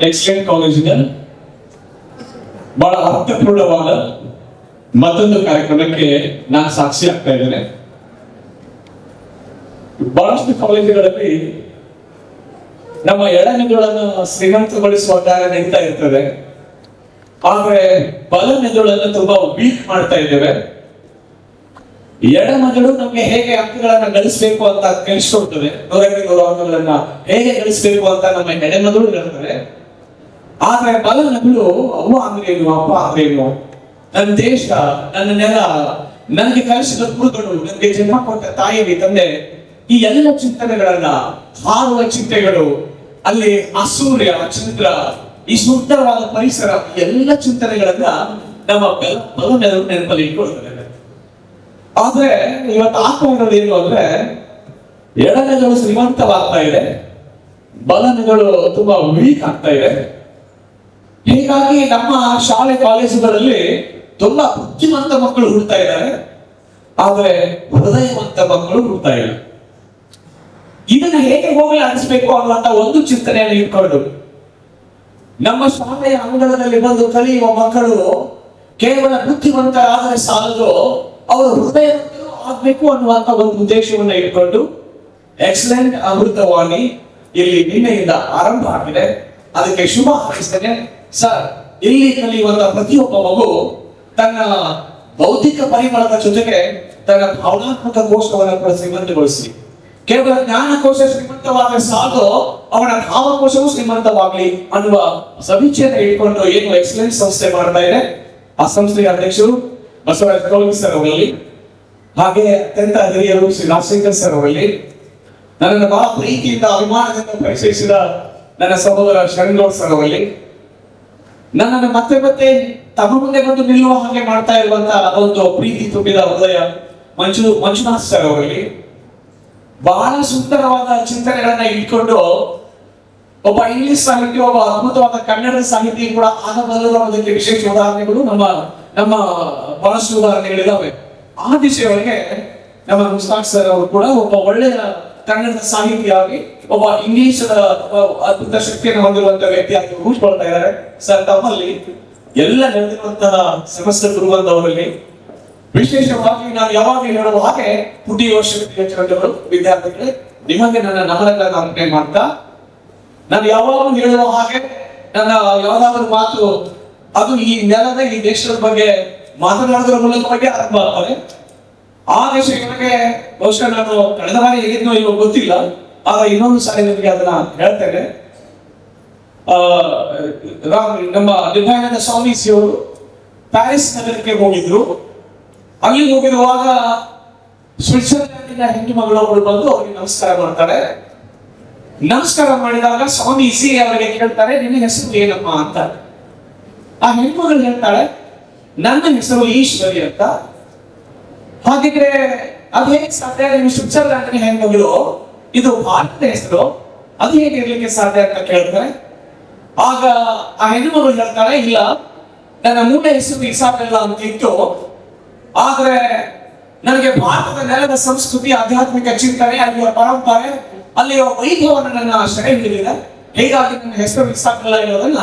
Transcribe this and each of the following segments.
Excellent ಕಾಲೇಜಿನ ಬಹಳ ಅರ್ಥಪೂರ್ಣವಾದ ಮತ್ತೊಂದು ಕಾರ್ಯಕ್ರಮಕ್ಕೆ ನಾನು ಸಾಕ್ಷಿ ಆಗ್ತಾ ಇದ್ದೇನೆ. ಬಹಳಷ್ಟು ಕಾಲೇಜುಗಳಲ್ಲಿ ನಮ್ಮ ಎಡಮೆದುಳನ್ನು ಶ್ರೀಮಂತಗೊಳಿಸುವ ಕಾರ್ಯ ನಡೀತಾ ಇರ್ತದೆ, ಆದ್ರೆ ಬಲಮೆದುಳನ್ನು ತುಂಬಾ ವೀಕ್ ಮಾಡ್ತಾ ಇದ್ದೇವೆ. ಎಡಮೆದುಳು ನಮ್ಗೆ ಹೇಗೆ ಅಂಕಗಳನ್ನ ಗಳಿಸಬೇಕು ಅಂತ ಕಲಿಸ್ಕೊಡ್ತದೆ, 100 ಅಂಕಗಳನ್ನ ಹೇಗೆ ಗಳಿಸಬೇಕು ಅಂತ ನಮ್ಮ ಎಡಮೆದುಳು ಹೇಳ್ತದೆ. ಆದ್ರೆ ಬಲಮೆದುಳು ಅವ್ವ ಅಂದ್ರೇನು, ಅಪ್ಪ ಅಂದ್ರೇನು, ನನ್ನ ದೇಶ, ನನ್ನ ನೆಲ, ನನಗೆ ಕಲಿಸಿದ ಗುರುಗಳು, ನನಗೆ ಜನ್ಮ ಕೊಟ್ಟ ತಾಯಿ ತಂದೆ, ಈ ಎಲ್ಲ ಚಿಂತನೆಗಳನ್ನ, ಹಾರುವ ಚಿಂತೆಗಳು, ಅಲ್ಲಿ ಆ ಸೂರ್ಯ ಚಂದ್ರ, ಈ ಸುಂದರವಾದ ಪರಿಸರ, ಎಲ್ಲ ಚಿಂತನೆಗಳನ್ನ ನಮ್ಮ ಬಲಮೆದುಳು ನೆನಪಲ್ಲಿ ಇಟ್ಕೊಳ್ತದೆ. ಆದ್ರೆ ಇವತ್ತು ಆಗ್ತಾ ಇರೋದು ಏನು ಅಂದ್ರೆ, ಎಡಮೆದುಳು ಶ್ರೀಮಂತವಾಗ್ತಾ ಇದೆ, ಬಲಮೆದುಳು ತುಂಬಾ ವೀಕ್ ಆಗ್ತಾ ಇದೆ. ಹೀಗಾಗಿ ನಮ್ಮ ಶಾಲೆ ಕಾಲೇಜುಗಳಲ್ಲಿ ತುಂಬಾ ಬುದ್ಧಿವಂತ ಮಕ್ಕಳು ಹುಡ್ತಾ ಇದ್ದಾರೆ, ಆದ್ರೆ ಹೃದಯವಂತ ಮಕ್ಕಳು ಹುಡ್ತಾ ಇಲ್ಲ. ಇದನ್ನ ಹೇಗೆ ಹೋಗಲಾಡಿಸಬೇಕು ಅನ್ನುವಂತ ಒಂದು ಚಿಂತನೆಯನ್ನು ಇಟ್ಕೊಂಡು ನಮ್ಮ ಶಾಲೆಯ ಅಂಗಳದಲ್ಲಿ ಬಂದು ಕಲಿಯುವ ಮಕ್ಕಳು ಕೇವಲ ಬುದ್ಧಿವಂತರಾದರೆ ಸಾಲದು, ಅವರು ಹೃದಯವಂತರು ಆಗ್ಬೇಕು ಅನ್ನುವಂತ ಒಂದು ಉದ್ದೇಶವನ್ನ ಇಟ್ಕೊಂಡು ಎಕ್ಸಲೆಂಟ್ ಅಮೃತವಾಣಿ ಇಲ್ಲಿ ನಿನ್ನೆಯಿಂದ ಆರಂಭ ಆಗಿದೆ. ಅದಕ್ಕೆ ಶುಭ ಹಾರೈಸ್ತೇನೆ ಸರ್. ಇಲ್ಲಿ ಕಲಿಯುವಂತ ಪ್ರತಿಯೊಬ್ಬ ಮಗು ತನ್ನ ಬೌದ್ಧಿಕ ಪರಿಮಳದ ಜೊತೆಗೆ ತನ್ನ ಭಾವನಾತ್ಮಕ ಕೋಶವನ್ನು ಕೂಡ ಶ್ರೀಮಂತಗೊಳಿಸಿ, ಕೇವಲ ಜ್ಞಾನಕೋಶ ಶ್ರೀಮಂತವಾದ ಸಾಲು, ಅವನ ಭಾವಕೋಶವೂ ಶ್ರೀಮಂತವಾಗಲಿ ಅನ್ನುವ ಸವಿಚ್ಛೆಯನ್ನು ಇಟ್ಕೊಂಡು ಏನು ಎಕ್ಸಲೆನ್ಸ್ ಸಂಸ್ಥೆ ಮಾಡ್ತಾ ಇದೆ, ಆ ಸಂಸ್ಥೆಯ ಅಧ್ಯಕ್ಷರು ಬಸವರಾಜ ಕೌಲಿ ಸರ್ ಅವರಲ್ಲಿ, ಹಾಗೆ ಅತ್ಯಂತ ಹಿರಿಯರು ಶ್ರೀ ರಾಜಶೇಖರ್ ಸರ್ ಅವರಲ್ಲಿ, ನನ್ನನ್ನು ಬಹಳ ಪ್ರೀತಿಯಿಂದ ಅಭಿಮಾನದಿಂದ ಪರಿಚಯಿಸಿದ ನನ್ನ ಸಹೋದರ ಶರಣಗೌಡ್ ಸರ್ ಅವರಲ್ಲಿ, ನನ್ನನ್ನು ಮತ್ತೆ ಮತ್ತೆ ತಮ್ಮ ಮುಂದೆ ಬಂದು ನಿಲ್ಲುವ ಹಾಗೆ ಮಾಡ್ತಾ ಇರುವಂತ ಒಂದು ಪ್ರೀತಿ ತುಂಬಿದ ಹೃದಯ ಮಂಜುನಾಥ್ ಸರ್ ಅವರಲ್ಲಿ, ಬಹಳ ಸುಂದರವಾದ ಚಿಂತನೆಗಳನ್ನ ಇಟ್ಕೊಂಡು ಒಬ್ಬ ಇಂಗ್ಲಿಷ್ ಸಾಹಿತ್ಯ, ಒಬ್ಬ ಅದ್ಭುತವಾದ ಕನ್ನಡ ಸಾಹಿತ್ಯ ಕೂಡ ಆಗಬಲ್ಲರು ಅನ್ನೋದಕ್ಕೆ ವಿಶೇಷ ಉದಾಹರಣೆಗಳು ನಮ್ಮ ಬಹಳಷ್ಟು ಉದಾಹರಣೆಗಳಿದಾವೆ. ಆ ದಿಶೆಯೊಳಗೆ ನಮ್ಮ ಮುಸ್ತಾಕ್ ಸರ್ ಅವರು ಕೂಡ ಒಬ್ಬ ಒಳ್ಳೆಯ ಕನ್ನಡದ ಸಾಹಿತಿಯಾಗಿ, ಒಬ್ಬ ಇಂಗ್ಲಿಷ್ ಅದ್ಭುತ ಶಕ್ತಿಯನ್ನು ಹೊಂದಿರುವಂತಹ ವ್ಯಕ್ತಿಯಾಗಿ ರೂಪಿಸ್ಕೊಳ್ತಾ ಇದ್ದಾರೆ. ಸರ್, ತಮ್ಮಲ್ಲಿ ಎಲ್ಲ ನಡೆದಿರುವಂತಹ ಸೆಮಿಸ್ಟರ್ ಗುರುವಂತವರಲ್ಲಿ ವಿಶೇಷವಾಗಿ ನಾನು ಯಾವಾಗ ಹೇಳುವ ಹಾಗೆ ಪುಟಿ ವರ್ಷಗಳು ವಿದ್ಯಾರ್ಥಿಗಳೇ, ನಿಮಗೆ ನನ್ನ ನಮನಗಳನ್ನು ಅರ್ಪಣೆ ಮಾಡ್ತಾ, ನಾನು ಯಾವಾಗಲೂ ಹೇಳುವ ಹಾಗೆ ನನ್ನ ಯಾವ್ದಾದ್ರು ಮಾತು ಅದು ಈ ನೆಲದ, ಈ ದೇಶದ ಬಗ್ಗೆ ಮಾತನಾಡೋದ್ರ ಮೂಲಕವಾಗಿ ಆರಂಭ ಆಗ್ತದೆ. ಆ ದೇಶಗಳಿಗೆ ಬಹುಶಃ ನಾನು ಕಳೆದ ಬಾರಿ ಹೇಳಿದ್ನೋ ಇವಾಗ ಗೊತ್ತಿಲ್ಲ, ಆಗ ಇನ್ನೊಂದು ಸಾರಿ ನಿಮಗೆ ಅದನ್ನ ಹೇಳ್ತೇನೆ. ನಮ್ಮ ನಿರ್ಭಯಾನಂದ ಸ್ವಾಮೀಜಿಯವರು ಪ್ಯಾರಿಸ್ ನಗರಕ್ಕೆ ಹೋಗಿದ್ರು. ಅಲ್ಲಿ ಹೋಗಿರುವಾಗ ಸ್ವಿಟ್ಜರ್ಲ್ಯಾಂಡಿನ ಹೆಣ್ಣು ಮಗಳೊಬ್ಬರು ಬಂದು ಅವರಿಗೆ ನಮಸ್ಕಾರ ಮಾಡ್ತಾಳೆ. ನಮಸ್ಕಾರ ಮಾಡಿದಾಗ ಸ್ವಾಮೀಜಿ ಅವರಿಗೆ ಕೇಳ್ತಾರೆ, ನಿನ್ನ ಹೆಸರು ಏನಮ್ಮ ಅಂತ. ಆ ಹೆಣ್ಮಗಳು ಹೇಳ್ತಾಳೆ, ನನ್ನ ಹೆಸರು ಈಶ್ವರಿ ಅಂತ. ಹಾಗಿದ್ರೆ ಅದು ಹೇಗೆ ಸಾಧ್ಯ? ನೀವು ಸ್ವಿಟ್ಜರ್ಲ್ಯಾಂಡಿನ ಹೆಣ್ಮಗಳು, ಇದು ಭಾರತದ ಹೆಸರು, ಅದು ಹೇಗೆ ಇರ್ಲಿಕ್ಕೆ ಸಾಧ್ಯ ಅಂತ ಕೇಳ್ತಾರೆ. ಆಗ ಆ ಹೆಣ್ಣುಮಗಳು ಹೇಳ್ತಾಳೆ, ಇಲ್ಲ, ನನ್ನ ಮೂಲ ಹೆಸರು ಇಸಾಬೆಲ್ಲ ಅಂತ ಇತ್ತು, ಆದ್ರೆ ನನಗೆ ಭಾರತದ ನೆಲದ ಸಂಸ್ಕೃತಿ, ಆಧ್ಯಾತ್ಮಿಕ ಚಿಂತನೆ, ಅಲ್ಲಿಯ ಪರಂಪರೆ, ಅಲ್ಲಿಯ ವೈಭವವನ್ನು ನನ್ನ ಸೆರೆ ಹಿಡಿದಿದೆ. ಹೀಗಾಗಿ ನನ್ನ ಹೆಸರು ಇಸಾಬೆಲ್ಲ ಇರೋದನ್ನ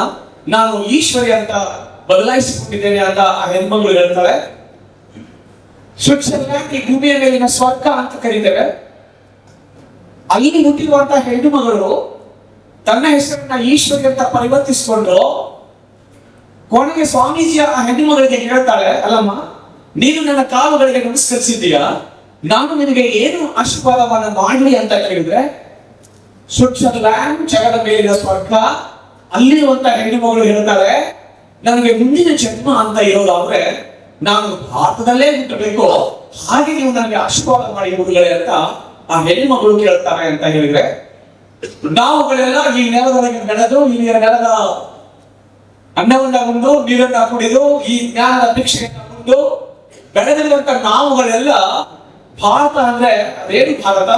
ನಾನು ಈಶ್ವರಿ ಅಂತ ಬದಲಾಯಿಸಿಕೊಂಡಿದ್ದೇನೆ ಅಂತ ಆ ಹೆಣ್ಮಗಳು ಹೇಳ್ತಾಳೆ. ಸ್ವಿಟ್ಜರ್ಲ್ಯಾಂಡ್ ಈ ಭೂಮಿಯ ಮೇಲಿನ ಸ್ವರ್ಗ ಅಂತ ಕರೀತೇವೆ. ಅಲ್ಲಿ ಹುಟ್ಟಿರುವಂತಹ ಹೆಣ್ಣು ಮಗಳು ತನ್ನ ಹೆಸರನ್ನ ಈಶ್ವರಿ ಅಂತ ಪರಿವರ್ತಿಸಿಕೊಂಡು ಕೊನೆಗೆ ಸ್ವಾಮೀಜಿಯ ಆ ಹೆಣ್ಣು ಮಗಳಿಗೆ ಹೇಳ್ತಾಳೆ, ಅಲ್ಲಮ್ಮ, ನೀನು ನನ್ನ ಕಾಲುಗಳಿಗೆ ನಮಸ್ಕರಿಸಿದ್ದೀಯಾ, ನಾನು ನಿನಗೆ ಏನು ಆಶೀರ್ವಾದವನ್ನ ಮಾಡಲಿ ಅಂತ ಕೇಳಿದ್ರೆ, ಸ್ವಿಟ್ಜರ್ಲ್ಯಾಂಡ್ ಜಗದ ಮೇಲಿನ ಸ್ವರ್ಗ, ಅಲ್ಲಿರುವಂತ ಹೆಣ್ಣು ಮಗಳು ಹೇಳ್ತಾಳೆ, ನನಗೆ ಮುಂದಿನ ಜನ್ಮ ಅಂತ ಇರೋದಾದ್ರೆ ನಾನು ಭಾರತದಲ್ಲೇ ಹುಟ್ಟಬೇಕು, ಹಾಗೆ ನೀವು ನನಗೆ ಆಶೀರ್ವಾದ ಮಾಡಿ ಹುಡುಗಳೆ ಅಂತ ಆ ಹೆಣ್ಣು ಮಗಳು ಕೇಳ್ತಾರೆ ಅಂತ ಹೇಳಿದ್ರೆ, ನಾವುಗಳೆಲ್ಲ ಈ ನೆಲದೊಳಗೆ ಬೆಳೆದು, ಈ ನೆಲದ ಅನ್ನವನ್ನ ಉಂಡು, ನೀರನ್ನ ಕುಡಿದು, ಈ ಜ್ಞಾನದ ಭಿಕ್ಷೆಯನ್ನ ಉಂಡು ಬೆಳೆದಿರುವಂತ ನಾವುಗಳೆಲ್ಲ ಭಾರತ ಅಂದ್ರೆ ಅದೇನು ಭಾರತ,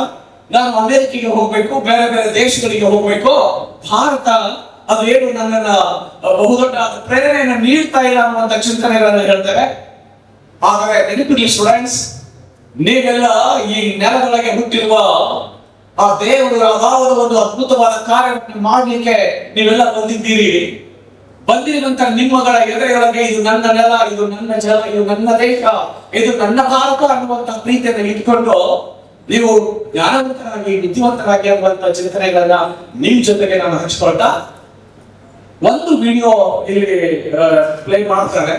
ನಾನು ಅಮೆರಿಕೆಗೆ ಹೋಗ್ಬೇಕು, ಬೇರೆ ಬೇರೆ ದೇಶಗಳಿಗೆ ಹೋಗ್ಬೇಕು, ಭಾರತ ಅದು ಏನು ನನ್ನನ್ನ ಬಹುದೊಡ್ಡ ಪ್ರೇರಣೆಯನ್ನು ನೀಡ್ತಾ ಇಲ್ಲ ಅನ್ನುವಂಥ ಚಿಂತನೆಗಳನ್ನು ಹೇಳ್ತೇವೆ. ಆದರೆ ನೆನಪಿರಲಿ ಸ್ಟೂಡೆಂಟ್ಸ್, ನೀವೆಲ್ಲ ಈ ನೆಲದೊಳಗೆ ಹುಟ್ಟಿರುವ ಆ ದೇವರು ಯಾವ್ದಾவது ಒಂದು ಅದ್ಭುತವಾದ ಕಾರ್ಯವನ್ನು ಮಾಡ್ಲಿಕ್ಕೆ ನೀವೆಲ್ಲ ಬಂದಿದ್ದೀರಿ. ಬಂದಿರುವಂತ ನಿಮ್ಮಗಳ ಎದುರುಗಳಿಗೆ ಇದು ನನ್ನ ನೆಲ, ಇದು ನನ್ನ ಜಲ, ಇದು ನನ್ನ ದೇಶ, ಇದು ನನ್ನ ಭಾರತ ಅನ್ನುವಂತ ಪ್ರೀತಿಯನ್ನು ಇಟ್ಕೊಂಡು ನೀವು ಜ್ಞಾನವಂತರಾಗಿ ಬುದ್ಧಿವಂತರಾಗಿ ಅನ್ನುವಂತ ಚಿಂತನೆಗಳನ್ನ ನಿಮ್ ಜೊತೆಗೆ ನಾನು ಹಂಚ್ಕೊಳ್ತಾ ಒಂದು ವಿಡಿಯೋ ಇಲ್ಲಿ ಪ್ಲೇ ಮಾಡ್ತಾರೆ.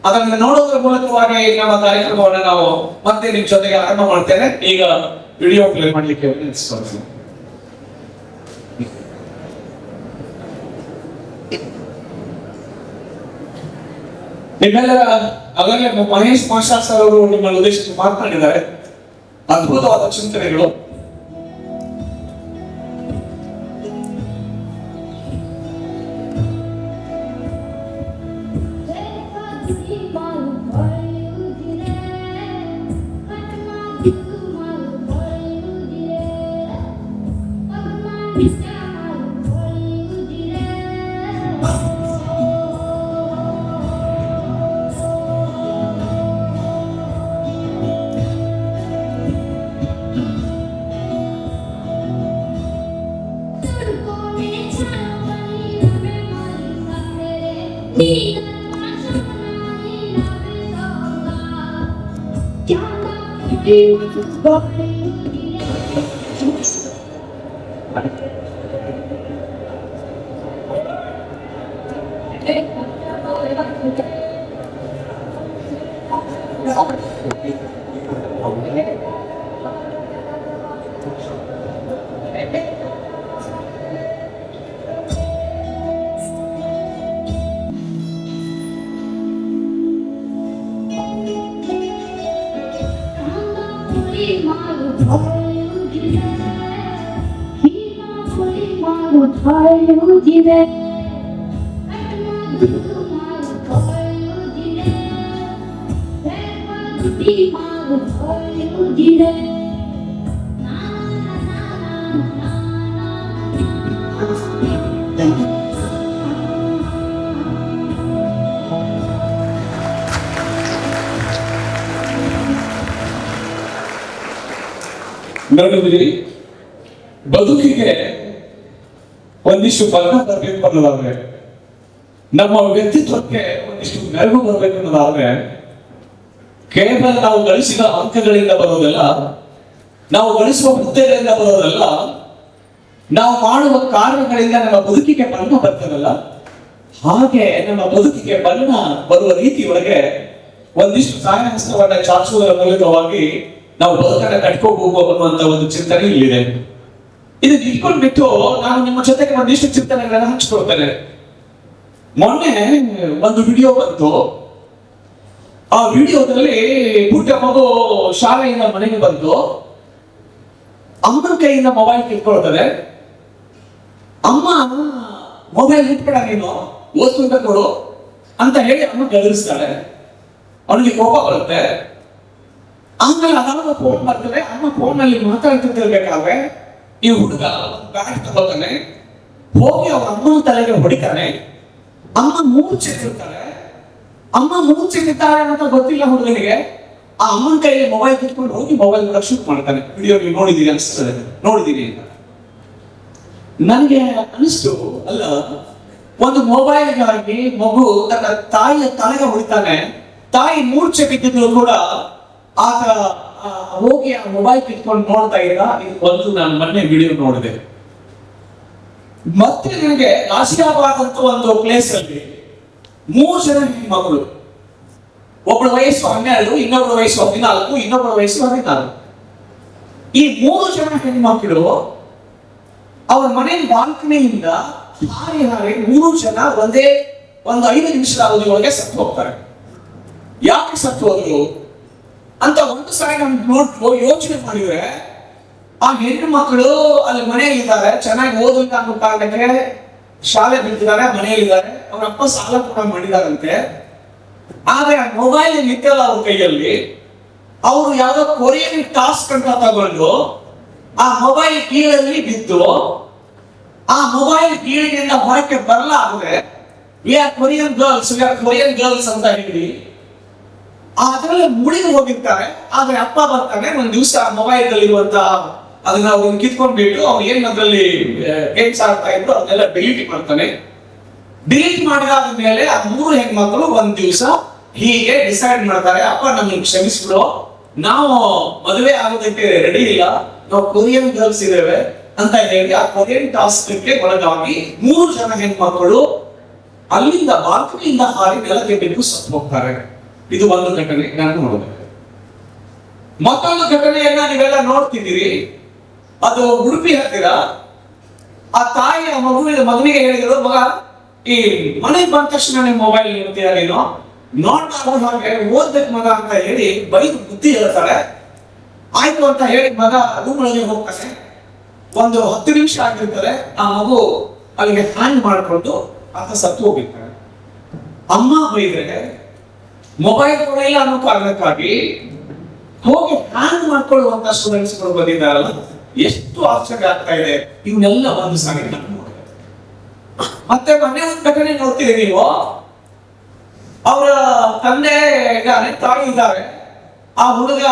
ಅದನ್ನು ನೋಡೋದ್ರ ಮೂಲಕವಾಗಿ ನಮ್ಮ ಕಾರ್ಯಕ್ರಮವನ್ನು ನಾವು ಮತ್ತೆ ನಿಮ್ ಜೊತೆಗೆ ಆರಂಭ ಮಾಡ್ತೇನೆ. ಈಗ ವಿಡಿಯೋ ಪ್ಲೇ ಮಾಡ್ಲಿಕ್ಕೆ ನಿಲ್ಲಿಸ್ಕೊಳ್ತೀನಿ. ನಿಮ್ಮೆಲ್ಲರ ಆಗಲೇ ಮಹೇಶ್ ಮಾಸ್ಟರ್ ಸರ್ ಅವರು ನಿಮ್ಮನ್ನು ಉದ್ದೇಶಿಸಿ ಮಾತನಾಡಿದ್ದಾರೆ. ಅದ್ಭುತವಾದ ಚಿಂತನೆಗಳು. ನೋಡಿದ್ರಿ, ಬದುಕಿಗೆ ಒಂದಿಷ್ಟು ಬಣ್ಣ ಬರಬೇಕು ಅನ್ನೋದಾದ್ರೆ, ನಮ್ಮ ವ್ಯಕ್ತಿತ್ವಕ್ಕೆ ಒಂದಿಷ್ಟು ಮೆರುಗು ಬರಬೇಕು ಅನ್ನೋದಾದ್ರೆ, ಕೇವಲ ನಾವು ಗಳಿಸಿದ ಅಂಕಗಳಿಂದ ಬರೋದಲ್ಲ, ನಾವು ಗಳಿಸುವ ಹುದ್ದೆಗಳಿಂದ ಬರೋದಲ್ಲ, ನಾವು ಮಾಡುವ ಕಾರ್ಯಗಳಿಂದ ನಮ್ಮ ಬದುಕಿಗೆ ಬಣ್ಣ ಬರ್ತದಲ್ಲ, ಹಾಗೆ ನಮ್ಮ ಬದುಕಿಗೆ ಬಣ್ಣ ಬರುವ ರೀತಿಯೊಳಗೆ ಒಂದಿಷ್ಟು ಸಹಾಯಹಸ್ತವನ್ನ ಚಾಚುವುದರ ಮೂಲಕವಾಗಿ ನಾವು ಬದುಕನ್ನ ಕಟ್ಕೋಬಹುದು ಅನ್ನುವಂತ ಒಂದು ಚಿಂತನೆ ಇಲ್ಲಿದೆ. ಇದು ಇಟ್ಕೊಂಡ್ಬಿಟ್ಟು ನಾನು ನಿಮ್ಮ ಜೊತೆಗೆ ಒಂದಿಷ್ಟು ಚಿಂತನೆಗಳನ್ನ ಹಂಚ್ಕೊಳ್ತೇನೆ. ಮೊನ್ನೆ ಒಂದು ವಿಡಿಯೋ ಬಂತು. ಆ ವಿಡಿಯೋದಲ್ಲಿ ಪುಟ್ಟ ಮಗು ಶಾಲೆಯಿಂದ ಮನೆಗೆ ಬಂದು ಅಮ್ಮನ ಕೈಯಿಂದ ಮೊಬೈಲ್ ಕಿತ್ಕೊಳ್ತದೆ. ಅಮ್ಮ ಮೊಬೈಲ್ ಇಟ್ಬೇಡ, ನೀನು ಓದ್ಕೊಂಡ ಕೊಡು ಅಂತ ಹೇಳಿ ಅಮ್ಮ ಗದರಿಸ್ತಾಳೆ. ಅವನಿಗೆ ಕೋಪ ಬರುತ್ತೆ. ಆಮೇಲೆ ಅದಾದ ಫೋನ್ ಬರ್ತದೆ. ಅಮ್ಮ ಫೋನ್ ನಲ್ಲಿ ಮಾತಾಡ್ತಿರ್ಬೇಕಾದ್ರೆ ಈ ಹುಡುಗ ಬ್ಯಾಟ್ ತಗೋತಾನೆ, ಹೋಗಿ ಅವ್ರ ಅಮ್ಮನ ತಲೆಗೆ ಹೊಡಿತಾನೆ. ಅಮ್ಮ ಮೂರ್ಛಿರ್ತಾಳೆ. ಅಮ್ಮ ಮೂರ್ಛಿರ್ತಾಳೆ ಅಂತ ಗೊತ್ತಿಲ್ಲ ಹುಡುಗನಿಗೆ. ಆ ಅಮ್ಮನ ಕೈಯಲ್ಲಿ ಮೊಬೈಲ್ ಕಿತ್ಕೊಂಡು ಹೋಗಿ ಮೊಬೈಲ್ ಕೂಡ ಶೂಟ್ ಮಾಡ್ತಾನೆ. ವಿಡಿಯೋ ನೀವು ನೋಡಿದೀರಿ ಅನಿಸ್ತದೆ, ನೋಡಿದೀನಿ ಅಂತ ನನಗೆ ಅನಿಸ್ತು. ಅಲ್ಲ, ಒಂದು ಮೊಬೈಲ್ಗಾಗಿ ಮಗು ತನ್ನ ತಾಯಿಯ ತಲೆಗೆ ಹೊಡಿತಾನೆ. ತಾಯಿ ಮೂರ್ಛೆ ಬಿದ್ದಿದ್ರು ಕೂಡ ಆತ ಹೋಗಿ ಆ ಮೊಬೈಲ್ ಕಿತ್ಕೊಂಡು ನೋಡ್ತಾ ಇದ್ದ. ಇದು ಒಂದು ನಾನು ಮೊನ್ನೆ ವಿಡಿಯೋ ನೋಡಿದೆ. ಮತ್ತೆ ನನಗೆ ಆಸಿಯಾಬಾದ್ ಅಂತ ಒಂದು ಪ್ಲೇಸ್ ಅಲ್ಲಿ 3 ಜನ ಹೆಣ್ಮಕ್ಳು, ಒಬ್ಬಳ ವಯಸ್ಸು 12, ಇನ್ನೊಬ್ಬಳ ವಯಸ್ಸು 14, ಇನ್ನೊಬ್ಬಳ ವಯಸ್ಸು 16. ಈ 3 ಜನ ಹೆಣ್ಮಕ್ಳು ಅವ್ರ ಮನೆ ಬಾಲ್ಕನಿಯಿಂದ ಹಾರಿ ಹಾರಿ 3 ಜನ ಒಂದೇ ಒಂದು 5 ನಿಮಿಷದ ಅವಧಿಯೊಳಗೆ ಸತ್ತು ಹೋಗ್ತಾರೆ. ಯಾಕೆ ಸತ್ತು ಹೋದ್ರು ಅಂತ ಒಂದು ಸಾರಿ ನಮ್ಗೆ ನೋಡ್ತು ಯೋಚನೆ ಮಾಡಿದ್ರೆ, ಆ ಹೆಣ್ಣು ಮಕ್ಕಳು ಅಲ್ಲಿ ಮನೆಯಲ್ಲಿದ್ದಾರೆ, ಚೆನ್ನಾಗಿ ಓದಿಲ್ಲ ಅನ್ನೋ ಕಾರಣಕ್ಕೆ ಶಾಲೆ ಬಿಟ್ಟಿದ್ದಾರೆ, ಮನೆಯಲ್ಲಿದ್ದಾರೆ. ಅವ್ರ ಅಪ್ಪ ಸಾಲ ಕೂಡ ಮಾಡಿದಾರಂತೆ. ಆದ್ರೆ ಆ ಮೊಬೈಲ್ ನಿಂತಲ್ಲ ಅವ್ರ ಕೈಯಲ್ಲಿ, ಅವರು ಯಾವ್ದೋ ಕೊರಿಯನ್ ಟಾಸ್ಕ್ ಅಂತ ತಗೊಂಡು ಆ ಮೊಬೈಲ್ ಕೀಳಲ್ಲಿ ಬಿದ್ದು, ಆ ಮೊಬೈಲ್ ಕೀಳಿನಿಂದ ಹೊರಕ್ಕೆ ಬರಲಾಗದೆ ವಿ ಆರ್ ಕೊರಿಯನ್ ಗರ್ಲ್ಸ್ ಅಂತ ಹೇಳಿ ಅದರಲ್ಲಿ ಮುಡಿದು ಹೋಗಿರ್ತಾರೆ. ಆದ್ರೆ ಅಪ್ಪ ಬರ್ತಾನೆ, ಒಂದ್ ದಿವಸ ಮೊಬೈಲ್ ಇರುವಂತಹ ಅದನ್ನ ಅವ್ರನ್ನ ಕಿತ್ಕೊಂಡ್ಬಿಟ್ಟು ಅವ್ರು ಏನ್ ಅದ್ರಲ್ಲಿ ಗೇಮ್ಸ್ ಆಡ್ತಾ ಇದ್ರು ಅದನ್ನೆಲ್ಲ ಡಿಲೀಟ್ ಮಾಡ್ತಾನೆ. ಡಿಲೀಟ್ ಮಾಡಿದಾದ ಮೇಲೆ ಆ 3 ಹೆಣ್ಮಕ್ಳು ಒಂದ್ ದಿವಸ ಹೀಗೆ ಡಿಸೈಡ್ ಮಾಡ್ತಾರೆ, ಅಪ್ಪ ನಮ್ಗೆ ಕ್ಷಮಿಸ್ಬಿಡು, ನಾವು ಮದುವೆ ಆಗೋದಕ್ಕೆ ರೆಡಿ ಇಲ್ಲ, ನಾವು ಕೊರಿಯನ್ ಗರ್ಲ್ಸ್ ಇದ್ದೇವೆ ಅಂತ ಹೇಳಿ ಆ ಕೊರಿಯನ್ ಟಾಸ್ಕ್ಗೆ ಒಳಗಾಗಿ 3 ಜನ ಹೆಣ್ಮಕ್ಕಳು ಅಲ್ಲಿಂದ ಬಾಲ್ಕನಿಯಿಂದ ಹಾರಿ ನೆಲಕ್ಕೆ ಬಿದ್ದು ಸತ್ತು ಹೋಗ್ತಾರೆ. ಇದು ಒಂದು ಘಟನೆ ನಾನು ನೋಡಿದೆ. ಮತ್ತೊಂದು ಘಟನೆಯನ್ನ ನೀವೆಲ್ಲ ನೋಡ್ತಿದ್ದೀರಿ, ಅದು ಉಡುಪಿ ಹತ್ತಿರ ಆ ತಾಯಿ ಆ ಮಗನಿಗೆ ಹೇಳಿದ್ರು, ಮಗ ಈ ಮನೆಗೆ ಬಂದ ತಕ್ಷಣ ನಿಮ್ಮ ಮೊಬೈಲ್ ಇರ್ತೀಯ ನೀನು ನೋಡ್ತಾ ಹಾಗೆ ಓದ್ಬೇಕು ಮಗ ಅಂತ ಹೇಳಿ ಬೈದು ಬುದ್ಧಿ ಹೇಳ್ತಾಳೆ. ಆಯ್ತು ಅಂತ ಹೇಳಿ ಮಗ ರೂಮ್ ಒಳಗೆ ಹೋಗ್ತಾನೆ. ಒಂದು 10 ನಿಮಿಷ ಆಗಿರ್ತಾರೆ, ಆ ಮಗು ಅಲ್ಲಿಗೆ ಹ್ಯಾಂಗ್ ಮಾಡಿಕೊಂಡು ಅಂತ ಸತ್ತು ಹೋಗಿರ್ತಾನೆ. ಅಮ್ಮ ಬೈದ್ರೆ ಮೊಬೈಲ್ ಕೊಡಲಿಲ್ಲ ಅನ್ನೋ ಕಾರಣಕ್ಕಾಗಿ ಹೋಗಿ ಹ್ಯಾಂಗ್ ಮಾಡ್ಕೊಳ್ಳುವಂತ ಸ್ಟೂಡೆಂಟ್ಸ್ಗಳು ಬಂದಿದ್ದಾರಲ್ಲ, ಎಷ್ಟು ಆಶ್ಚರ್ಯ ಆಗ್ತಾ ಇದೆ. ಇವನ್ನೆಲ್ಲ ಒಂದು ಸಾರಿ ಮತ್ತೆ ಮೊನ್ನೆ ಒಂದು ಘಟನೆ ನೋಡ್ತೀರಿ ನೀವು, ಅವರ ತಂದೆ ಇದ್ದಾನೆ, ತಾಯಿ ಇದ್ದಾರೆ. ಆ ಹುಡುಗ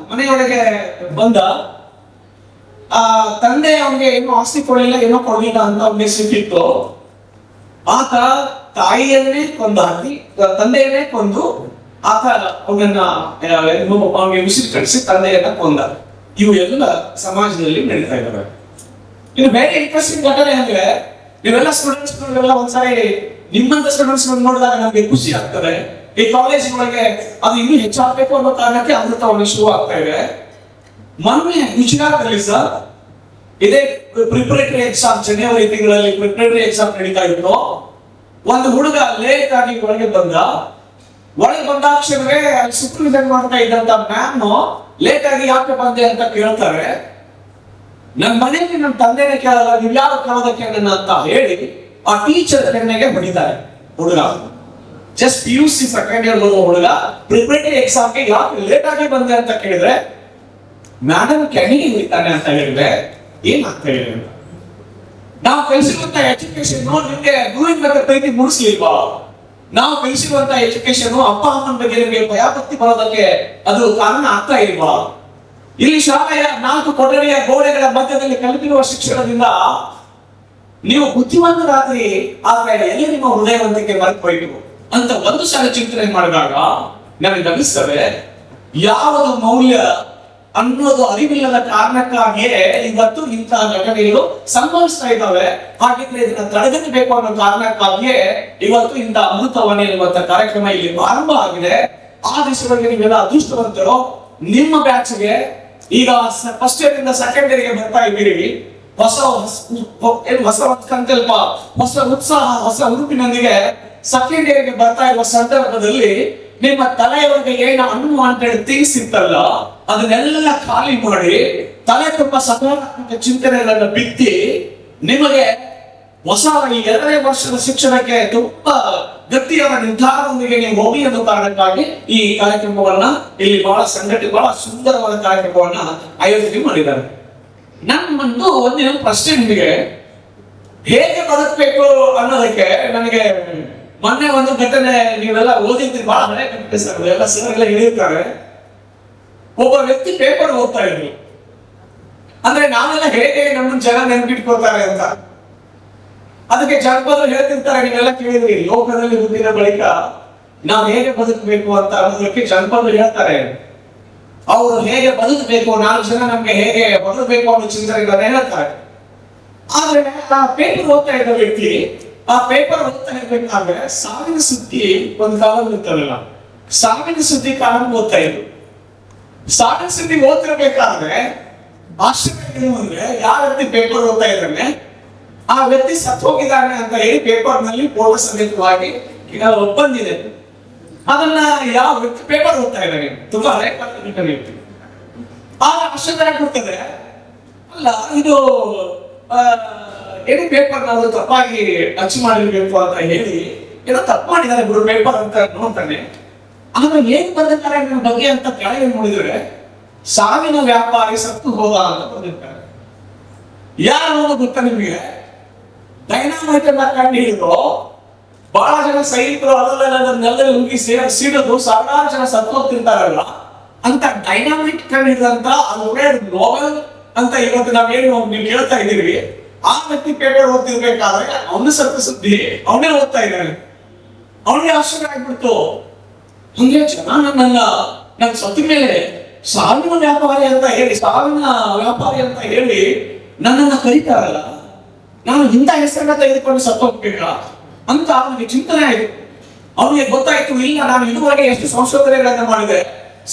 ಮನೆಯೊಳಗೆ ಬಂದ, ಆ ತಂದೆ ಅವನಿಗೆ ಏನೋ ಆಸ್ತಿ ಕೊಡಲಿಲ್ಲ, ಏನೋ ಕೊಡಲಿಲ್ಲ ಅಂತ ಅವನಿಗೆ ಸಿಕ್ಕಿತ್ತು. ಆತ ತಾಯಿಯನ್ನೇ ಕೊಂದು ಹಾಕಿ ತಂದೆಯನ್ನೇ ಕೊಂದು ಆತ ಅವನನ್ನ ಅವನಿಗೆ ಉಸಿರು ಕಳಿಸಿ ತಂದೆಯನ್ನ ಕೊಂದ. ಇವು ಎಲ್ಲ ಸಮಾಜದಲ್ಲಿ ನಡೀತಾ ಇದ್ದಾವೆ. ಇನ್ನು ಬೇರೆ ಇಂಟ್ರೆಸ್ಟಿಂಗ್ ಘಟನೆ ಅಂದ್ರೆ, ನೀವೆಲ್ಲ ಸ್ಟೂಡೆಂಟ್ಸ್ಗಳೆಲ್ಲ ಒಂದ್ಸಾರಿ ನಿಮ್ಮಂತ ಸ್ಟೂಡೆಂಟ್ಸ್ ನೋಡಿದಾಗ ನಮ್ಗೆ ಖುಷಿ ಆಗ್ತದೆ. ಈ ಕಾಲೇಜ್ಗಳಿಗೆ ಅದು ಇನ್ನೂ ಹೆಚ್ಚಾಗಬೇಕು ಅನ್ನೋ ಕಾರಣಕ್ಕೆ ಅಮೃತವನ್ನು ಶುರು ಆಗ್ತಾ ಇದೆ. ಮೊನ್ನೆ ಗುಜರಾತ್ ಅಲ್ಲಿ ಸರ್ ಇದೇ ಪ್ರಿಪರೇಟರಿ ಎಕ್ಸಾಮ್, ಜನವರಿ ತಿಂಗಳಲ್ಲಿ ಪ್ರಿಪರೇಟರಿ ಎಕ್ಸಾಮ್ ನಡೀತಾ ಇತ್ತು. ಒಂದು ಹುಡುಗ ಲೇಟ್ ಆಗಿ ಒಳಗೆ ಬಂದಾಕ್ಷರವೇ ಸೂಪರ್ವಿಷನ್ ಮಾಡ್ತಾ ಇದ್ದಂತ ಮ್ಯಾಮ್ ಲೇಟ್ ಆಗಿ ಯಾಕೆ ಬಂದೆ ಅಂತ ಕೇಳ್ತಾರೆ. ನನ್ನ ಮನೆಯಲ್ಲಿ ನನ್ನ ತಂದೆನೇ ಕೇಳಲ್ಲ, ನೀವು ಯಾರು ಕೇಳೋದಕ್ಕೆ ನನ್ನ ಅಂತ ಹೇಳಿ ಆ ಟೀಚರ್ ಕೆನ್ನೆಗೆ ಹೊಡಿತಾರೆ. ಹುಡುಗ ಜಸ್ಟ್ PUC ಸೆಕೆಂಡ್ ಇಯರ್ ಬರುವ ಹುಡುಗ ಪ್ರಿಪರೇಟರಿ ಎಕ್ಸಾಮ್ಗೆ ಯಾಕೆ ಲೇಟ್ ಆಗಿ ಬಂದೆ ಅಂತ ಕೇಳಿದ್ರೆ ಮೇಡಮ್ ಕೆನ್ನೆಗೆ ಹೊಡಿತಾನೆ ಅಂತ ಹೇಳಿದ್ರೆ ಏನಾಗ್ತಾ ಇದೆ? ನಾವು ಕಲಿಸಿರುವಂತ ಎಜುಕೇಶನ್ ನಿಮ್ಗೆ ಗುರುವಿನ ಬಗ್ಗೆ ಪ್ರೀತಿ ಮೂಡಿಸ್ಲಿಲ್ವಾ? ನಾವು ಕಲಿಸಿರುವಂತ ಎಜುಕೇಶನ್ ಅಪ್ಪ ಅಮ್ಮನ ಬಗ್ಗೆ ನಿಮಗೆ ಭಯಭಕ್ತಿ ಬರೋದಕ್ಕೆ ಅದು ಕಾರಣ ಆಗ್ತಾ ಇಲ್ವಾ? ಇಲ್ಲಿ ಶಾಲೆಯ 4 ಕೊಠಡಿಯ ಗೋಡೆಗಳ ಮಧ್ಯದಲ್ಲಿ ಕಲಿತಿರುವ ಶಿಕ್ಷಣದಿಂದ ನೀವು ಬುದ್ಧಿವಂತರಾದ್ರಿ, ಆದ್ರೆ ಎಲ್ಲಿ ನಿಮ್ಮ ಹೃದಯವಂತಿಕೆ ಮರೆತು ಹೋಯಿತು ಅಂತ ಒಂದು ಸಲ ಚಿಂತನೆ ಮಾಡಿದಾಗ ನಮಗೆ ಅನಿಸ್ತದೆ, ಯಾವುದು ಮೌಲ್ಯ ಅನ್ನೋದು ಅರಿವಿಲ್ಲದ ಕಾರಣಕ್ಕಾಗಿಯೇ ಇವತ್ತು ಇಂತಹ ಘಟನೆಗಳು ಸಂಭವಿಸ್ತಾ ಇದ್ದಾವೆ. ಹಾಗಿದ್ರೆ ಇದನ್ನ ತಡೆಗಟ್ಟಬೇಕು ಅನ್ನೋ ಕಾರಣಕ್ಕಾಗಿಯೇ ಇವತ್ತು ಇಂಥ ಅಮೃತವಾಣಿ ಎನ್ನುವಂತ ಕಾರ್ಯಕ್ರಮ ಇಲ್ಲಿ ಆರಂಭ ಆಗಿದೆ. ಆ ದಿವಸದಲ್ಲಿ ನೀವೆಲ್ಲ ಅದೃಷ್ಟವಂತರು. ನಿಮ್ಮ ಬ್ಯಾಚ್ಗೆ ಈಗ ಫಸ್ಟ್ ಇಯರ್ ಇಂದ ಸೆಕೆಂಡ್ ಇಯರ್ಗೆ ಬರ್ತಾ ಇದ್ದೀರಿ. ಹೊಸ ಸಂಕಲ್ಪ, ಹೊಸ ಉತ್ಸಾಹ, ಹೊಸ ಹುರುಪಿನೊಂದಿಗೆ ಸೆಕೆಂಡ್ ಇಯರ್ಗೆ ಬರ್ತಾ ಇರುವ ಸಂದರ್ಭದಲ್ಲಿ ನಿಮ್ಮ ತಲೆಯೊಳಗೆ ಏನು ಅನ್ವಾಂಟೆಡ್ ಥಿಂಗ್ಸ್ ಇತ್ತಲ್ಲ ಅದನ್ನೆಲ್ಲ ಖಾಲಿ ಮಾಡಿ ತಲೆ ತುಂಬಾ ಸಕಾರಾತ್ಮಕ ಚಿಂತನೆಗಳನ್ನ ಬಿತ್ತಿ ನಿಮಗೆ ಹೊಸ ಈ 2ನೇ ವರ್ಷದ ಶಿಕ್ಷಣಕ್ಕೆ ತುಂಬಾ ಗಟ್ಟಿಯಾದ ನಿರ್ಧಾರದೊಂದಿಗೆ ನೀವು ಹೋಗಿ ಅನ್ನೋ ಕಾರಣಕ್ಕಾಗಿ ಈ ಕಾರ್ಯಕ್ರಮವನ್ನ ಇಲ್ಲಿ ಬಹಳ ಸುಂದರವಾದ ಕಾರ್ಯಕ್ರಮವನ್ನ ಆಯೋಜನೆ ಮಾಡಿದ್ದಾರೆ. ನಮ್ಮೊಂದು ಒಂದಿನ ಪ್ರಶ್ನೆ ನಿಮಗೆ, ಹೇಗೆ ಬದುಕಬೇಕು ಅನ್ನೋದಕ್ಕೆ ನನಗೆ ಮೊನ್ನೆ ಒಂದು ಘಟನೆ ನೀವೆಲ್ಲ ಓದಿದ್ರಿ, ಬಹಳ ಹಳೆ ಘಟನೆ ಸರ್, ಎಲ್ಲ ಸರ್ ಎಲ್ಲ ಹೇಳಿರ್ತಾರೆ. ಒಬ್ಬ ವ್ಯಕ್ತಿ ಪೇಪರ್ ಓದ್ತಾ ಇದ್ರು. ಅಂದ್ರೆ ನಾವೆಲ್ಲ ಹೇಗೆ ನಮ್ಮನ್ನ ಜನ ನೆನಪಿಟ್ಕೊಳ್ತಾರೆ ಅಂತ ಅದಕ್ಕೆ ಜನಪದರು ಹೇಳ್ತಿರ್ತಾರೆ, ನೀವೆಲ್ಲ ಕೇಳಿದ್ರಿ, ಲೋಕದಲ್ಲಿ ಹುಟ್ಟಿದ ಬಳಿಕ ನಾವು ಹೇಗೆ ಬದುಕಬೇಕು ಅಂತ ಅನ್ನೋದಕ್ಕೆ ಜನಪದರು ಹೇಳ್ತಾರೆ. ಅವರು ಹೇಗೆ ಬದುಕಬೇಕು, 4 ಜನ ನಮ್ಗೆ ಹೇಗೆ ಬದುಕಬೇಕು ಅನ್ನೋ ಚಿಂತನೆಗಳನ್ನ ಹೇಳ್ತಾರೆ. ಆದ್ರೆ ಆ ಪೇಪರ್ ಓದ್ತಾ ಇದ್ದ ವ್ಯಕ್ತಿ ಆ ಪೇಪರ್ ಓದ್ತಾ ಇರ್ಬೇಕಾದ್ರೆ ಸಾವಿನ ಸುದ್ದಿ ಒಂದು ಕಾಲಂ ಇರ್ತದಲ್ಲ, ಸಾವಿನ ಸುದ್ದಿ ಕಾಲಂ ಓದ್ತಾ ಇದ್ರು. ಸಾವಿನ ಸುದ್ದಿ ಓದ್ತಿರ್ಬೇಕಾದ್ರೆ ಆಶ್ಚರ್ಯ ಏನು ಅಂದ್ರೆ, ಯಾವ ವ್ಯಕ್ತಿ ಪೇಪರ್ ಓದ್ತಾ ಇದ್ದಾನೆ ಆ ವ್ಯಕ್ತಿ ಸತ್ತು ಹೋಗಿದ್ದಾನೆ ಅಂತ ಹೇಳಿ ಪೇಪರ್ ನಲ್ಲಿ ಫೋಟೋ ಸಮೇತವಾಗಿ ಬಂದಿದೆ. ಅದನ್ನ ಯಾವ ವ್ಯಕ್ತಿ ಪೇಪರ್ ಓದ್ತಾ ಇದ್ದಾನೆ, ತುಂಬಾ ಹಳೆ ಕಾಲದ ವ್ಯಕ್ತಿ. ಆಗ ಆಶ್ಚರ್ಯ ಆಗ್ಬಿಡ್ತದೆ, ಅಲ್ಲ ಇದು ಏನು ಪೇಪರ್ ನಾವು ತಪ್ಪಾಗಿ ಅಚ್ಚು ಮಾಡಿರ್ಬೇಕು ಅಂತ ಹೇಳಿ ಏನೋ ತಪ್ಪು ಮಾಡಿದ್ದಾರೆ ಬಿಡು ಪೇಪರ್ ಅಂತ ನೋಡ್ತಾನೆ. ಆದ್ರೆ ಏನ್ ಬಂದಿರ್ತಾರೆ ನನ್ನ ಬಗ್ಗೆ ಅಂತ ಕೆಳಗೆ ನೋಡಿದ್ರೆ ಸಾವಿನ ವ್ಯಾಪಾರಿ ಸತ್ತು ಹೋದ ಅಂತ ಬಂದಿರ್ತಾರೆ. ಯಾರು ಗೊತ್ತಾ ನಿಮಗೆ? ಡೈನಾಮೈಟ್ ಅನ್ನ ಕಂಡು ಹಿಡಿದು ಬಹಳ ಜನ ಸೈನಿಕರು ಅಲ್ಲೆಲ್ಲ ಹುಡುಗಿ ಸಿಡಿದು ಸಾವಿರಾರು ಜನ ಸತ್ತು ಹೋಗ್ತಿರ್ತಾರಲ್ಲ ಅಂತ ಡೈನಾಮೈಟ್ ಕಂಡು ಹಿಡಿದಂತ ನೋಬೆಲ್ ಅಂತ ಇವತ್ತು ನಾವೇನು ನೀವು ಕೇಳ್ತಾ ಇದ್ದೀವಿ. ಆ ವ್ಯಕ್ತಿ ಪೇಪರ್ ಓದ್ತಿರ್ಬೇಕಾದ್ರೆ ಅವನು ಸ್ವಲ್ಪ ಸುದ್ದಿ ಅವನೇ ಓದ್ತಾ ಇದ್ದಾನೆ, ಅವನಿಗೆ ಆಶ್ಚರ್ಯ ಆಗ್ಬಿಡ್ತು. ಹಂಗೆ ಜನ ನನ್ನ ಸತ್ತ ಮೇಲೆ ಸಾವಿನ ವ್ಯಾಪಾರಿ ಅಂತ ಹೇಳಿ ನನ್ನನ್ನ ಕರೀತಾರಲ್ಲ, ನಾನು ಇಂಥ ಹೆಸರನ್ನ ತೆಗೆದುಕೊಂಡು ಸತ್ತೋಗ್ಬೇಕಾ ಅಂತ ಅವನಿಗೆ ಚಿಂತನೆ ಆಯಿತು. ಅವನಿಗೆ ಗೊತ್ತಾಯ್ತು, ಇಲ್ಲ ನಾನು ಇದುವರೆಗೆ ಎಷ್ಟು ಸಂಶೋಧನೆಗಳನ್ನ ಮಾಡಿದೆ,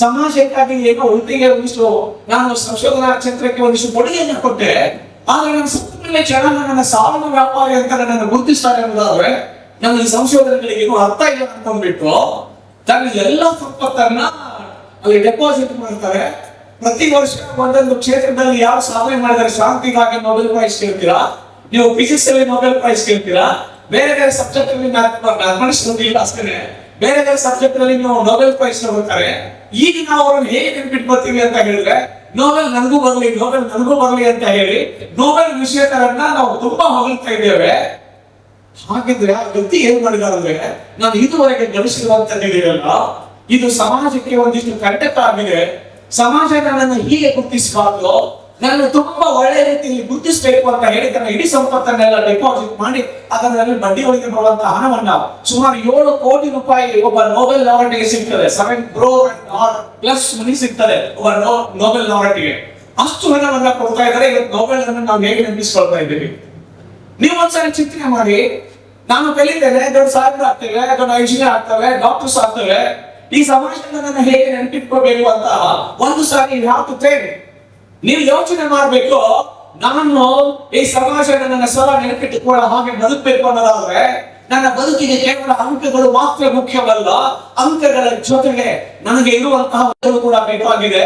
ಸಮಾಜಕ್ಕಾಗಿ ಏನೋ ಉಳಿದಿಗೆ ಒಂದಿಷ್ಟು ನಾನು ಸಂಶೋಧನಾ ಕ್ಷೇತ್ರಕ್ಕೆ ಒಂದಿಷ್ಟು ಕೊಡುಗೆಯನ್ನು ಕೊಟ್ಟೆ, ಆದ್ರೆ ನನ್ನ ಸತ್ತ ಮೇಲೆ ಜನ ನನ್ನ ಸಾವಿನ ವ್ಯಾಪಾರಿ ಅಂತ ನನ್ನನ್ನು ಗುರುತಿಸ್ತಾರೆ ಅನ್ನೋದಾದ್ರೆ ನನ್ನ ಈ ಸಂಶೋಧನೆಗಳಿಗೆ ಏನೂ ಅರ್ಥ ಇಲ್ಲ ಅನ್ಕೊಂಡ್ಬಿಟ್ಟು ತನ್ನ ಎಲ್ಲ ಸಂಪತ್ತನ್ನ ಅಲ್ಲಿ ಡೆಪಾಸಿಟ್ ಮಾಡ್ತಾರೆ. ಪ್ರತಿ ವರ್ಷ ಒಂದೊಂದು ಕ್ಷೇತ್ರದಲ್ಲಿ ಯಾವ ಸಾಧನೆ ಮಾಡಿದರೆ ಶಾಂತಿಗಾಗಿ ನೊಬೆಲ್ ಪ್ರೈಸ್ ಕೇಳ್ತೀರಾ, ನೀವು ಫಿಸಿಕ್ಸ್ ಅಲ್ಲಿ ನೊಬೆಲ್ ಪ್ರೈಸ್ ಕೇಳ್ತೀರಾ, ಬೇರೆ ಬೇರೆ ಸಬ್ಜೆಕ್ಟ್ ಅಲ್ಲಿ ಇಲ್ಲ ಅಷ್ಟೇ, ಬೇರೆ ಬೇರೆ ಸಬ್ಜೆಕ್ಟ್ ಅಲ್ಲಿ ನೀವು ನೊಬೆಲ್ ಪ್ರೈಸ್ ತಗೋತಾರೆ. ಈಗ ನಾವು ಅವ್ರನ್ನ ಹೇಗೆ ನೆನ್ಪಿಟ್ಕೊಳ್ತೀವಿ ಅಂತ ಹೇಳಿದ್ರೆ, ನೊಬೆಲ್ ನನಗೂ ಬರ್ಲಿ ಅಂತ ಹೇಳಿ ನೊಬೆಲ್ ವಿಷಯಕರನ್ನ ನಾವು ತುಂಬಾ ಹೊಗಳ್ತಾ ಇದ್ದೇವೆ. ಹಾಗಿದ್ರೆ ಆ ವ್ಯಕ್ತಿ ಏನ್ ಮಾಡಿದಾರೆ ಅಂದ್ರೆ, ನಾನು ಇದುವರೆಗೆ ಗಳಿಸಿರುವಂತದ್ದಿದೆಯಲ್ಲ ಇದು ಸಮಾಜಕ್ಕೆ ಒಂದಿಷ್ಟು ಕಂಟಕ ಆಗಿದೆ, ಸಮಾಜ ನನ್ನನ್ನು ಹೀಗೆ ಗುರುತಿಸಬಾರ್ದು, ನಾನು ತುಂಬಾ ಒಳ್ಳೆ ರೀತಿಯಲ್ಲಿ ಗುರುತಿಸಬೇಕು ಅಂತ ಹೇಳಿ ತನ್ನ ಇಡೀ ಸಂಪತ್ತನ್ನೆಲ್ಲ ಡೆಪಾಸಿಟ್ ಮಾಡಿ ಅದರಲ್ಲಿ ಬಡ್ಡಿಯೊಳಗೆ ಬರುವಂತಹ ಹಣವನ್ನ ಸುಮಾರು 7 ಕೋಟಿ ರೂಪಾಯಿ ಒಬ್ಬ ನೊಬೆಲ್ ಲಾರೆಟ್ಗೆ ಸಿಗ್ತದೆ. 7 crore ಪ್ಲಸ್ ಮನಿ ಸಿಗ್ತದೆ ಒಬ್ಬ ನೊಬೆಲ್ ಲಾರೆಟ್ಗೆ. ಅಷ್ಟು ಹಣವನ್ನ ಕೊಡ್ತಾ ಇದ್ದಾರೆ. ಇವತ್ತು ನೊಬೆಲ್ ಅನ್ನು ನಾವು ಹೇಗೆ ನೆನಪಿಸ್ಕೊಳ್ತಾ ಇದ್ದೀವಿ? ನೀವು ಒಂದ್ಸರಿ ಚಿಂತನೆ ಮಾಡಿ, ನಾನು ಕಲಿತೇನೆ, ದೊಡ್ಡ ಸಾಧನೆ ಆಗ್ತೇವೆ, ದೊಡ್ಡ ಇಂಜಿನಿಯರ್ ಆಗ್ತವೆ, ಡಾಕ್ಟರ್ಸ್ ಆಗ್ತವೆ, ಈ ಸಮಾಜವನ್ನು ಹೇಗೆ ನೆನಪಿಟ್ಕೋಬೇಕು ಅಂತ ಒಂದು ಸಾರಿ ಯಾಕೆ ಟ್ರೈನ್ ನೀವು ಯೋಚನೆ ಮಾಡ್ಬೇಕು. ನಾನು ಈ ಸಮಾಜ ನನ್ನ ಸಲ ನೆನಪಿಟ್ಟುಕೊಳ್ಳೋ ಹಾಗೆ ಬದುಕಬೇಕು ಅನ್ನೋದಾದ್ರೆ ನನ್ನ ಬದುಕಿಗೆ ಕೇವಲ ಅಂಕಗಳು ಮಾತ್ರ ಮುಖ್ಯವಲ್ಲ, ಅಂಕಗಳ ಜೊತೆಗೆ ನನಗೆ ಇರುವಂತಹ ಕೂಡ ಬೇಕಾಗಿದೆ.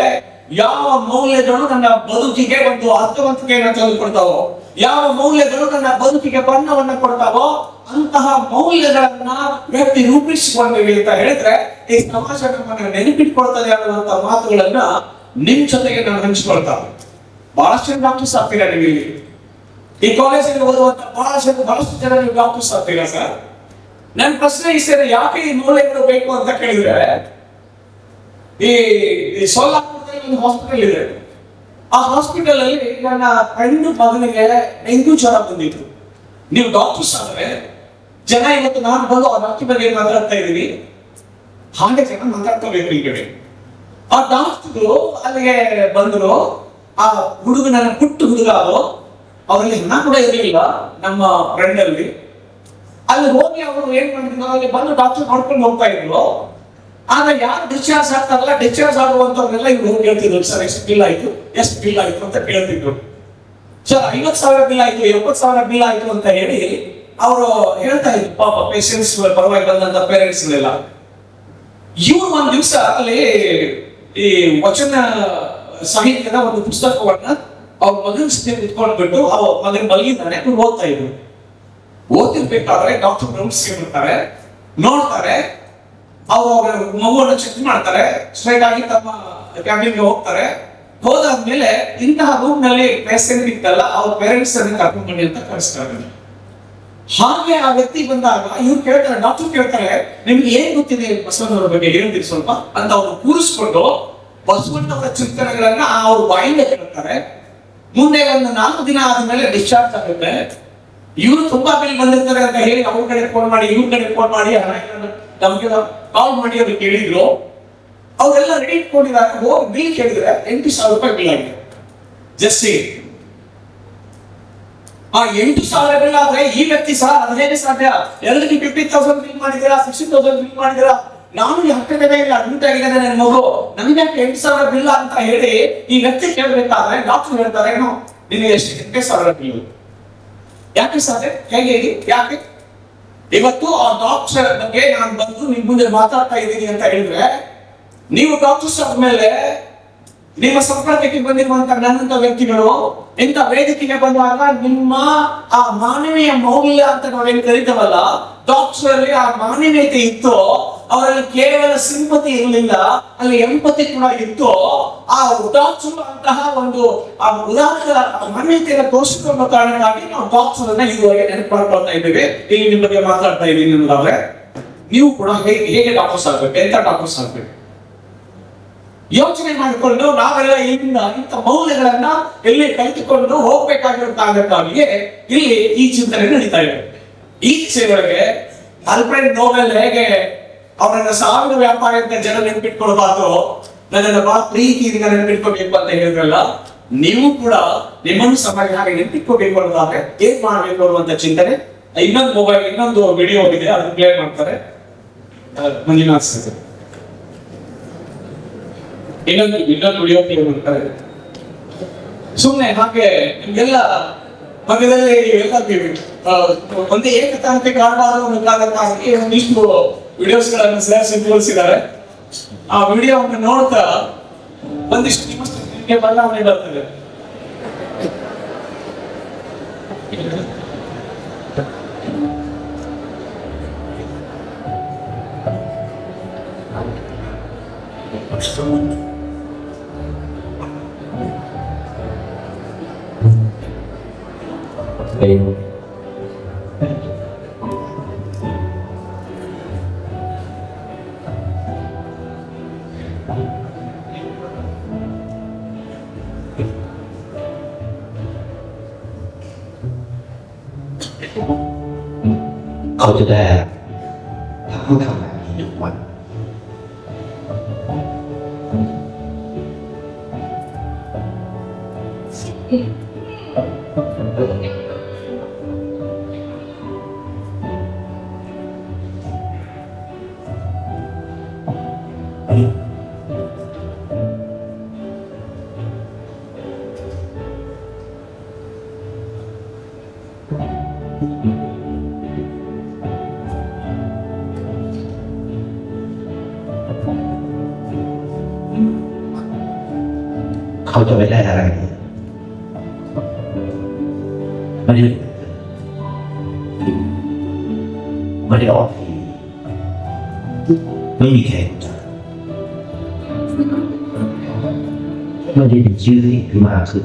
ಯಾವ ಮೌಲ್ಯಗಳು ನನ್ನ ಬದುಕಿಗೆ ಒಂದು ಅರ್ಥವಂತಿಕೆಯನ್ನು ತಂದುಕೊಡ್ತಾವೋ, ಯಾವ ಮೌಲ್ಯಗಳು ನನ್ನ ಬದುಕಿಗೆ ಬಣ್ಣವನ್ನ ಕೊಡ್ತಾವೋ ಅಂತಹ ಮೌಲ್ಯಗಳನ್ನ ವ್ಯಕ್ತಿ ರೂಪಿಸಿಕೊಂಡಿವೆ ಅಂತ ಹೇಳಿದ್ರೆ ಈ ಸಮಾಜ ನಮ್ಮನ್ನ ನೆನಪಿಟ್ಕೊಳ್ತದೆ ಅನ್ನುವಂತ ಮಾತುಗಳನ್ನ ನಿಮ್ ಜೊತೆಗೆ ನಾನು ಹಂಚಿಕೊಳ್ತಾ. ಬಹಳಷ್ಟು ಜನ ಡಾಕ್ಟರ್ಸ್ ಆಗ್ತೀರಾ ನೀವು ಇಲ್ಲಿ ಈ ಕಾಲೇಜಲ್ಲಿ ಓದುವಂತ ಬಹಳಷ್ಟು ಜನ ನೀವು ಡಾಕ್ಟರ್ಸ್ ಆಗ್ತೀರಾ ಸರ್. ನನ್ನ ಪ್ರಶ್ನೆ ಇಷ್ಟೇ, ಯಾಕೆ ಈ ಮೌಲ್ಯಗಳು ಬೇಕು ಅಂತ ಕೇಳಿದ್ರೆ, ಈ ಸೋಲಾಪುರದಲ್ಲಿ ಒಂದು ಹಾಸ್ಪಿಟಲ್ ಇದೆ. ಆ ಹಾಸ್ಪಿಟಲ್ ಅಲ್ಲಿ ನನ್ನ ಹೆಣ್ಣು ಮಗನಿಗೆ ಡೆಂಗ್ಯೂ ಜ್ವರ ಬಂದಿತ್ತು. ನೀವು ಡಾಕ್ಟರ್ಸ್ ಆದ್ರೆ ಜನ ಇವತ್ತು ನಾನು ಬಂದು ಆ ಡಾಕ್ಟರ್ ಬಗ್ಗೆ ಮಾತಾಡ್ತಾ ಇದ್ದೀವಿ, ಹಾಗೆ ಜನ ಮಾತಾಡ್ಕೋಬೇಕು ಈ ಕಡೆ. ಆ ಡಾಕ್ಟರ್ ಅಲ್ಲಿಗೆ ಬಂದ್ರು. ಆ ಹುಡುಗನ ಪುಟ್ಟ ಹುಡುಗ ಅವರಲ್ಲಿ ಹಣ ಕೂಡ ಇರಲಿಲ್ಲ ನಮ್ಮ ಫ್ರೆಂಡ್ ಅಲ್ಲಿ ಹೋಗಿ ಅವರು ಏನ್ ಮಾಡಿದ್ರು, ಅಲ್ಲಿ ಬಂದು ಡಾಕ್ಟರ್ ನೋಡ್ಕೊಂಡು ಹೋಗ್ತಾ ಇದ್ರು. ಆಗ ಯಾರು ಡಿಸ್ಚಾರ್ಜ್ ಆಗ್ತಾರಲ್ಲ, ಡಿಸ್ಚಾರ್ಜ್ ಆಗುವಂತವ್ರನ್ನೆಲ್ಲ ಇವ್ರು ಹೋಗಿ ಕೇಳ್ತಿದ್ರು, ಸರ್ ಎಷ್ಟು ಬಿಲ್ ಆಯ್ತು ಅಂತ ಕೇಳ್ತಿದ್ರು. ಸರ್ 50,000 ಬಿಲ್ ಆಯ್ತು, 70,000 ಬಿಲ್ ಆಯ್ತು ಅಂತ ಹೇಳಿ ಅವರು ಹೇಳ್ತಾ ಇದ್ರು. ಪಾಪ ಪೇಷಂಟ್ಸ್ ಪರವಾಗಿ ಬಂದಂತ ಪೇರೆಂಟ್ಸ್ ಎಲ್ಲ. ಇವ್ರು ಒಂದ್ ದಿವಸ ಅಲ್ಲಿ ಈ ವಚನ ಸಾಹಿತ್ಯದ ಒಂದು ಪುಸ್ತಕವನ್ನ ಅವ್ರ ಮಗನ ಜೊತೆ ಕುತ್ಕೊಂಡ್ಬಿಟ್ಟು ಅವ್ರ ಮಗನ ಮಲಗಿದ್ದಾನೆ, ಓದ್ತಾ ಇದ್ರು. ಓದ್ತಿರ್ಬೇಕಾದ್ರೆ ಡಾಕ್ಟರ್ ಬರ್ತಾರೆ, ನೋಡ್ತಾರೆ, ಅವ್ರ ಮಗುವನ್ನು ಚೆಕ್ ಮಾಡ್ತಾರೆ, ಸ್ಟ್ರೈಟ್ ಆಗಿ ತಮ್ಮ ಕ್ಯಾಬಿನ್ಗೆ ಹೋಗ್ತಾರೆ. ಹೋದಾದ್ಮೇಲೆ ಇಂತಹ ರೂಮ್ ನಲ್ಲಿ ಪೇಷಂಟ್ ಇತ್ತಲ್ಲ ಅವ್ರ ಪೇರೆಂಟ್ಸ್ ಅನ್ನು ಕರ್ಕೊಂಡು ಬನ್ನಿ ಅಂತ ಕಳಿಸ್ತಾರೆ. ಹಾಗೆ ಆ ವ್ಯಕ್ತಿ ಬಂದಾಗ ಇವ್ರು ಕೇಳ್ತಾರೆ, ಡಾಕ್ಟರ್ ಕೇಳ್ತಾರೆ, ನಿಮ್ಗೆ ಏನ್ ಗೊತ್ತಿದೆ ಬಸವಣ್ಣವರ ಬಗ್ಗೆ ಹೇಳ್ತೀರಿ ಸ್ವಲ್ಪ ಅಂತ ಅವ್ರು ಕೂರಿಸ್ಕೊಂಡು ಬಸವಣ್ಣವರ ಚಿಂತನೆಗಳನ್ನ ಅವ್ರ ಬಾಯಿಂದ ಕೇಳ್ತಾರೆ. ಮುಂದೆ ಒಂದು 4 ದಿನ ಆದ್ಮೇಲೆ ಡಿಸ್ಚಾರ್ಜ್ ಆಗುತ್ತೆ. ಇವರು ತುಂಬಾ ಬಿಲ್ ಬಂದಿರ್ತಾರೆ ಅಂತ ಹೇಳಿ ಅವ್ರ ಕಡೆ ಫೋನ್ ಮಾಡಿ ಇವ್ರ ಕಡೆ ಫೋನ್ ಮಾಡಿ ನಮ್ಗೆ ಕಾಲ್ ಮಾಡಿ ಅವ್ರು ಕೇಳಿದ್ರು. ಅವರೆಲ್ಲ ರೆಡಿ ಇಟ್ಕೊಂಡಿದ್ದಾರೆ. ಹೋಗಿ ಬಿಲ್ ಕೇಳಿದ್ರೆ 8,000 ರೂಪಾಯಿ ಬಿಲ್ ಆಗಿದೆ. ಜಸ್ಟ್ ಆ 8,000 ಬಿಲ್ ಆದ್ರೆ ಈ ವ್ಯಕ್ತಿ ಸಹ ಅದೇನೇ ಸಾಧ್ಯ? ಎಲ್ಲರಿಗೆ 50,000 ಬಿಲ್ ಮಾಡಿದ್ದೀರಾ, 60,000 ಬಿಲ್ ಮಾಡಿದ್ದೀರಾ, ನಾನು ಹಕ್ಕದೇ ಇಲ್ಲ, ಅಡ್ಮಿಟ್ ಆಗಿದೆ ನನ್ನ ಮಗು, ನನಗೆ 8,000 ಬಿಲ್ ಅಂತ ಹೇಳಿ ಈ ವ್ಯಕ್ತಿ ಕೇಳಬೇಕಾದ್ರೆ ಡಾಕ್ಟರ್ ಹೇಳ್ತಾರೆ, ನಿನಗೆ ಎಷ್ಟು 8,000 ಬಿಲ್. ಯಾಕೆ ಸಾಧ್ಯ? ಹೇಗೆ? ಯಾಕೆ? ಇವತ್ತು ಆ ಡಾಕ್ಟರ್ ಬಗ್ಗೆ ನಾನು ಬಂದು ನಿಮ್ ಮುಂದೆ ಮಾತಾಡ್ತಾ ಇದ್ದೀನಿ ಅಂತ ಹೇಳಿದ್ರೆ, ನೀವು ಡಾಕ್ಟರ್ಸ್ ಆದ್ಮೇಲೆ ನಿಮ್ಮ ಸಂಪರ್ಕಕ್ಕೆ ಬಂದಿರುವಂತಹ ನನ್ನಂತ ವ್ಯಕ್ತಿಗಳು ಇಂಥ ವೇದಿಕೆಗೆ ಬಂದಾಗ ನಿಮ್ಮ ಆ ಮಾನವೀಯ ಮೌಲ್ಯ ಅಂತ ನಾವೇನು ಕರೀತೇವಲ್ಲ, ಡಾಕ್ಟರ್ ಅಲ್ಲಿ ಆ ಮಾನವೀಯತೆ ಇತ್ತು. ಅವರಲ್ಲಿ ಕೇವಲ ಸಿಂಪತಿ ಇರಲಿಲ್ಲ, ಅಲ್ಲಿ ಎಂಪತಿ ಕೂಡ ಇತ್ತು. ಆ ಡಾಕ್ಟರ್ ಅಂತಹ ಒಂದು ಆ ಉದಾಹರಣೆ ಮಾನವೀಯತೆಯನ್ನು ತೋರಿಸಿಕೊಳ್ಳೋ ಕಾರಣಕ್ಕಾಗಿ ನಾವು ಡಾಕ್ಟರ್ ಅನ್ನ ಇದುವರೆಗೆ ನೆನಪು ಮಾಡ್ಕೊಳ್ತಾ ಇದ್ದೇವೆ. ಇಲ್ಲಿ ನಿಮ್ಮ ಬಗ್ಗೆ ಮಾತಾಡ್ತಾ ಇದ್ದೀನಿ ಅನ್ನೋದಾದ್ರೆ ನೀವು ಕೂಡ ಹೇಗೆ ಡಾಕ್ಟರ್ಸ್ ಆಗ್ಬೇಕು, ಎಂತ ಡಾಕ್ಟರ್ಸ್ ಆಗ್ಬೇಕು? ಯೋಚನೆ ಮಾಡಿಕೊಂಡು ನಾವೆಲ್ಲ ಇಲ್ಲಿಂದ ಇಂಥ ಮೌಲ್ಯಗಳನ್ನ ಎಲ್ಲಿ ಕಲಿತುಕೊಂಡು ಹೋಗ್ಬೇಕಾಗಿರುತ್ತಾಗಕ್ಕಾಗಿಯೇ ಇಲ್ಲಿ ಈ ಚಿಂತನೆ ನಡೀತಾ ಇದೆ. ಈ ದಿಸೆಯೊಳಗೆ ಆಲ್ಫ್ರೆಡ್ ನೋಬೆಲ್ ಹೇಗೆ ಅವರನ್ನ ಸಾವಿರ ವ್ಯಾಪಾರ ಅಂತ ಜನ ನೆನ್ಪಿಟ್ಕೊಳ್ಬಾರ್ದು, ನನ್ನನ್ನು ಬಹಳ ಪ್ರೀತಿಯಿಂದ ನೆನ್ಪಿಟ್ಕೋಬೇಕು ಅಂತ ಹೇಳಿದ್ರಲ್ಲ, ನೀವು ಕೂಡ ನಿಮ್ಮನ್ನು ಸಮಾಜ ಹಾಗೆ ನೆನ್ಪಿಟ್ಕೋಬೇಕು ಅನ್ನೋದಾದ್ರೆ ಏನ್ ಮಾಡ್ಬೇಕು ಅನ್ನುವಂತ ಚಿಂತನೆ. ಇನ್ನೊಂದು ವಿಡಿಯೋ ಇದೆ, ಅದನ್ನ ಪ್ಲೇ ಮಾಡ್ತಾರೆ ಮಂಜುನಾಥ್ ಸರ್. ಇನ್ನೊಂದು ವಿಡಿಯೋ ಪ್ಲೇ ಮಾಡ್ತಾರೆ. ಸುಮ್ನೆ ಹಾಗೆ ನಿಮ್ಗೆಲ್ಲ ಮಧ್ಯದಲ್ಲಿ ಒಂದೇ ಏಕತಾನತೆ ಕಾರಣವಾಗಿ ಒಂದಿಷ್ಟು ವಿಡಿಯೋಸ್ಗಳನ್ನು ಸಿದ್ಧಗೊಳಿಸಿದ್ದಾರೆ. ಆ ವಿಡಿಯೋವನ್ನು ನೋಡ್ತಾ ಒಂದಿಷ್ಟು ನಿಮಗೆ ಬದಲಾವಣೆ ಬರ್ತದೆ.เขาจะได้ถ้าเขาทำแบบนี้ทุกวันเขาจะไม่ได้อะไรไม่ได้ออกทีไม่มีใครรู้จักไม่ได้เป็นชื่อที่ขึ้นมาคือ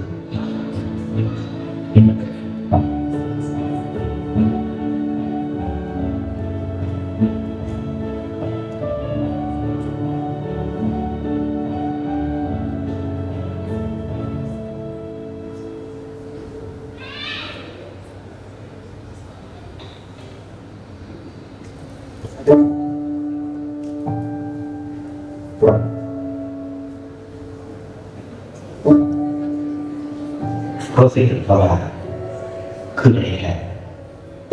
เพราะสิ่งที่เราคืออะไรแค่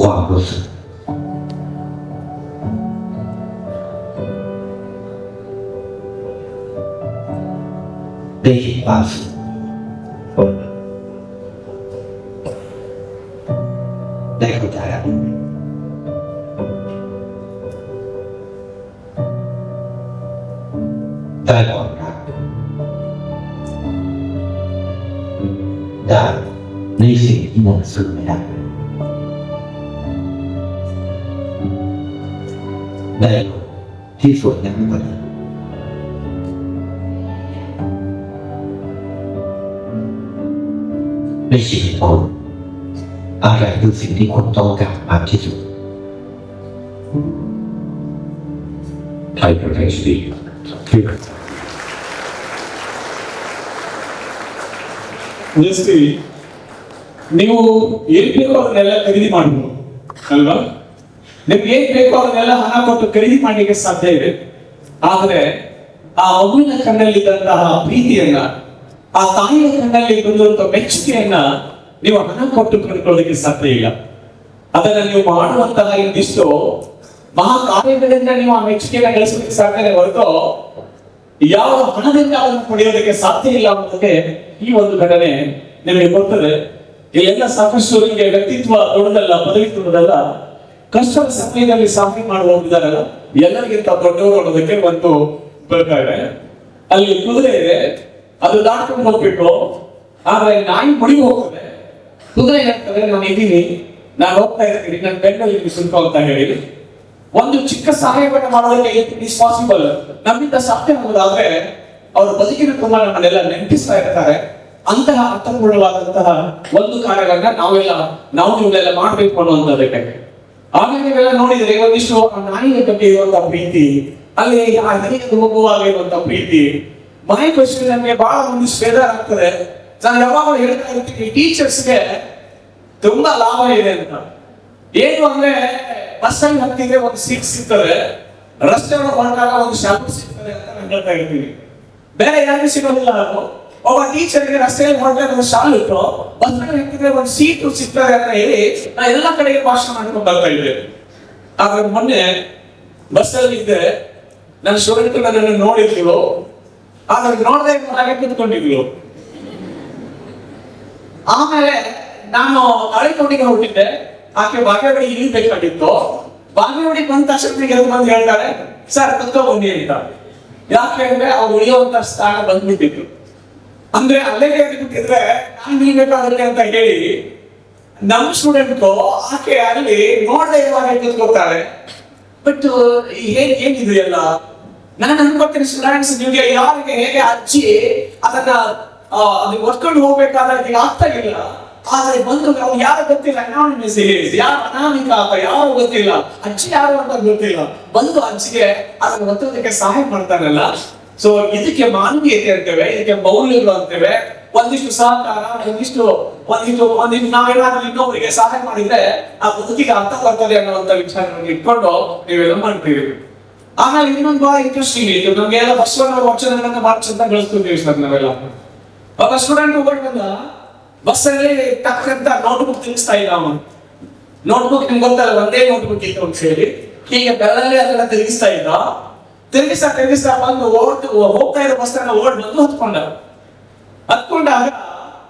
ความรู้สึกได้เห็นความสุขได้เข้าใจได้ความรักได้ในสิ่งที่มองสื่อไม่ได้ได้ที่สวยงามกว่านี้ในชีวิตคนอะไรคือสิ่งที่คนต้องการมากที่สุดไทยประเทศดีನೀವು ಏನ್ ಬೇಕೋ ಅದನ್ನೆಲ್ಲ ಖರೀದಿ ಮಾಡಬಹುದು ಅಲ್ವಾ? ನಿಮ್ಗೆ ಏನ್ ಬೇಕೋ ಅದನ್ನೆಲ್ಲ ಹಣ ಕೊಟ್ಟು ಖರೀದಿ ಮಾಡಲಿಕ್ಕೆ ಸಾಧ್ಯ ಇದೆ. ಆದ್ರೆ ಆ ಮಗುವಿನ ಕಣ್ಣಲ್ಲಿದ್ದಂತಹ ಪ್ರೀತಿಯನ್ನ, ಆ ತಾಯಿಯ ಕಣ್ಣಲ್ಲಿ ಬಂದಿರುವಂತಹ ಮೆಚ್ಚುಗೆಯನ್ನ ನೀವು ಹಣ ಕೊಟ್ಟು ಕೊಂಡ್ಕೊಳ್ಳೋದಕ್ಕೆ ಸಾಧ್ಯ ಇಲ್ಲ. ಅದನ್ನ ನೀವು ಮಾಡುವಂತಹ ಇಂದಿಷ್ಟು ಮಹಾ ಕಾರ್ಯಗಳಿಂದ ನೀವು ಆ ಮೆಚ್ಚುಗೆಯನ್ನು ಗಳಿಸೋದಕ್ಕೆ ಸಾಧ್ಯ ಹೊರತು ಯಾವ ಹಣದಿಂದ ಅದನ್ನು ಪಡೆಯೋದಕ್ಕೆ ಸಾಧ್ಯ ಇಲ್ಲ ಅನ್ನೋದಕ್ಕೆ ಈ ಒಂದು ಘಟನೆ ನಿಮಗೆ ಬರ್ತದೆ. ಇಲ್ಲೆಲ್ಲ ಸಾಕಷ್ಟು ನಿಮಗೆ ವ್ಯಕ್ತಿತ್ವ ದೊಡ್ಡದಲ್ಲ, ಪದವಿ ದೊಡ್ಡದಲ್ಲ, ಕಷ್ಟದ ಸಮಯದಲ್ಲಿ ಸಹಾಯ ಮಾಡುವವರಿದ್ದಾರಲ್ಲ, ಎಲ್ಲರಿಗಿಂತ ದೊಡ್ಡವರು ಅನ್ನೋದಕ್ಕೆ ಒಂದು ಬರ್ತಾರೆ. ಅಲ್ಲಿ ಕುದುರೆ ಇದೆ, ಅದು ದಾಟ್ಕೊಂಡು ಹೋಗ್ಬೇಕು. ಆದ್ರೆ ನಾಯಿ ಮುಡಿಗೆ ಹೋಗ್ತದೆ. ಕುದುರೆ ಹೇಳ್ತದೆ, ನಾನು ಇದ್ದೀನಿ, ನಾನು ಹೋಗ್ತಾ ಇರ್ತೀನಿ, ನನ್ನ ಬೆನ್ನಲ್ಲಿ ಸುಂಕ ಅಂತ ಹೇಳಿ ಒಂದು ಚಿಕ್ಕ ಸಹಾಯವನ್ನು ಮಾಡೋದಕ್ಕೆ ಇಸ್ ಪಾಸಿಬಲ್, ನಮ್ಮಿಂದ ಸಾಧ್ಯ ಆಗುವುದಾದ್ರೆ ಅವರು ಬದುಕಿನ ತುಂಬ ನಮ್ಮನ್ನೆಲ್ಲ ನೆನಪಿಸ್ತಾ ಇರ್ತಾರೆ. ಅಂತಹ ಅರ್ಥಪೂರ್ಣವಾದಂತಹ ಒಂದು ಕಾರ್ಯಗಳನ್ನ ನಾವು ನೀವೆಲ್ಲ ಮಾಡ್ಬೇಕು ಅನ್ನುವಂಥದ್ದಕ್ಕೆ. ಆಗ ನೀವೆಲ್ಲ ನೋಡಿದ್ರೆ ಒಂದಿಷ್ಟು ನಾಯಿಯ ಬಗ್ಗೆ ಇರುವಂತಹ ಪ್ರೀತಿ, ಅಲ್ಲಿ ಹೋಗುವಾಗ ಇರುವಂತಹ ಪ್ರೀತಿ, ಮೈ ಕ್ವಶನ್ ನಮಗೆ ಬಹಳ ಒಂದಿಷ್ಟು ಬೇಜಾರಾಗ್ತದೆ. ನಾನು ಯಾವಾಗ ಹೇಳ್ತಾ ಇರ್ತೀನಿ, ಟೀಚರ್ಸ್ಗೆ ತುಂಬಾ ಲಾಭ ಇದೆ ಅಂತ. ಏನು ಅಂದ್ರೆ ಬಸ್ ಅಲ್ಲಿ ಹತ್ತಿದ್ರೆ ಒಂದು ಸೀಟ್ ಸಿಗ್ತದೆ, ರಸ್ತೆ ಒಳಗೆ ಹೊರಟಾಗ ಒಂದು ಶಾಲೆ ಸಿಗ್ತದೆ ಅಂತ ನಾನು ಹೇಳ್ತಾ ಇರ್ತೀನಿ. ಬೇರೆ ಯಾರಿಗೂ ಸಿಗೋದಿಲ್ಲ. ಒಬ್ಬ ಟೀಚರ್ಗೆ ರಸ್ತೆಯಲ್ಲಿ ಹೊರಟಾಗ ಒಂದು ಶಾಲೆ ಇಟ್ಟು ಬಸ್ ಅಲ್ಲಿ ಹತ್ತಿದ್ರೆ ಒಂದು ಸೀಟು ಸಿಗ್ತದೆ ಅಂತ ಹೇಳಿ ನಾ ಎಲ್ಲ ಕಡೆಗೆ ಭಾಷಣ ಮಾಡ್ಕೊಂಡು ಬರ್ತಾ ಇದ್ದೆ. ಆದ್ರೆ ಮೊನ್ನೆ ಬಸ್ ಅಲ್ಲಿ ಇದ್ದೆ, ನನ್ನ ಸ್ಟೂಡೆಂಟ್ ನನ್ನನ್ನು ನೋಡಿದ್ಲು, ಆದ್ರೆ ನೋಡದೆ ಹಾಗೆ ಕೂತ್ಕೊಂಡಿದ್ಲು. ಆಮೇಲೆ ನಾನು ತಾಳಿಕೋಟಿಗೆ ಹೊರಟಿದ್ದೆ, ಆಕೆ ಬಾಗೇವಾಡಿ ಇಳಿಬೇಕಾಗಿತ್ತು. ಬಾಗೇವಾಡಿ ಬಂದ ತಕ್ಷಣ ಎದ್ದು ಬಂದು ಹೇಳ್ತಾರೆ, ಸರ್ ಕುತ್ಕೊ ಬನ್ನಿ ಅಂತ. ಯಾಕೆ ಅಂದ್ರೆ ಅವ್ರು ಉಳಿಯುವಂತ ಸ್ಥಾನ ಬಂದ್ಬಿಟ್ಟಿತ್ತು. ಅಂದ್ರೆ ಅಲ್ಲೇ ಬಿಟ್ಟಿದ್ರೆ ನಾನು ಇಳ್ಬೇಕಾಗುತ್ತೆ ಅಂತ ಹೇಳಿ ನಮ್ಮ ಸ್ಟೂಡೆಂಟ್ ಆಕೆ ಅಲ್ಲಿ ನೋಡದೆ ಇರುವಾಗ ಕೂತ್ಕೊಳ್ತಾಳೆ. ಬಟ್ ಏನಿದು ಎಲ್ಲ ನಾನು ಅನ್ಕೊಳ್ತೀನಿ, ಸ್ಟೂಡೆಂಟ್ಸ್ ನಿಮ್ಗೆ ಯಾರಿಗೆ ಹೇಗೆ ಹಚ್ಚಿ ಅದನ್ನ ಅದನ್ನ ಹೊತ್ಕೊಂಡು ಹೋಗ್ಬೇಕಾದ್ರೆ ಆಗ್ತಾ ಇಲ್ಲ. ಆದ್ರೆ ಬಂದು ಅವ್ರು ಯಾರು ಗೊತ್ತಿಲ್ಲ, ಯಾರು ಅನಾಮಿಕ ಯಾರು ಗೊತ್ತಿಲ್ಲ, ಅಜ್ಜಿ ಯಾರು ಅಂತ ಗೊತ್ತಿಲ್ಲ, ಬಂದು ಅಜ್ಜಿಗೆ ಅದನ್ನ ಒತ್ತೋದಕ್ಕೆ ಸಹಾಯ ಮಾಡ್ತಾರಲ್ಲ. ಸೊ ಇದಕ್ಕೆ ಮಾನವೀಯತೆ ಅಂತೇವೆ, ಇದಕ್ಕೆ ಮೌಲ್ಯಗಳು ಅಂತೇವೆ. ಒಂದಿಷ್ಟು ಸಹಕಾರ, ಒಂದಿಷ್ಟು ನಾವೇನಾದ್ರೂ ಇನ್ನೊಬ್ಬರಿಗೆ ಸಹಾಯ ಮಾಡಿದ್ರೆ ಆ ಬದುಕಿಗೆ ಅರ್ಥ ಬರ್ತದೆ ಅನ್ನುವಂತ ವಿಚಾರವನ್ನು ಇಟ್ಕೊಂಡು ನೀವೆಲ್ಲ ಮಾಡ್ತೀವಿ. ಆಮೇಲೆ ಇನ್ನೊಂದು ಬಹಳ ಇಂಟ್ರೆಸ್ಟಿಂಗ್ ಇತ್ತು, ನಮ್ಗೆಲ್ಲ ಬಸವಣ್ಣವ್ರ ವಚನಗಳನ್ನ ಬಹಳ ಚಂದ ಗಳಿಸ್ತೀವಿ ಸರ್ ನಾವೆಲ್ಲ. ಒಬ್ಬ ಸ್ಟೂಡೆಂಟ್ ಹೋಗ್ಬಿಟ್ಟು ಬಂದ, ಬಸ್ಸಲ್ಲಿ ಟಕ್ಕಂತ ನೋಟ್ಬುಕ್ ತಿನ್ನಿಸ್ತಾ ಇದ್ದ ಅವನು. ನೋಟ್ಬುಕ್ ನಿಮ್ಗೆ ಗೊತ್ತಲ್ಲ, ಒಂದೇ ನೋಟ್ಬುಕ್ ಇತ್ತು ಅಂತ ಹೇಳಿ ಹೀಗೆ ಬೆಳಲ್ಲಿ ಅದನ್ನ ತಿರುಗಿಸ್ತಾ ಬಂದು ಹೋಗ್ತಾ ಇರೋ ಬಸ್ಸನ್ನ ಬಂದು ಹತ್ಕೊಂಡಾಗ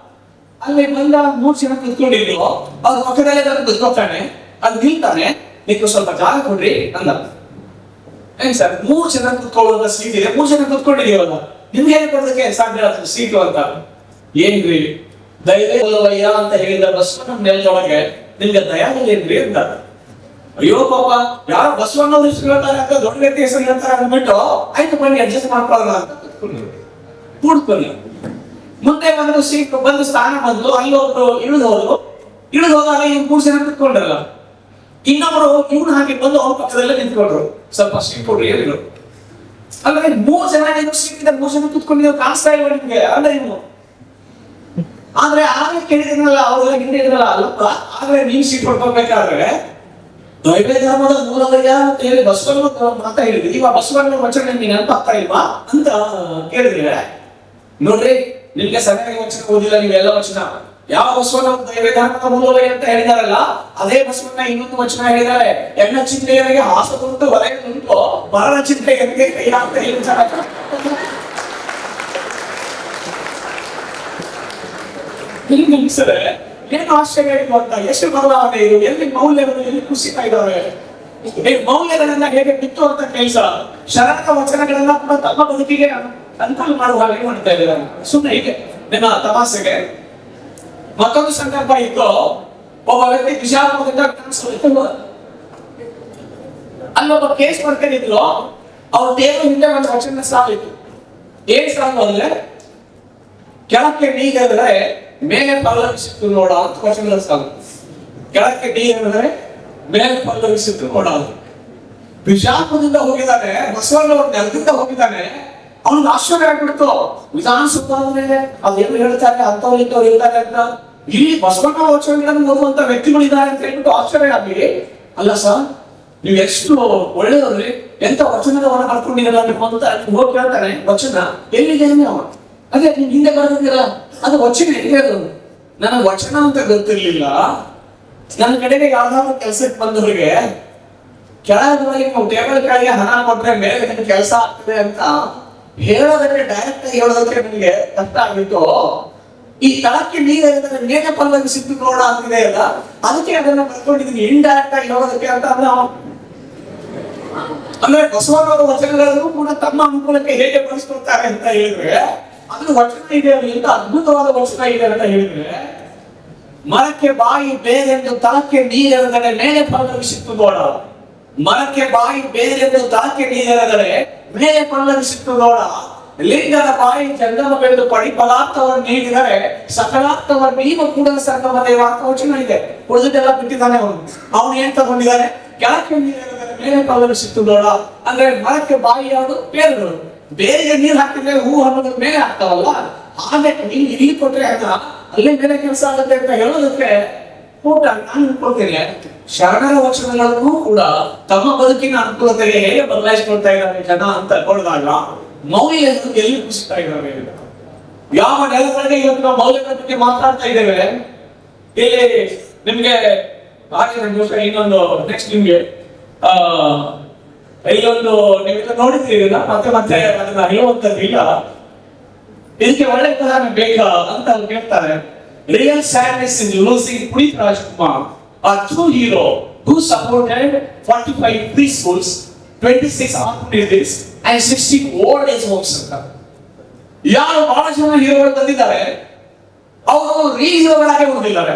ಅಲ್ಲಿ ಬಂದ 3 ಜನ ಕುತ್ಕೊಂಡಿದ್ರು. ಅವ್ರ ಪಕ್ಕದಲ್ಲೇ ಕುತ್ಕೊತಾನೆ, ಅದು ನಿಲ್ತಾನೆ, ನೀವು ಸ್ವಲ್ಪ ಜಾಗ ಕೊಡ್ರಿ ಅಂದ. ಏನ್ ಸರ್ 3 ಜನ ಕುತ್ಕೊಳ್ಳುವಂತ ಸೀಟ್ ಇದೆ, 3 ಜನ ಕುತ್ಕೊಂಡಿದೀವಲ್ಲ, ನಿಮ್ಗೆ ಹೇಗೆ ಕೊಡೋದಕ್ಕೆ ಸಾಧ್ಯ ಸೀಟು ಅಂತ. ಏನ್ರಿ ದಯವಿಲ್ಲವಯ್ಯ ಅಂತ ಹೇಳಿದ ಬಸವಣ್ಣ ಮೇಲ್ದೊಳಗೆ ನಿಮ್ಗೆ ದಯಾವಿಲ್ಲೇನ್ರಿ ಅಂತ. ಅಯ್ಯೋ ಪಾಪ ಯಾರೋ ಬಸವಣ್ಣವ್ರು ಹೆಸರು ಹೇಳ್ತಾರೆ ಅಂತ ದೊಡ್ಡ ವ್ಯಕ್ತಿ ಹೆಸರು ಹೇಳ್ತಾರೆ ಅಂದ್ಬಿಟ್ಟು ಆಯ್ತು ಬನ್ನಿ ಅಡ್ಜಸ್ಟ್ ಮಾಡ್ಕೊಳ್ಳೋಣ ಅಂತ ಕೂಡ್ಕೊಳ್ಳಿ. ಮುಂದೆ ಬಂದು ಸೀಟ್ ಬಂದು ಸ್ಥಾನ ಬಂದು ಅಲ್ಲಿ ಒಬ್ರು ಇಳಿದು ಹೋದಾಗ ಇವ್ರು 3 ಜನ ಕುತ್ಕೊಂಡ್ರಲ್ಲ, ಇನ್ನೊಬ್ರು ಇವ್ನು ಹಾಕಿ ಬಂದು ಅವ್ರ ಪಕ್ಕದಲ್ಲೇ ನಿಂತ್ಕೊಂಡ್ರು, ಸ್ವಲ್ಪ ಸೀಟ್ ಕೊಡ್ರಿ ಹೇಳಿದ್ರು. ಅಂದ್ರೆ 3 ಜನ ಸೀಟ್ ಇದೆ, 3 ಜನ ಕುತ್ಕೊಂಡಿದ್ರು, ಕಾಣಿಸ್ತಾ ಇಲ್ಲ ನಿಮ್ಗೆ ಅಂದ್ರೆ ಇವ್ನು. ಆದ್ರೆ ಆಗ ಕೇಳಿದ್ರಲ್ಲ, ಅವ್ರೆಲ್ಲ ಹಿಂದೆ ಇದ್ರಲ್ಲ, ಅಲ್ಲಪ್ಪ ಆದ್ರೆ ನೀವು ಸೀಟ್ ಕೊಡ್ಕೋಬೇಕಾದ್ರೆ ದೈವ ಧರ್ಮದ ಮೂಲವಯ್ಯ ಅಂತ ಹೇಳಿ ಬಸವಣ್ಣ ಮಾತಾ ಹೇಳಿದ್ರಿ, ಇವಾಗ ಬಸವಣ್ಣ ವಚನ ನಿಮ್ಗೆ ನೆನಪಾಗ್ತಾ ಇಲ್ವಾ ಅಂತ ಕೇಳಿದ್ರೆ, ನೋಡ್ರಿ ನಿಮ್ಗೆ ಸರಿಯಾಗಿ ವಚನ ಓದಿಲ್ಲ, ನೀವೆಲ್ಲ ವಚನ ಯಾವ ಬಸವಣ್ಣ ದೈವ ಧರ್ಮದ ಮೂಲವಯ್ಯ ಅಂತ ಹೇಳಿದಾರಲ್ಲ ಅದೇ ಬಸವಣ್ಣ ಇನ್ನೊಂದು ವಚನ ಹೇಳಿದ್ದಾರೆ, ಎಣ್ಣ ಚಿಂತೆಯವರಿಗೆ ಹಾಸದುಂಟು ಹೊರೆಯುಂಟು ಮರಣ ಚಿಂತೆಯವರಿಗೆ ಕೈ ಅಂತ ಹೇಳಿದ್ದಾರೆ. ಏನು ಆಶ್ಚರ್ಯ ಇದು ಅಂತ, ಎಷ್ಟು ಬದಲಾವಣೆ ಇದು, ಎಲ್ಲಿ ಮೌಲ್ಯಗಳು ಎಲ್ಲಿ ಕುಸಿತಾ ಇದ್ದಾವೆ. ಈ ಮೌಲ್ಯಗಳನ್ನ ಹೇಗೆ ಬಿತ್ತು ಅಂತ ಕೆಲಸ ಶರಣರ ವಚನಗಳನ್ನ ಕೂಡ ತಮ್ಮ ಬದುಕಿಗೆ ಅನುಕೂಲ ಮಾಡುವ ಹಾಗೆ ಮಾಡ್ತಾ ಇದ್ದಾರೆ. ಸುಮ್ಮನೆ ಹೀಗೆ ನಿಮ್ಮ ತಮಾಸೆಗೆ. ಮತ್ತೊಂದು ಸಂದರ್ಭ ಇತ್ತು, ಒಬ್ಬ ವ್ಯಕ್ತಿ ಬಿಜಾಪುರದಿಂದ ಅಲ್ಲೊಬ್ಬ ಕೇಸ್ ಮಾಡ್ಕೊಂಡಿದ್ರು. ಅವ್ರ ಟೇಬಲ್ ಹಿಂದೆ ಒಂದು ವಚನ ಸಾಲಿತ್ತು. ಏನ್ ಸಾಲು ಅಂದ್ರೆ, ಕೆಳಕ್ಕೆ ನೀರಿದ್ರೆ ಮೇಲೆ ಪಲ್ಲವಿಸಿತ್ತು ನೋಡ ಅಂತ ವಚನದ ಸಾಲು. ಕೆಳಕ್ಕೆ ನೀರಿದ್ರೆ ಮೇಲೆ ಪಲ್ಲವಿಸಿತ್ತು ನೋಡ. ಬಿಜಾಪುರದಿಂದ ಹೋಗಿದ್ದಾನೆ, ಬಸವಣ್ಣವ್ರ ನೆಲದಿಂದ ಹೋಗಿದ್ದಾನೆ. ಅವ್ನಿಗೆ ಆಶ್ಚರ್ಯ ಆಗ್ಬಿಡ್ತು, ವಿಧಾನಸೌಧ ಅದೇನು ಹೇಳ್ತಾರೆ ಅಂತವ್ರು ಇಂಥವ್ರು ಇರ್ತಾರೆ ಅಂತ, ಇಲ್ಲಿ ಬಸವಣ್ಣ ವಚನಗಳನ್ನು ಓದುವಂತ ವ್ಯಕ್ತಿಗಳಿದ್ದಾರೆ ಅಂತ ಹೇಳ್ಬಿಟ್ಟು ಆಶ್ಚರ್ಯ ಆಗಿ, ಅಲ್ಲ ಸರ್ ನೀವು ಎಷ್ಟು ಒಳ್ಳೆಯವ್ರಿ, ಎಂತ ವಚನದವನ್ನ ಮಾಡ್ಕೊಂಡಿರಲ್ಲ ನೀವು ಅಂತ ಹೋಗಿ ಕೇಳ್ತಾನೆ. ವಚನ ಎಲ್ಲಿದೆ ಅವನು, ಅದೇ ನೀವು ಹಿಂದೆ ಬರೆದಿದ್ದೀರಲ್ಲ ಅದು ವಚನ ಹೇಳೋದು. ನನಗೆ ವಚನ ಅಂತ ಗೊತ್ತಿರ್ಲಿಲ್ಲ. ನನ್ನ ಕಡೆಗೆ ಯಾವ್ದಾದ್ರು ಕೆಲಸಕ್ಕೆ ಬಂದವರಿಗೆ ಕೆಳಗೆ ನಾವು ಟೇಬಲ್ ಕೆಳಗೆ ಹಣ ಕೊಟ್ರೆ ಮೇಲೆ ಕೆಲಸ ಆಗ್ತದೆ ಅಂತ ಹೇಳೋದಕ್ಕೆ, ಡೈರೆಕ್ಟ್ ಆಗಿ ಹೇಳೋದಕ್ಕೆ ನನಗೆ ಕಷ್ಟ ಆಗಿತ್ತು. ಈ ತಳಕ್ಕೆ ನೀರಿದ್ರೆ ಮೇಲೆ ಪಲ್ಲವಿಸಿದ್ದು ನೋಡ ಅಂತಿದೆ ಅಲ್ಲ, ಅದಕ್ಕೆ ಅದನ್ನ ಬರ್ಕೊಂಡಿದ್ದೀನಿ ಇಂಡೈರೆಕ್ಟ್ ಆಗಿ ಹೇಳೋದಕ್ಕೆ ಅಂತ. ಅಂದ್ರೆ ಬಸವಣ್ಣವರ ವಚನಗಳನ್ನು ಕೂಡ ತಮ್ಮ ಅನುಕೂಲಕ್ಕೆ ಹೇಗೆ ಬಳಸ್ಕೊಳ್ತಾರೆ ಅಂತ ಹೇಳಿದ್ರೆ, ಅದು ವಚನ ಇದೆ, ಎಂತ ಅದ್ಭುತವಾದ ವಚನ ಇದೆ ಅಂತ ಹೇಳಿದ್ರೆ, ಮರಕ್ಕೆ ಬಾಯಿ ಬೇರೆಂದು ತಳಕ್ಕೆ ನೀರೆರೆದರೆ ಮೇಲೆ ಪಲ್ಲವಿಸಿತ್ತು ನೋಡ. ಮರಕ್ಕೆ ಬಾಯಿ ಬೇರೆಂದು ತಳಕ್ಕೆ ನೀರೆರೆದರೆ ಮೇಲೆ ಪಲ್ಲವಿಸಿತ್ತು ನೋಡ. ಲಿಂಗದ ಬಾಯಿ ಜಂಗಮವೆಂದು ಪಡಿಫಲಾರ್ಥವನ್ನು ನೀಡಿದರೆ ಸಕಲಾರ್ಥವನ್ನು ನೀವು ಕೂಡ ಸಂಗಮ ದೇವ ಅಂತ ವಚನ ಇದೆ. ಉಳಿದೆಲ್ಲ ಬಿಟ್ಟಿದ್ದಾನೆ ಅವನು ಏನ್ ತಗೊಂಡಿದ್ದಾನೆ, ಕೆಳಕ್ಕೆ ನೀರೆರೆದರೆ ಮೇಲೆ ಪಲ್ಲವಿಸಿತ್ತು ನೋಡ. ಅಂದ್ರೆ ಮರಕ್ಕೆ ಬಾಯಿ ಯಾವುದು, ಬೇರುಗಳು. ಬೇರೆ ನೀರು ಹಾಕಿದ್ರೆ ಹೂ ಹಣ್ಣುಗಳ ಮೇಲೆ ಆಗ್ತಾವಲ್ಲ, ಹಾಗೆ ನೀವು ಇಲ್ಲಿ ಕೊಟ್ರೆ ಅದ ಅಲ್ಲೇ ಮೇಲೆ ಕೆಲಸ ಆಗುತ್ತೆ ಅಂತ ಹೇಳೋದಕ್ಕೆ ಊಟ ನಾನು ಅನ್ಕೊಳ್ತೇನೆ. ಶರಣರ ವಚನಗಳನ್ನು ಕೂಡ ತಮ್ಮ ಬದುಕಿನ ಅನುಕೂಲತೆಗೆ ಹೇಗೆ ಬದಲಾಯಿಸಿಕೊಳ್ತಾ ಇದ್ದಾರೆ ಜನ ಅಂತ ನೋಡಿದಾಗ ಮೌಲ್ಯಗಳು ಎಲ್ಲಿ ಕುಸಿತಾ ಇದ್ದಾವೆ. ಯಾವ ನೆಲಗಳಿಗೆ ಇವತ್ತು ನಾವು ಮೌಲ್ಯಗಳ ಬಗ್ಗೆ ಮಾತಾಡ್ತಾ ಇದ್ದೇವೆ. ಇಲ್ಲಿ ನಿಮ್ಗೆ ಇನ್ನೊಂದು ನೆಕ್ಸ್ಟ್ ನಿಮ್ಗೆ ಇಲ್ಲೊಂದು ನೀವೆಲ್ಲ ನೋಡಿದ್ದೀರಿಲ್ಲ, ಮತ್ತೆ ಮತ್ತೆ ಅದನ್ನ ಹೇಳುವಂತದ್ದು ಇಲ್ಲ. ಇದಕ್ಕೆ ಒಳ್ಳೆ ಉದಾಹರಣೆ ಬೇಕಾ ಅಂತ ಅವ್ರು ಕೇಳ್ತಾರೆ. Real sadness in losing Puneeth Rajkumar, a true hero who supported 45 preschools, 26 orphanages and 16 old age homes ಅಂತ. ಯಾರು ಬಹಳ ಜನ ಹೀರೋಗಳು ಬಂದಿದ್ದಾರೆ, ಅವರು ರೀಲ್ ಹೀರೋಗಳಾಗಿ ಬಂದಿದ್ದಾರೆ.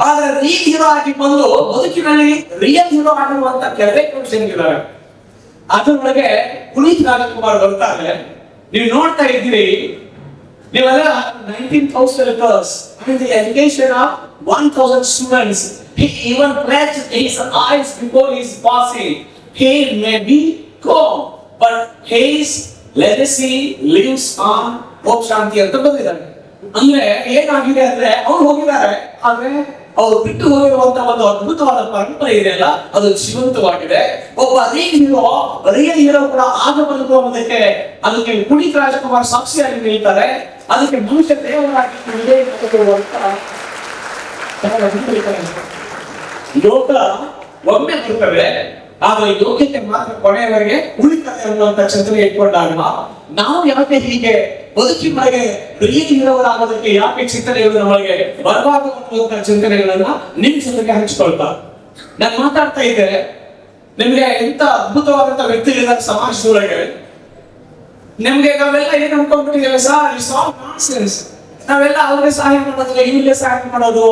ಆದ್ರೆ ರೀಲ್ ಹೀರೋ ಆಗಿ ಬಂದು ಬದುಕಿನಲ್ಲಿ ರಿಯಲ್ ಹೀರೋ ಆಗಿರುವಂತ ಕೆಲವೇ ಇದ್ದಾರೆ. ಅದರೊಳಗೆ ಪುನೀತ್ ರಾಜ್ಕುಮಾರ್ ಬರ್ತಾರೆ. ನೀವು ನೋಡ್ತಾ ಇದ್ದೀರಿ, ನೀವೆಲ್ಲ 19,000 acres in the education of 1,000 students. He even pledged his eyes before his passing. He may be gone, but his legacy lives on. Hope Shanti ಅಂತ ಬಂದಿದ್ದಾರೆ. ಅಂದ್ರೆ ಏನಾಗಿದೆ ಅಂದ್ರೆ ಅವ್ರು ಹೋಗಿದ್ದಾರೆ, ಆದ್ರೆ ಅವ್ರು ಬಿಟ್ಟು ಹೋಗಿರುವಂತ ಒಂದು ಅದ್ಭುತವಾದ ಪರಂಪರೆ ಇದೆಯಲ್ಲ, ಅದು ಜೀವಂತವಾಗಿದೆ. ಒಬ್ಬ ರಿಯಲ್ ಹೀರೋ ಕೂಡ ಆಗಬಲ್ಲದು ಅನ್ನೋದಕ್ಕೆ ಅದಕ್ಕೆ ಪುನೀತ್ ರಾಜ್ಕುಮಾರ್ ಸಾಕ್ಷಿಯಾಗಿ ನಿಲ್ತಾರೆ. ಅದಕ್ಕೆ ಮನುಷ್ಯ ದೇವರಾಗಿ ಯೋಗ ಒಮ್ಮೆ ಬರ್ತವೆ, ಆದ್ರೆ ಯೋಗ್ಯತೆ ಮಾತ್ರ ಕೊನೆಯವರೆಗೆ ಉಳಿತದೆ ಅನ್ನುವಂತ ಚಿಂತನೆ ಇಟ್ಕೊಂಡಾಗ ನಾವು ಯಾಕೆ ಹೀಗೆ ಬದುಕಿನೊಳಗೆ ರಿಯಲ್ ಹೀರೋಗಳಾಗೋದಕ್ಕೆ ಯಾಕೆ ಚಿಂತನೆಗಳು ನಮಗೆ ಬರಬಾರದು ಅನ್ನುವಂತ ಚಿಂತನೆಗಳನ್ನ ನಿಮ್ ಜೊತೆಗೆ ಹಂಚ್ಕೊಳ್ತಾ ನಾನು ಮಾತಾಡ್ತಾ ಇದ್ದೆ. ನಿಮ್ಗೆ ಎಂತ ಅದ್ಭುತವಾದಂತ ವ್ಯಕ್ತಿಗಳಿದ್ದಾರೆ ಸಮಾಜದೊಳಗೆ. ನಿಮ್ಗೆ ನಾವೆಲ್ಲ ಏನ್ ಅನ್ಕೊಂಡ್ಬಿಟ್ಟಿದ್ದೇವೆ, ಸರ್ ಇಟ್ಸ್ ಆಲ್ ನಾನ್ಸೆನ್ಸ್, ನಾವೆಲ್ಲ ಅವ್ರಿಗೆ ಸಹಾಯ ಮಾಡೋದಿಲ್ಲ, ಇವ್ರಿಗೆ ಸಹಾಯ ಮಾಡೋದು,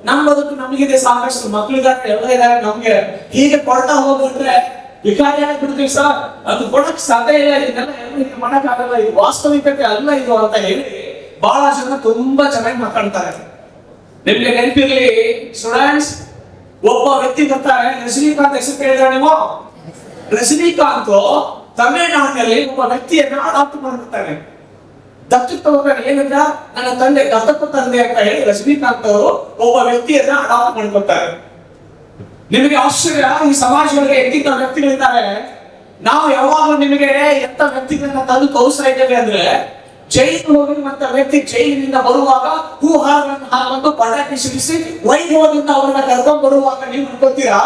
ನಮ್ಮ ಬದುಕು ನಮಗಿದೆ, ಸಾಕಷ್ಟು ಮಕ್ಳಿದ್ದಾರೆ, ಎಲ್ಲ ಇದ್ದಾರೆ, ನಮ್ಗೆ ಹೀಗೆ ಕೊಡ್ತಾ ಹೋಗ್ಬಿಟ್ರೆ ವಿಕಾರಿಯಾಗಿ ಬಿಡ್ತೀವಿ ಸರ್, ಅದು ಕೊಡಕ್ ಸಾಧ್ಯ ಇಲ್ಲ, ಇದನ್ನೆಲ್ಲ ಮಾಡಕ್ ಆಗಲ್ಲ, ಇದು ವಾಸ್ತವಿಕತೆ ಅಲ್ಲ ಇದು ಅಂತ ಹೇಳಿ ಬಹಳ ಜನ ತುಂಬಾ ಚೆನ್ನಾಗಿ ಮಾತಾಡ್ತಾರೆ. ನಿಮ್ಗೆ ನೆನಪಿರ್ಲಿ ಸ್ಟೂಡೆಂಟ್ಸ್, ಒಬ್ಬ ವ್ಯಕ್ತಿ ಬರ್ತಾರೆ, ರಜನಿಕಾಂತ್ ಹೆಸರು ಕೇಳಿದ್ರೆ ನೀವು, ರಜನಿಕಾಂತ್ ತಮಿಳುನಾಡಿನಲ್ಲಿ ಒಬ್ಬ ವ್ಯಕ್ತಿಯನ್ನ ಅಡಾಪ್ಟ್ ಮಾಡಿರ್ತಾನೆ. ದತ್ತು ತಗೋತಾರೆ, ಏನಂತ ನನ್ನ ತಂದೆ ದತ್ತಪ್ಪ ತಂದೆ ಅಂತ ಹೇಳಿ ರಜನಿಕಾಂತ್ ಅವರು ಒಬ್ಬ ವ್ಯಕ್ತಿಯನ್ನ ಅಡಾಪ್ಟ್ ಮಾಡ್ಕೊತಾರೆ. ನಿಮಗೆ ಆಶ್ಚರ್ಯ, ಈ ಸಮಾಜದೊಳಗೆ ಎಂತಿಂತ ವ್ಯಕ್ತಿಗಳಿದ್ದಾರೆ. ನಾವು ಯಾವಾಗಲೂ ನಿಮಗೆ ಎಂತ ವ್ಯಕ್ತಿಗಳನ್ನ ತಂದು ತೋರಿಸ್ತಾ ಇದ್ದೇವೆ ಅಂದ್ರೆ, ಜೈಲು ಹೋಗಿರುವಂತ ವ್ಯಕ್ತಿ ಜೈಲಿನಿಂದ ಬರುವಾಗ ಹೂಹಾರಗಳನ್ನು ಹಾಕೊಂಡು ಪಟಾಕಿ ಸಿಡಿಸಿ ವೈಭವದಿಂದ ಅವರನ್ನ ಕರ್ಕೊಂಡು ಬರುವಾಗ ನೀವು ಅನ್ಕೋತೀರಾ,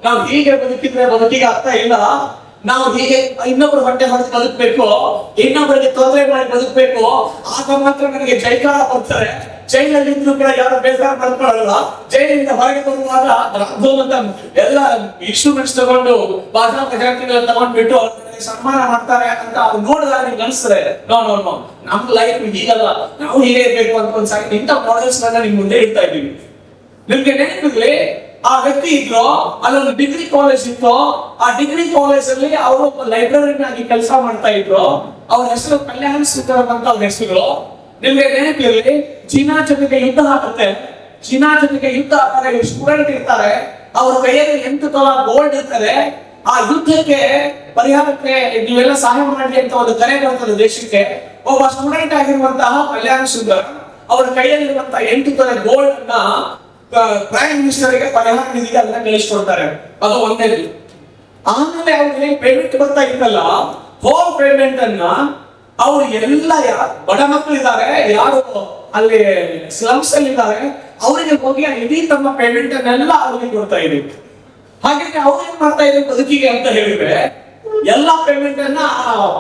ನಾವು ಹೀಗೆ ಬದುಕಿದ್ರೆ ಬದುಕಿಗೆ ಅರ್ಥ ಇಲ್ಲ, ನಾವು ಹೀಗೆ ಇನ್ನೊಬ್ಬರು ಹೊಟ್ಟೆ ಹೊಡೆದು ಬದುಕಬೇಕು, ಇನ್ನೊಬ್ಬರಿಗೆ ತೊಂದರೆ ಮಾಡಿ ಬದುಕಬೇಕು, ಆಗ ಮಾತ್ರ ನನಗೆ ಜೈಕಾರ ಬರ್ತಾರೆ. ಜೈಲಲ್ಲಿ ಇದ್ರು ಕೂಡ ಯಾರು ಬೇಸರ ಮಾಡ್ಕೊಳ್ಳಲ್ಲ. ಜೈಲಿನಿಂದ ಹೊರಗೆ ಬರುವಾಗ ಎಲ್ಲ ಇನ್ಸ್ಟ್ರೂಮೆಂಟ್ಸ್ ತಗೊಂಡು ಬಾಜಾ ಪ್ರಜಾತಿಗಳ ತಗೊಂಡ್ಬಿಟ್ಟು ಸನ್ಮಾನ ಮಾಡ್ತಾರೆ ಅಂತ ಅವ್ರು ನೋಡಿದಾಗ ನಿಮ್ಗೆ ಅನಿಸ್ತದೆ, ನೋ ನಮ್ ಲೈಫ್ ಹೀಗಲ್ಲ, ನಾವು ಹೀಗೆ ಇರ್ಬೇಕು ಅಂತ ಒಂದ್ಸಾರಿ ಇಂಥ ಮಾಡೆಲ್ಸ್ ನಿಮ್ ಮುಂದೆ ಇಡ್ತಾ ಇದ್ದೀವಿ. ನಿಮ್ಗೆ ನೆನಪಿರ್ಲಿ, ಆ ವ್ಯಕ್ತಿ ಇದ್ರು, ಅಲ್ಲೊಂದು ಡಿಗ್ರಿ ಕಾಲೇಜ್ ಇತ್ತು, ಆ ಡಿಗ್ರಿ ಕಾಲೇಜ್ ಅಲ್ಲಿ ಅವರು ಒಬ್ಬ ಲೈಬ್ರರಿಯನ್ ಆಗಿ ಕೆಲಸ ಮಾಡ್ತಾ ಇದ್ರು. ಅವ್ರ ಹೆಸರು ಕಲ್ಯಾಣ ಸುಂದರಂ ಅಂತ ಅವ್ರ ಹೆಸರು. ನಿಮ್ಗೆ ನೆನಪಿರ್ಲಿ, ಚೀನಾ ಜೊತೆಗೆ ಯುದ್ಧ ಆಗುತ್ತೆ. ಚೀನಾ ಜೊತೆಗೆ ಯುದ್ಧ ಆದಾಗ ಸ್ಟೂಡೆಂಟ್ ಇರ್ತಾರೆ, ಅವ್ರ ಕೈಯಲ್ಲಿ 8 ತೊಲ ಗೋಲ್ಡ್ ಇರ್ತದೆ. ಆ ಯುದ್ಧಕ್ಕೆ ಪರಿಹಾರಕ್ಕೆ ನೀವೆಲ್ಲ ಸಹಾಯ ಮಾಡಿ ಅಂತ ಒಂದು ಕರೆ ಬರ್ತದೆ ದೇಶಕ್ಕೆ. ಒಬ್ಬ ಸ್ಟೂಡೆಂಟ್ ಆಗಿರುವಂತಹ ಕಲ್ಯಾಣ ಸುಂದರ್ ಅವರ ಕೈಯಲ್ಲಿರುವಂತಹ 8 ತೊಲೆ ಗೋಲ್ಡ್ ಅನ್ನ ಪ್ರೈಮ್ ಮಿನಿಸ್ಟರ್ಗೆ ಪರಿಹಾರ ನಿಧಿಗೆ ಅದನ್ನ ಕಳಿಸ್ಕೊಡ್ತಾರೆ. ಅದು ಒಂದೇ. ಆಮೇಲೆ ಅವ್ರಿಗೆ ಪೇಮೆಂಟ್ ಬರ್ತಾ ಇತ್ತಲ್ಲ, ಹೋಲ್ ಪೇಮೆಂಟ್ ಅನ್ನ ಅವ್ರು ಎಲ್ಲ ಬಡ ಮಕ್ಕಳಿದ್ದಾರೆ, ಯಾರು ಅಲ್ಲಿ ಸ್ಲಮ್ಸ್ ಅಲ್ಲಿ ಇದ್ದಾರೆ, ಅವರಿಗೆ ಹೋಗಿ ಇಡೀ ತಮ್ಮ ಪೇಮೆಂಟ್ ಅನ್ನೆಲ್ಲ ಅವ್ರಿಗೆ ಕೊಡ್ತಾ ಇದ್ದೀವಿ. ಹಾಗಾಗಿ ಅವ್ರು ಏನ್ ಮಾಡ್ತಾ ಇದ್ರು ಬದುಕಿಗೆ ಅಂತ ಹೇಳಿದ್ರೆ, ಎಲ್ಲಾ ಪೇಮೆಂಟ್ ಅನ್ನ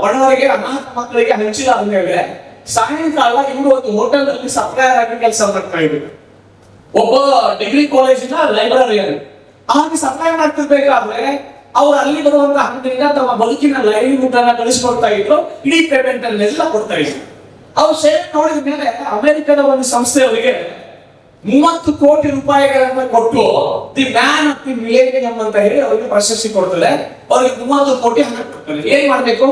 ಬಡವರಿಗೆ ಅನಾಥ ಮಕ್ಕಳಿಗೆ ಹಂಚಿಲ್ಲ ಅಂದೇಳಿ ಸಾಯಂಕಾಲ ಇವರು ಒಂದು ಹೋಟೆಲ್ ಅಲ್ಲಿ ಸಪ್ಲೈಯರ್ ಆಗಿ ಕೆಲಸ ಮಾಡ್ತಾ ಇದ್ರು. ಒಬ್ಬ ಡಿಗ್ರಿ ಕಾಲೇಜಿನ ಲೈಬ್ರರಿಯನ್ ಹಾಗೆ ಸಪ್ಲೈ ಮಾಡ್ತಿರ್ಬೇಕಾದ್ರೆ ಅವ್ರು ಅಲ್ಲಿ ಬರುವಂತ ಹಣದಿಂದ ತಮ್ಮ ಬದುಕಿನ ಲೈವ್ಲಿಹುಡ್ ಅನ್ನ ಗಳಿಸ್ಕೊಡ್ತಾ ಇದ್ರು, ಇಡೀ ಪೇಮೆಂಟ್ ಅನ್ನೆಲ್ಲ ಕೊಡ್ತಾ ಇದ್ರು. ಅವ್ರು ಸೇವೆ ನೋಡಿದ ಮೇಲೆ ಅಮೆರಿಕದ ಒಂದು ಸಂಸ್ಥೆ ಅವರಿಗೆ 30 ಕೋಟಿ ರೂಪಾಯಿಗಳನ್ನ ಕೊಟ್ಟು the man of the millennium ಅಂತ ಹೇಳಿ ಅವರಿಗೆ ಪ್ರಶಸ್ತಿ ಕೊಡ್ತದೆ. ಅವ್ರಿಗೆ 30 ಕೋಟಿ ಹಣ ಕೊಡ್ತಾರೆ. ಏನ್ ಮಾಡ್ಬೇಕು?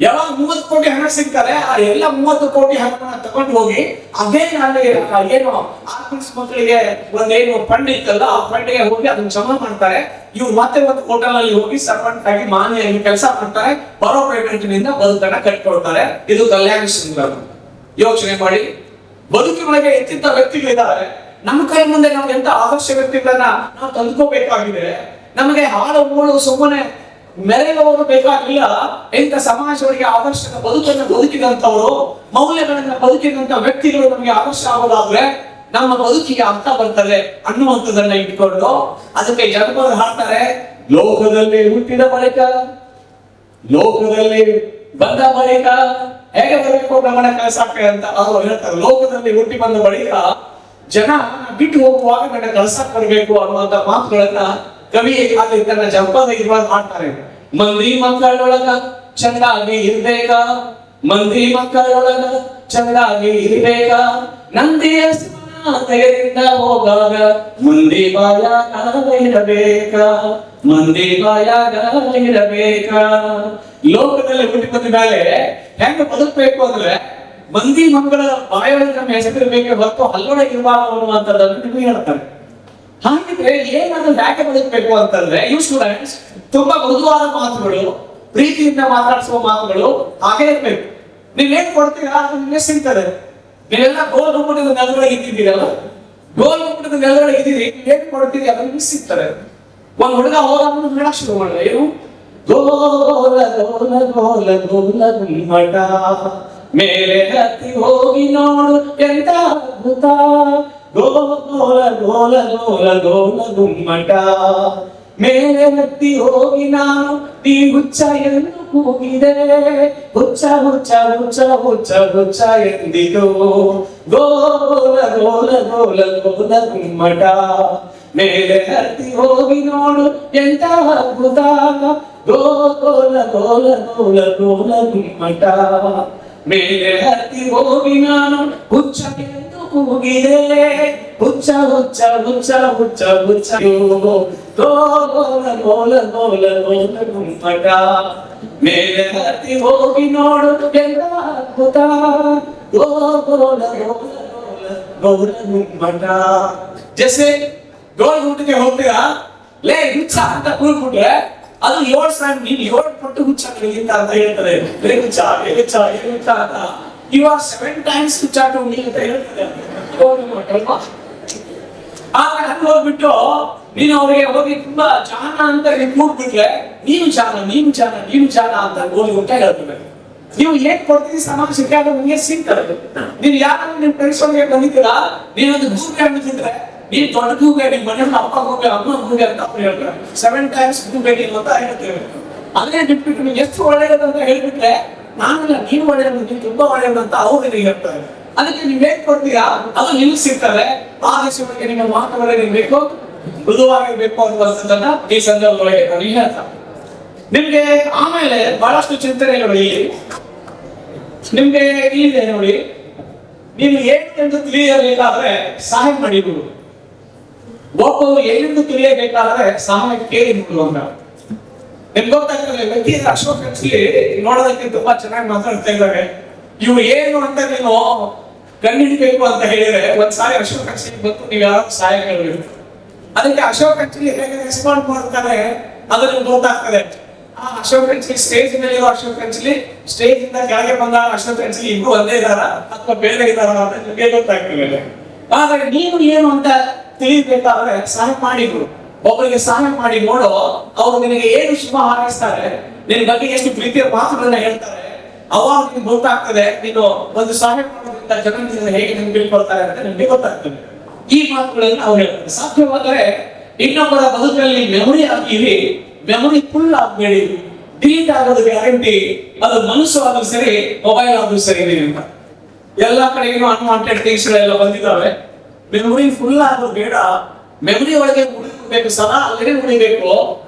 ಯಾವಾಗ 30 ಕೋಟಿ ಹಣ ಸಿಗ್ತಾರೆ, ಆ ಎಲ್ಲ 30 ಕೋಟಿ ಹಣವನ್ನ ತಗೊಂಡು ಹೋಗಿ ಅದೇ ಅಲ್ಲಿ ಏನು ಆರ್ಟಿಸ್ಟ್ ಮಕ್ಕಳಿಗೆ ಒಂದೇನು ಫಂಡ್ ಇತ್ತಲ್ಲ, ಆ ಫಂಡ್ಗೆ ಹೋಗಿ ಅದನ್ನ ಜಮಾ ಮಾಡ್ತಾರೆ. ಇವ್ರು ಮತ್ತೆ ಒಂದು ಹೋಟೆಲ್ ಅಲ್ಲಿ ಹೋಗಿ ಸರ್ವೆಂಟ್ ಆಗಿ ಮಾನ್ಯಾಗಿ ಕೆಲಸ ಮಾಡ್ತಾರೆ. ಬರೋ ಪೇಮೆಂಟ್ ನಿಂದ ಬದುಕನ್ನ ಕಟ್ಕೊಳ್ತಾರೆ. ಇದು ಕಲ್ಯಾಣ ಸುಂದರ. ಯೋಚನೆ ಮಾಡಿ, ಬದುಕಿನೊಳಗೆ ಎಂತಿಂತ ವ್ಯಕ್ತಿಗಳಿದ್ದಾರೆ. ನಮ್ಮ ಕೈ ಮುಂದೆ ನಾವು ಎಂತ ಆದರ್ಶ ವ್ಯಕ್ತಿಗಳನ್ನ ನಾವು ತಂದ್ಕೋಬೇಕಾಗಿದೆ. ನಮಗೆ ಹಾಳು ಮೂಳು ಸುಮ್ಮನೆ ಮೆರೆಯುವವರು ಬೇಕಾಗಿಲ್ಲ. ಎಂತ ಸಮಾಜಗಳಿಗೆ ಆದರ್ಶದ ಬದುಕನ್ನು ಬದುಕಿದಂತವರು, ಮೌಲ್ಯಗಳನ್ನ ಬದುಕಿದಂತ ವ್ಯಕ್ತಿಗಳು ನಮಗೆ ಆದರ್ಶ ಆಗೋದಾದ್ರೆ ನಮ್ಮ ಬದುಕಿಗೆ ಅರ್ಥ ಬರ್ತದೆ ಅನ್ನುವಂಥದ್ದನ್ನ ಇಟ್ಕೊಂಡು ಅದಕ್ಕೆ ಜನಪದ ಹಾಡ್ತಾರೆ. ಲೋಕದಲ್ಲಿ ಹುಟ್ಟಿದ ಬಳಿಕ, ಲೋಕದಲ್ಲಿ ಬಂದ ಬಳಿಕ ಹೇಗೆ ಬರಬೇಕು ನಮ್ಮನ್ನ ಕಳ್ಸಾಕ್ತದೆ ಅಂತ ಅವರು ಹೇಳ್ತಾರೆ. ಲೋಕದಲ್ಲಿ ಹುಟ್ಟಿ ಬಂದ ಬಳಿಕ ಜನ ಬಿಟ್ಟು ಹೋಗುವಾಗ ನನ್ನ ಕಳ್ಸಾಕ್ ಬರಬೇಕು ಅನ್ನುವಂತ ಮಾತುಗಳನ್ನ ಕವಿ ಅಲ್ಲಿ ತನ್ನ ಜನಪದ ಇರುವಾಗ ಮಾಡ್ತಾರೆ. ಮಂದಿ ಮಕ್ಕಳೊಳಗ ಚಂದಾಗಿ ಇರ್ಬೇಕ, ಮಂದಿ ಮಕ್ಕಳೊಳಗ ಚಂದಾಗಿ ಇರ್ಬೇಕ, ನಂದಿಯ ತೆಗೆದಿಂದ ಹೋಗಾಗ ಮಂದಿ ಬಾಯಾಗ ಇರಬೇಕ, ಮಂದಿ ಬಾಯಾಗ ಇರಬೇಕ. ಲೋಕದಲ್ಲಿ ಹುಟ್ಟಿ ಬಂದ ಮೇಲೆ ಹೆಂಗ ಬದುಕಬೇಕು ಅಂದ್ರೆ ಮಂದಿ ಮಕ್ಕಳ ಬಾಯೊಳಗೆ ನಮ್ಮ ಹೆಸರಿರ್ಬೇಕು ಹೊರತು ಹಲ್ಲೊಳಗೆ ಇರಬಾರದು ಅನ್ನುವಂಥದ್ದನ್ನು ನಿಮಗೆ ಹೇಳ್ತಾರೆ. ಹಾಗಿದ್ರೆ ಏನಾದ್ರೂ ಯಾಕೆ ಬದುಕಬೇಕು ಅಂತಂದ್ರೆ, ಇವು ಸ್ಟೂಡೆಂಟ್ಸ್ ತುಂಬಾ ಮೃದುವಾದ ಮಾತುಗಳು, ಪ್ರೀತಿಯಿಂದ ಮಾತಾಡಿಸುವ ಮಾತುಗಳು ಹಾಗೆ ಇರ್ಬೇಕು. ನೀವೇನ್ ಕೊಡ್ತೀರಾ ಅದು ನಿಮಗೆ ಸಿಗ್ತದೆ. ನೀವೆಲ್ಲ ಗೋಲ್ ಗುಮ್ಮಟದ ನೆಲದೊಳಗೆ ಇದ್ದಿದ್ದೀರಲ್ಲ, ಗೋಲ್ ಗುಮ್ಮಟದ ನೆಲದೊಳಗೆ ಇದ್ದೀರಿ, ಏನ್ ಕೊಡ್ತೀರಿ ಅದು ನಿಮ್ಗೆ ಸಿಗ್ತದೆ. ಒಂದ್ ಹುಡುಗ ಹೋದ ಹೇಳಕ್ ಶುರು ಮಾಡಿದ, ಏನು ಗೋಲ ಗೋಲ ಗೋಲ ಗೋಲ ಗುಮ್ಮಟ, ಮೇಲೆ ಹತ್ತಿ ಹೋಗಿ ನೋಡು ಎಂತ ಅದ್ಭುತ, ಗೋಲ ಗೋಲ ಗೋಲ ಗೋಲ ಗೋಲ ಗುಮ್ಮಟ, ಮೇಲೆ ಹತ್ತಿ ಹೋಗಿ ನಾನು ನೀ ಹುಚ್ಚ ಎಂದು ಕೂಗಿದೆ, ಹುಚ್ಚ ಹುಚ್ಚ ಹುಚ್ಚ ಹುಚ್ಚ ಹುಚ್ಚ ಎಂದಿತು, ಗೋಲ ಗೋಲ ಗೋಲ ಗೋಲ ಗುಮ್ಮಟ, ಮೇಲೆ ಹತ್ತಿ ಹೋಗಿ ನೋಡು ಎಂತ ಅದ್ಭುತ, ಗೋಲ ಗೋಲ ಗೋಲ ಗೋಲ ಗುಮ್ಮಟ, ಮೇಲೆ ಹತ್ತಿ ಹೋಗಿ ನಾನು ಹುಚ್ಚ ಎಂದು ಕೂಗಿದೆ, ಹುಚ್ಚ ಹುಚ್ಚ ಹುಚ್ಚ ಹುಚ್ಚ ಹುಚ್ಚ, ಗೋಲ ಗೋಲ ಗೋಲ ಗೋಲ ಗುಮ್ಮಟ, ಮೇಲೆ ಹತ್ತಿ ಹೋಗಿ ನೋಡು ಎಂತ ಅದ್ಭುತ, ಗೋಲ ಗೋಲ ಗೋಲ ಗುಮ್ಮಟ. ಜैसे ಗೋಲ್ ಗುಮ್ಮಟಕ್ಕೆ ಹೋಗ್ತೀರಾ, ಲೇ ಹುಚ್ಚ ಅಂತ ಕೂಗ್ಬಿಟ್ರೆ ಅದು 7 ಸಾರಿ ನೀನು 7 ಪಟ್ಟು ಹುಚ್ಚ ನಿನಗಿಂತ ಅಂತ ಹೇಳ್ತಾರೆ. ಲೇ ಹುಚ್ಚ ಲೇ ಹುಚ್ಚ ಲೇ ಹುಚ್ಚ ಅಂತ. You are 7 times ಹುಚ್ಚ ಟು ಮೀ ಅಂತ ಹೇಳ್ತಾರೆ. ಆಗ ಅಲ್ಲಿ ಹೋಗ್ಬಿಟ್ಟು ನೀನು ಅವರಿಗೆ ಹೋಗಿ ತುಂಬಾ ಜಾನ ಅಂತ ಕೂಗ್ಬಿಟ್ರೆ ನೀನು ಜಾನ ನೀನು ಜಾನ ನೀನು ಜಾನ ಅಂತ ಗೋಲ್ ಗುಮ್ಮಟ ಹೇಳ್ತದೆ. ನೀವು ಏನ್ ಕೊಡ್ತೀರಿ ಸಮಾಜಕ್ಕೆ ಅದು ನಿಮಗೆ ಸಿಗ್ತದೆ. ನೀವು ಯಾರು ನಿಮ್ ಫ್ರೆಂಡ್ಸ್ ಒಳಗೆ ಬಂದಿದ್ದೀರಾ, ನೀನೊಂದು ಗೂಬೆ ಅಂತಿದ್ರೆ ನೀನ್ ದೊಡ್ಡ ಗೂಬೆ, ನಿಮ್ ಮನೆಯವ್ರ ಅಪ್ಪ ಗೂಬೆ ಅಮ್ಮ ಗೂಬೆ ಅಂತ ಹೇಳ್ತಾರೆ. 7 times ಗೂಬೆ ನೀನು ಅಂತ ಹೇಳ್ತೇವೆ. ಅದೇ ಬಿಟ್ಬಿಟ್ಟು ನೀವು ಎಷ್ಟು ಒಳ್ಳೆಯದು ಅಂತ ಹೇಳ್ಬಿಟ್ರೆ ನಾನಲ್ಲ ನೀನು ಒಳ್ಳೆಯದು, ನೀನು ತುಂಬಾ ಒಳ್ಳೆಯದು ಅಂತ ಅವ್ರು ನಿನಗೆ ಹೇಳ್ತಾರೆ. ಅದಕ್ಕೆ ನೀವ್ ಏನ್ ಕೊಡ್ತೀರಾ ಅದು ನಿಮ್ಗೆ ಸಿಗ್ತದೆ. ಆ ದೇಶಕ್ಕೆ ನಿಮ್ಮ ಮಾತುಗಳೇ ನಿಮ್ಬೇಕು, ಮೃದುವಾಗಿರ್ಬೇಕು ಅನ್ನುವಂಥದ್ದನ್ನ ಈ ಸಂದರ್ಭದೊಳಗೆ ನಾನು ಹೇಳ್ತಾರೆ. ನಿಮ್ಗೆ ಆಮೇಲೆ ಬಹಳಷ್ಟು ಚಿಂತನೆಗಳು ಇಲ್ಲಿ ನಿಮ್ಗೆ ಇಲ್ಲಿದೆ ನೋಡಿ. ನೀವು ಏನು ಎಂದು ತಿಳಿಯಬೇಕಾದ್ರೆ ಸಹಾಯ ಮಾಡಿದ್ರು, ಒಬ್ಬರು ಏನೆಂದು ತಿಳಿಯಬೇಕಾದ್ರೆ ಸಹಾಯ ಕೇಳಿ ನೋಡುವಂತ ನಿಮ್ಗೆ ಗೊತ್ತಾಗ್ತದೆ. ವ್ಯಕ್ತಿ ಅಶೋಕ್ ಕಚ್ಲಿ ನೋಡೋದಕ್ಕೆ ತುಂಬಾ ಚೆನ್ನಾಗಿ ಮಾತಾಡ್ತಾ ಇದ್ದಾರೆ. ಇವು ಏನು ಅಂತ ನೀವು ಕಂಡುಹಿಡಿಬೇಕು ಅಂತ ಹೇಳಿದ್ರೆ ಒಂದ್ಸಾರಿ ಅಶೋಕ್ ಕಚ್ಲಿ ಬಂದು ನೀವು ಯಾರು ಸಹಾಯ ಕೇಳಬೇಕು. ಅದಕ್ಕೆ ಅಶೋಕ್ ಕಚ್ಲಿ ಹೇಗೆ ರೆಸ್ಪಾಂಡ್ ಮಾಡ್ತಾರೆ ಅದು ನಿಮ್ಗೆ ಗೊತ್ತಾಗ್ತದೆ. ಆ ಅಶೋಕ್ ಕಚ್ಲಿ ಸ್ಟೇಜ್ ಮೇಲೆ ಇರೋ ಅಶೋಕ್ ಕಚ್ಲಿ, ಸ್ಟೇಜ್ ಇಂದ ಕೆಳಗೆ ಬಂದ ಅಶೋಕ್ ಕಚ್ಲಿ ಇಬ್ರು ಒಂದೇ ಇದಾರ ಅಥವಾ ಬೇರೆ ಇದಾರ ಅಂತ ನಿಮಗೆ ಗೊತ್ತಾಗ್ತದೆ. ಆದ್ರೆ ನೀನು ಏನು ಅಂತ ತಿಳಿಬೇಕಾದ್ರೆ ಸಹಾಯ ಮಾಡಿದ್ರು, ಒಬ್ಬರಿಗೆ ಸಹಾಯ ಮಾಡಿ ನೋಡು, ಅವರು ನಿನಗೆ ಏನು ಶುಭ ಹಾರೈಸ್ತಾರೆ, ನಿನ್ನ ಬಗ್ಗೆ ಎಷ್ಟು ಪ್ರೀತಿಯ ಮಾತುಗಳನ್ನ ಹೇಳ್ತಾರೆ, ಅವಾಗ ನಿಮ್ಗೆ ಗೊತ್ತಾಗ್ತದೆ ನೀನು ಒಂದು ಸಹಾಯ ಮಾಡೋದ್ರಿಂದ ಜನ ಹೇಗೆ ನಿಮ್ಗೆ ಬೀಳ್ಕೊಳ್ತಾರೆ ಅಂತ ನಿಮ್ಗೆ ಗೊತ್ತಾಗ್ತದೆ. ಈ ಮಾತುಗಳನ್ನ ಅವ್ರು ಹೇಳ್ತಾರೆ. ಸಾಧ್ಯವಾದರೆ ಇನ್ನೊಬ್ಬರ ಬದುಕಲ್ಲಿ ಮೆಮೊರಿ ಆಗಿರಿ, ಮೆಮೊರಿ ಫುಲ್ ಆಗಬೇಡಿ. ಡಿಲೀಟ್ ಆಗೋದು ಗ್ಯಾರಂಟಿ. ಅದು ಮನಸ್ಸು ಆದ್ರೂ ಸರಿ, ಮೊಬೈಲ್ ಆದ್ರೂ ಸರಿ ಅಂತ ಎಲ್ಲಾ ಕಡೆಗೂ ಅನ್ವಾಂಟೆಡ್ ಥಿಂಗ್ಸ್ ಗಳೆಲ್ಲ ಬಂದಿದ್ದಾವೆ. ಮೆಮೊರಿ ಫುಲ್ ಆಗೋದು ಬೇಡ. ಮೆಮೊರಿ ಒಳಗೆ ಉಳಿಬೇಕು, ಸದಾ ಅಲ್ಲೇ ಉಳಿಬೇಕು.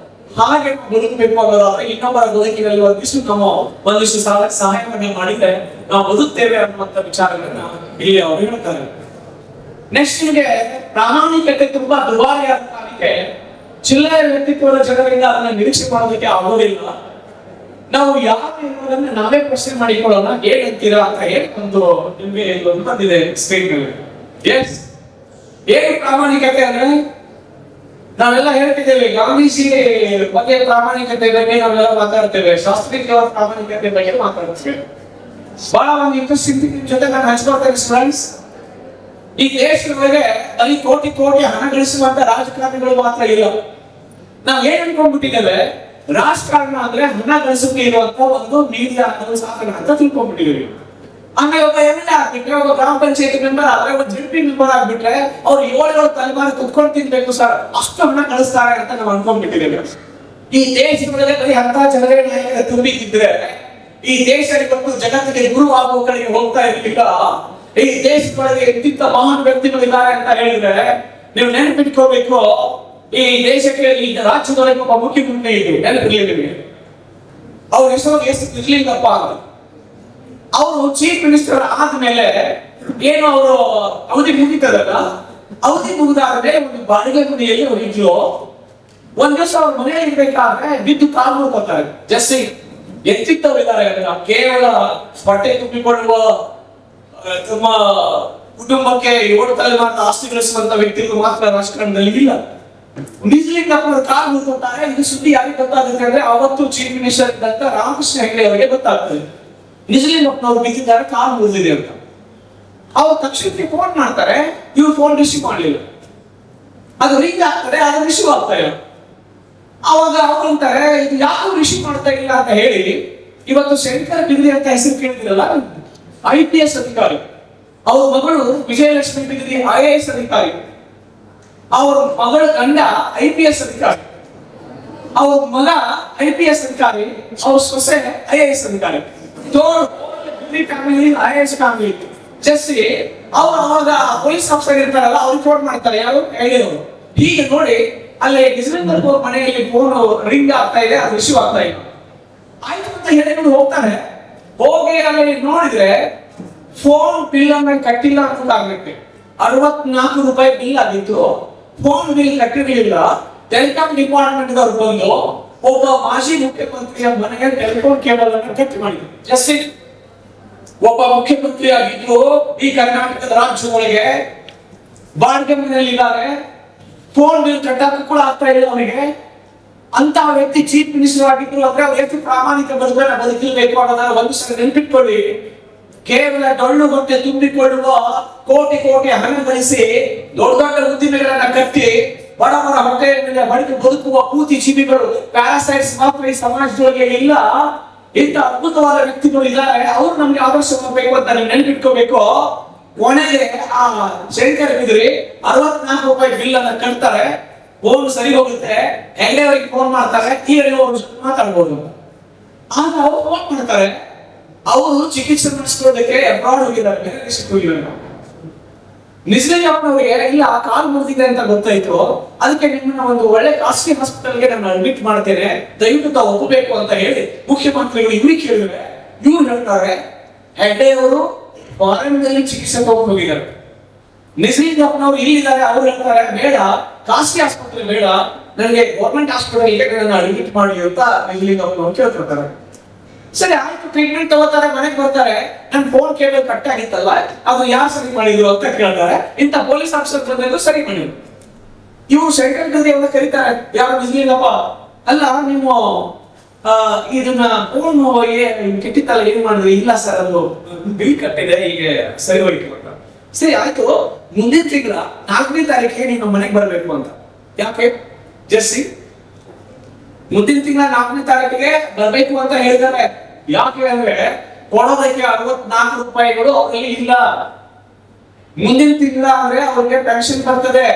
ಹಾಗೆ ಬದುಕಬೇಕು ಅನ್ನೋದಾದ್ರೆ ಇನ್ನೊಬ್ಬರ ಬದುಕಿನಲ್ಲಿ ಒಂದಿಷ್ಟು ಸಹಾಯವನ್ನು ಮಾಡಿದ್ರೆ ನಾವು ಬದುಕ್ತೇವೆ ಅನ್ನುವಂತ ವಿಚಾರಗಳನ್ನ ಇಲ್ಲಿ ಅವರು ಹೇಳ್ತಾರೆ. ನೆಕ್ಸ್ಟ್ ನಿಮಗೆ ಪ್ರಾಮಾಣಿಕತೆ ತುಂಬಾ ದುಬಾರಿಯಾದ ಕಾರಣಕ್ಕೆ ಚಿಲ್ಲರೆ ವ್ಯಕ್ತಿತ್ವದ ಜನರಿಂದ ಅದನ್ನ ನಿರೀಕ್ಷೆ ಮಾಡೋದಕ್ಕೆ ಆಗೋದಿಲ್ಲ. ನಾವು ಯಾರು ಎನ್ನುವುದನ್ನು ನಾವೇ ಪ್ರಶ್ನೆ ಮಾಡಿಕೊಳ್ಳೋಣ. ಏನಂತೀರಾ ಅಂತ ಹೇಳಿ ಒಂದು ನಿಮ್ಗೆ ಒಂದು ಬಂದಿದೆ ಸ್ಕ್ರೀನ್ ಮೇಲೆ. ಎಸ್, ಏನು ಪ್ರಾಮಾಣಿಕತೆ ಅಂದ್ರೆ ನಾವೆಲ್ಲ ಹೇಳ್ತಿದ್ದೇವೆ, ಗಾಂಧೀಜಿ ಬಗ್ಗೆ ಪ್ರಾಮಾಣಿಕತೆ ಬಗ್ಗೆ ನಾವೆಲ್ಲ ಮಾತಾಡ್ತೇವೆ, ಶಾಸ್ತ್ರೀಯ ಪ್ರಾಮಾಣಿಕತೆ ಬಗ್ಗೆ ಮಾತಾಡ್ತೇವೆ. ಬಹಳ ಒಂದು ಇಂಟ್ರೆಸ್ಟಿಂಗ್ ನಿಮ್ ಜೊತೆ ನಾನು ಹಂಚ್ಕೊಳ್ತೇನೆ ಸ್ಟೂಡೆಂಟ್ಸ್. ಈ ದೇಶದೊಳಗೆ ಅಲ್ಲಿ ಕೋಟಿ ಕೋಟಿ ಹಣ ಗಳಿಸುವಂತ ರಾಜಕಾರಣಿಗಳು ಮಾತ್ರ ಇಲ್ಲ. ನಾವ್ ಏನ್ ಅನ್ಕೊಂಡ್ಬಿಟ್ಟಿದ್ದೇವೆ, ರಾಜಕಾರಣ ಅಂದ್ರೆ ಹಣ ಗಳಿಸೋಕೆ ಇರುವಂತ ಒಂದು ಮೀಡಿಯಾ ಅನ್ನೋ ಸಾಧನ ಅಂತ ತಿಳ್ಕೊಂಡ್ಬಿಟ್ಟಿದ್ದೀವಿ. ಆಮೇಲೆ ಒಬ್ಬ ಎಮ್.ಎಲ್.ಎ ಆಗ್ಬಿಟ್ರೆ, ಒಬ್ಬ ಗ್ರಾಮ ಪಂಚಾಯತಿ ಮೆಂಬರ್ ಆದ್ರೆ, ಒಬ್ಬ ಜೆಪಿ ಮೆಂಬರ್ ಆಗ್ಬಿಟ್ರೆ ಅವ್ರು 7 ತಲೆಮಾರು ಕುತ್ಕೊಂಡು ತಿನ್ಬೇಕು ಸರ್, ಅಷ್ಟು ಹಣ ಗಳಿಸ್ತಾರೆ ಅಂತ ನಾವು ಅನ್ಕೊಂಡ್ಬಿಟ್ಟಿದ್ದೇವೆ. ಈ ದೇಶದೊಳಗೆ ಬರೀ ಅಂತ ಜನರೇ ನಾಯಕರ ತುಂಬಿದ್ರೆ ಈ ದೇಶ ಇವತ್ತು ಜಗತ್ತಿಗೆ ಗುರು ಆಗುವ ಕಡೆಗೆ ಹೋಗ್ತಾ ಇರ್ಲಿಲ್ಲ. ಈ ದೇಶದೊಳಗೆ ಎಂತಿಂತ ಮಹಾನ್ ವ್ಯಕ್ತಿಗಳಿದ್ದಾರೆ ಅಂತ ಹೇಳಿದ್ರೆ ನೀವು ನೆನಪಿಟ್ಕೋಬೇಕು, ಈ ದೇಶಕ್ಕೆ ಈ ರಾಜ್ಯದೊಳಗೆ ಒಬ್ಬ ಮುಖ್ಯಮಂತ್ರಿ ಇದೆ, ನೆನಪಿರ್ಲಿ. ಅವ್ರ ಹೆಸರು ಎಸ್ ಇರ್ಲಿಂಗಪ್ಪ ಅಂತ. ಅವರು ಚೀಫ್ ಮಿನಿಸ್ಟರ್ ಆದ್ಮೇಲೆ ಏನು ಅವರು ಅವಧಿ ಮುಗಿತದಲ್ಲ, ಅವಧಿ ಮುಗಿದಾದ್ರೆ ಒಂದು ಬಾಡಿಗೆ ಮನೆಯಲ್ಲಿ ಅವ್ರು ಇದ್ರು. ಒಂದ್ ದಿವಸ ಅವ್ರ ಮನೆಯಲ್ಲಿ ಇರ್ಬೇಕಾದ್ರೆ ಬಿದ್ದು ಕಾಲು ಮುರ್ಕೊತಾರೆ. ಜಸ್ಸಿ ಎತ್ತಿತ್ತವರಿದ್ದಾರೆ, ಕೇವಲ ಹೊಟ್ಟೆ ತುಂಬಿಕೊಳ್ಳುವ ತಮ್ಮ ಕುಟುಂಬಕ್ಕೆ 7 ತಲೆಮಾರಿನ ಆಸ್ತಿ ಗಳಿಸುವಂತ ವ್ಯಕ್ತಿಗಳು ಮಾತ್ರ ರಾಜಕಾರಣದಲ್ಲಿ ಇಲ್ಲ. ನಿಜಲಿಂಗಪ್ಪನ ಕಾಲು ಮುರ್ಕೊತಾರೆ. ಇದು ಸುದ್ದಿ ಯಾರಿಗೆ ಗೊತ್ತಾಗುತ್ತೆ ಅಂದ್ರೆ ಅವತ್ತು ಚೀಫ್ ಮಿನಿಸ್ಟರ್ ಇದ್ದಂತ ರಾಮಕೃಷ್ಣ ಹೆಗಡೆ ಅವರಿಗೆ ಗೊತ್ತಾಗ್ತದೆ, ನಿಜಲಿಂಗಪ್ಪನವ್ರು ಬಿದ್ದಿದ್ದಾರೆ, ಕಾಲು ಮುರಿದಿದೆ ಅಂತ. ಅವ್ರು ತಕ್ಷಣಕ್ಕೆ ಫೋನ್ ಮಾಡ್ತಾರೆ, ಇವ್ರು ಫೋನ್ ರಿಸೀವ್ ಮಾಡಲಿಲ್ಲ. ಅದು ರಿಂಗ್ ಆಗ್ತದೆ, ಅದು ರಿಸೀವ್ ಆಗ್ತಾ ಇಲ್ಲ. ಅವಾಗ ಅವ್ರು ಅಂತಾರೆ, ಇದು ಯಾರು ರಿಸೀವ್ ಮಾಡ್ತಾ ಇಲ್ಲ ಅಂತ ಹೇಳಿ, ಇವತ್ತು ಶಂಕರ್ ಬಿದ್ರಿ ಅಂತ ಹೆಸರು ಕೇಳಿದಿರಲ್ಲ, IPS ಅಧಿಕಾರಿ. ಅವ್ರ ಮಗಳು ವಿಜಯಲಕ್ಷ್ಮಿ ಬಿದ್ರಿ IAS ಅಧಿಕಾರಿ. ಅವ್ರ ಮಗಳ ಗಂಡ IPS ಅಧಿಕಾರಿ. ಅವ್ರ ಮಗ IPS ಅಧಿಕಾರಿ. ಅವ್ರ ಸೊಸೆ IAS ಅಧಿಕಾರಿ. Family IAS family. ಜಸ್ಸಿ ಅವ್ರು ಅವಾಗ ಪೊಲೀಸ್ ಆಫೀಸರ್ ಇರ್ತಾರಲ್ಲ, ಅವ್ರಿಗೆ ಫೋನ್ ಮಾಡ್ತಾರೆ, ಯಾರು ಹೇಳಿದವರು. ಹೀಗೆ ನೋಡಿ ಅಲ್ಲಿ ಡಿಸೆಂಬರ್ ಮನೆಯಲ್ಲಿ ಫೋನ್ ರಿಂಗ್ ಆಗ್ತಾ ಇದೆ, ಅದು ರಿಸೀವ್ ಆಗ್ತಾ ಇದೆ. ಆಯ್ತು ಅಂತ ಹೇಳಿಕೊಂಡು ಹೋಗ್ತಾರೆ. ಹೋಗಿ ಅಲ್ಲಿ ನೋಡಿದ್ರೆ ಫೋನ್ ಬಿಲ್ ಅನ್ನ ಕಟ್ಟಿಲ್ಲ ಅಂತ ಆಗ್ಬೇಕು. 64 ರೂಪಾಯಿ ಬಿಲ್ ಆಗಿತ್ತು. ಫೋನ್ ಬಿಲ್ ಕಟ್ಟಿರಲಿಲ್ಲ. ಟೆಲಿಕಾಂ ಡಿಪಾರ್ಟ್ಮೆಂಟ್ ಅವ್ರು ಬಂದು ಒಬ್ಬ ಮಾಜಿ ಮುಖ್ಯಮಂತ್ರಿಯ ಮನೆಗೆ ಟೆಲಿಫೋನ್ ಕೇಬಲ್ ಅನ್ನು ಕಟ್ ಮಾಡಿದ್ರು. ಜಸ್ಟ್ ಒಬ್ಬ ಮುಖ್ಯಮಂತ್ರಿ ಆಗಿದ್ದು ಈ ಕರ್ನಾಟಕದ ರಾಜ್ಯದೊಳಗೆ ಬಾಡಿಗೆ ಮನೆಯಲ್ಲಿ ಇದ್ದಾರೆ, ಫೋನ್ ಬಿಲ್ ಕಟ್ಟಕ್ಕೆ ಕೂಡ ಆಗ್ತಾ ಇಲ್ಲ ಅವರಿಗೆ. ಅಂತ ವ್ಯಕ್ತಿ ಚೀಫ್ ಮಿನಿಸ್ಟರ್ ಆಗಿದ್ರು ಅಂದ್ರೆ ಅವ್ರು ಎಷ್ಟು ಪ್ರಾಮಾಣಿಕ ಬದುಕಬೇಕು ಅನ್ನೋದನ್ನ ಒಂದು ಸಲ ನೆನಪಿಟ್ಕೊಳ್ಳಿ. ಕೇವಲ ಡೊಳ್ಳು ಹೊಟ್ಟೆ ತುಂಬಿಕೊಳ್ಳುವ ಕೋಟಿ ಕೋಟಿ ಹಣ ಗಳಿಸಿ ದೊಡ್ಡ ದೊಡ್ಡ ಉದ್ದಿಮೆಗಳನ್ನ ಕಟ್ಟಿ ಬಡ ಬಡ ಹೊಟ್ಟೆ ಮೇಲೆ ಬಡಿದು ಬದುಕುವ ಕೂತಿ ಜೀವಿಗಳು, ಪ್ಯಾರಾಸೈಟ್ಸ್ ಮಾತ್ರ ಈ ಸಮಾಜದೊಳಗೆ ಇಲ್ಲ. ಇಂಥ ಅದ್ಭುತವಾದ ವ್ಯಕ್ತಿಗಳು ಇದ್ದಾರೆ, ಅವ್ರು ನಮ್ಗೆ ಆದರ್ಶ ಮಾಡಬೇಕು ಅಂತ ನೀವು ನೆನಪಿಟ್ಕೋಬೇಕು. ಕೊನೆಗೆ ಆ ಶಂಕರ್ ಬಿದ್ರಿ 64 ರೂಪಾಯಿ ಬಿಲ್ ಅನ್ನ ಕಟ್ತಾರೆ. ಫೋನ್ ಸರಿ ಹೋಗುತ್ತೆ, ಹೆಗ್ಡೆ ಅವರಿಗೆ ಫೋನ್ ಮಾಡ್ತಾರೆ, ಈ ಮಾತಾಡ್ಬೋದು. ಆಗ ಅವ್ರು ಫೋನ್ ಮಾಡ್ತಾರೆ, ಅವರು ಚಿಕಿತ್ಸೆ ಮಾಡಿಸ್ಕೊಳ್ಳೋದಕ್ಕೆ ಅಬ್ರಾಡ್ ಹೋಗಿದ್ದಾರೆ, ಬೇರೆ ದೇಶಕ್ಕೆ ಹೋಗಿದ್ದಾರೆ. ನಿಜಲಿಂಗಪ್ಪನವರಿಗೆ ಇಲ್ಲ ಕಾಲು ಮುರಿದಿದೆ ಅಂತ ಗೊತ್ತಾಯ್ತು, ಅದಕ್ಕೆ ನಿಮ್ಮನ್ನ ಒಂದು ಒಳ್ಳೆ ಖಾಸಗಿ ಹಾಸ್ಪಿಟಲ್ಗೆ ನಾನು ಅಡ್ಮಿಟ್ ಮಾಡ್ತೇನೆ, ದಯವಿಟ್ಟು ತಾವು ಒಪ್ಪಬೇಕು ಅಂತ ಹೇಳಿ ಮುಖ್ಯಮಂತ್ರಿಗಳು ಇವ್ರಿಗೆ ಕೇಳಿದ್ರೆ ಇವ್ರು ಹೇಳ್ತಾರೆ, ಹೆಗ್ಡೆ ಅವರು ಫಾರಿನ್ ನಲ್ಲಿ ಚಿಕಿತ್ಸೆ ತಗೊಂಡು ಹೋಗಿದ್ದಾರೆ. ನಿಜಲಿಂಗಪ್ಪನವರು ಇಲ್ಲಿದ್ದಾರೆ, ಅವ್ರು ಹೇಳ್ತಾರೆ ಬೇಡ, ಖಾಸಗಿ ಆಸ್ಪತ್ರೆ ಬೇಡ, ನನಗೆ ಗೌರ್ಮೆಂಟ್ ಹಾಸ್ಪಿಟಲ್ಗೆ ನನ್ನ ಅಡ್ಮಿಟ್ ಮಾಡಿ ಅಂತ ನಿಜಲಿಂಗಪ್ಪನವ್ರು ಕೇಳ್ತಿರ್ತಾರೆ. ಸರಿ ಆಯ್ತು, ಟ್ರೀಟ್ಮೆಂಟ್ ತಗೋತಾರೆ, ಮನೆಗೆ ಬರ್ತಾರೆ. ನನ್ ಫೋನ್ ಕೇಬಲ್ ಕಟ್ ಆಗಿತ್ತಲ್ಲ, ಅದು ಯಾರು ಸರಿ ಮಾಡಿದ್ರು ಅಂತ ಕೇಳ್ತಾರೆ. ಇಂಥ ಪೊಲೀಸ್ ಆಫೀಸರ್ ಬಂದಿದ್ದು ಸರಿ ಮಾಡಿದ್ರು. ಇವ್ರು ಶಂಕರ್ ಗಂಧಿ ಅವ್ರನ್ನ ಕರೀತಾರೆ, ಯಾರು ನಿಜಲಿಂಗಪ್ಪ, ಅಲ್ಲ ನೀವು ಇದನ್ನ ಫೋನ್ ಕೆಟ್ಟಿತ್ತಲ್ಲ, ಏನ್ ಮಾಡಿದ್ರಿ? ಇಲ್ಲ ಸರ್, ಅದು ಬಿಲ್ ಕಟ್ಟಿದೆ, ಹೀಗೆ ಸರಿ ಹೋಯ್ತು ಅಂತ. ಸರಿ ಆಯ್ತು, ಮುಂದಿನ ತಿಂಗಳ 4ನೇ ತಾರೀಕಿಗೆ ನೀನು ಮನೆಗೆ ಬರ್ಬೇಕು ಅಂತ. ಯಾಕೆ ಜೆಸ್ಸಿ? ಮುಂದಿನ ತಿಂಗಳ 4ನೇ ತಾರೀಕಿಗೆ ಬರ್ಬೇಕು ಅಂತ ಹೇಳಿದ್ದಾರೆ. ಯಾಕೆ ಅಂದ್ರೆ ಕೊಡೋದಕ್ಕೆ 64 ರೂಪಾಯಿಗಳು ಅವರಲ್ಲಿ ಇಲ್ಲ. ಮುಂದಿನ ತಿಂಗಳ ಅಂದ್ರೆ ಅವ್ರಿಗೆ ಪೆನ್ಷನ್ ಬರ್ತದೆ,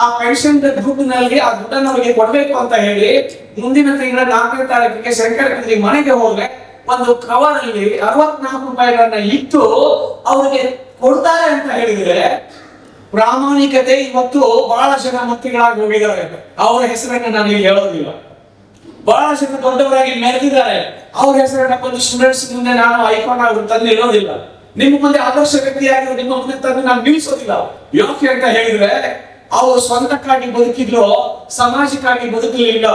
ಆ ಪೆನ್ಷನ್ ದುಡ್ಡಿನಲ್ಲಿ ಆ ದುಡ್ಡನ್ನು ಅವ್ರಿಗೆ ಕೊಡ್ಬೇಕು ಅಂತ ಹೇಳಿ ಮುಂದಿನ ತಿಂಗಳ 4ನೇ ತಾರೀಕಿಗೆ ಶಂಕರ್ ಬಿದ್ರಿ ಮನೆಗೆ ಹೋದ್ರೆ ಒಂದು ಕವರ್ ಅಲ್ಲಿ 64 ರೂಪಾಯಿಗಳನ್ನ ಇಟ್ಟು ಅವ್ರಿಗೆ ಕೊಡ್ತಾರೆ ಅಂತ ಹೇಳಿದ್ರೆ, ಪ್ರಾಮಾಣಿಕತೆ ಇವತ್ತು ಬಹಳ ಜನ ಮಂತ್ರಿಗಳಾಗಿ ಹೋಗಿದ್ದಾರೆ. ಅವರ ಹೆಸರನ್ನ ನಾನು ಇಲ್ಲಿ ಹೇಳೋದಿಲ್ಲ. ಬಹಳ ಜನ ದೊಡ್ಡವರಾಗಿ ಮೆರೆದಿದ್ದಾರೆ, ಅವ್ರ ಹೆಸರನ್ನ ಬಂದು ಸ್ಟೂಡೆಂಟ್ಸ್ ಮುಂದೆ ನಾನು ಐಕಾನ್ ಆಗಿ ತಂದು ಇಡೋದಿಲ್ಲ. ನಿಮ್ಮ ಮುಂದೆ ಆದರ್ಶ ವ್ಯಕ್ತಿಯಾಗಿ ನಿಮ್ಮ ಮುಂದೆ ತಂದು ನಾನು ನಿಲ್ಲಿಸೋದಿಲ್ಲ. ಯಾಕೆ ಅಂತ ಹೇಳಿದ್ರೆ, ಅವರು ಸ್ವಂತಕ್ಕಾಗಿ ಬದುಕಿದ್ರು, ಸಮಾಜಕ್ಕಾಗಿ ಬದುಕಲಿಲ್ಲ.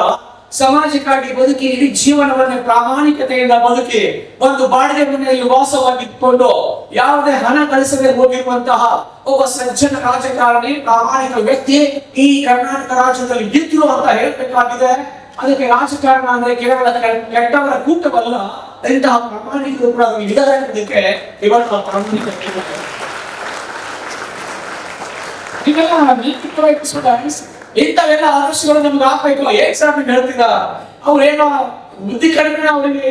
ಸಮಾಜಕ್ಕಾಗಿ ಬದುಕಿ ಇಡೀ ಜೀವನವನ್ನು ಪ್ರಾಮಾಣಿಕತೆಯಿಂದ ಬದುಕಿ ಒಂದು ಬಾಡಿಗೆ ಮನೆಯಲ್ಲಿ ವಾಸವಾಗಿದ್ದುಕೊಂಡು ಯಾವುದೇ ಹಣ ಗಳಿಸದೆ ಹೋಗಿರುವಂತಹ ಒಬ್ಬ ಸಜ್ಜನ ರಾಜಕಾರಣಿ, ಪ್ರಾಮಾಣಿಕ ವ್ಯಕ್ತಿ ಈ ಕರ್ನಾಟಕ ರಾಜ್ಯದಲ್ಲಿ ಇದ್ರು ಅಂತ ಹೇಳ್ಬೇಕಾಗಿದೆ. ಅದಕ್ಕೆ ರಾಜಕಾರಣ ಅಂದ್ರೆ ಕೇವಲ ಕೆಟ್ಟವರ ಕೂಟವಲ್ಲ, ಇಂತಹ ಪ್ರಾಮಾಣಿಕರು ಕೂಡ ಇದ್ದಾರೆ ಅನ್ನೋದಕ್ಕೆ ಇವತ್ತು ಪ್ರಾಮಾಣಿಕತೆ. ಇಂಥವೆಲ್ಲ ಆದರ್ಶಗಳು ನಮ್ಗೆ ಆಗ್ಬೇಕು. ಎಕ್ಸಾಮ್ ಹೇಳ್ತಿದ ಅವ್ರೇನೋ ಬುದ್ಧಿ ಕಡಿಮೆ, ಅವರಿಗೆ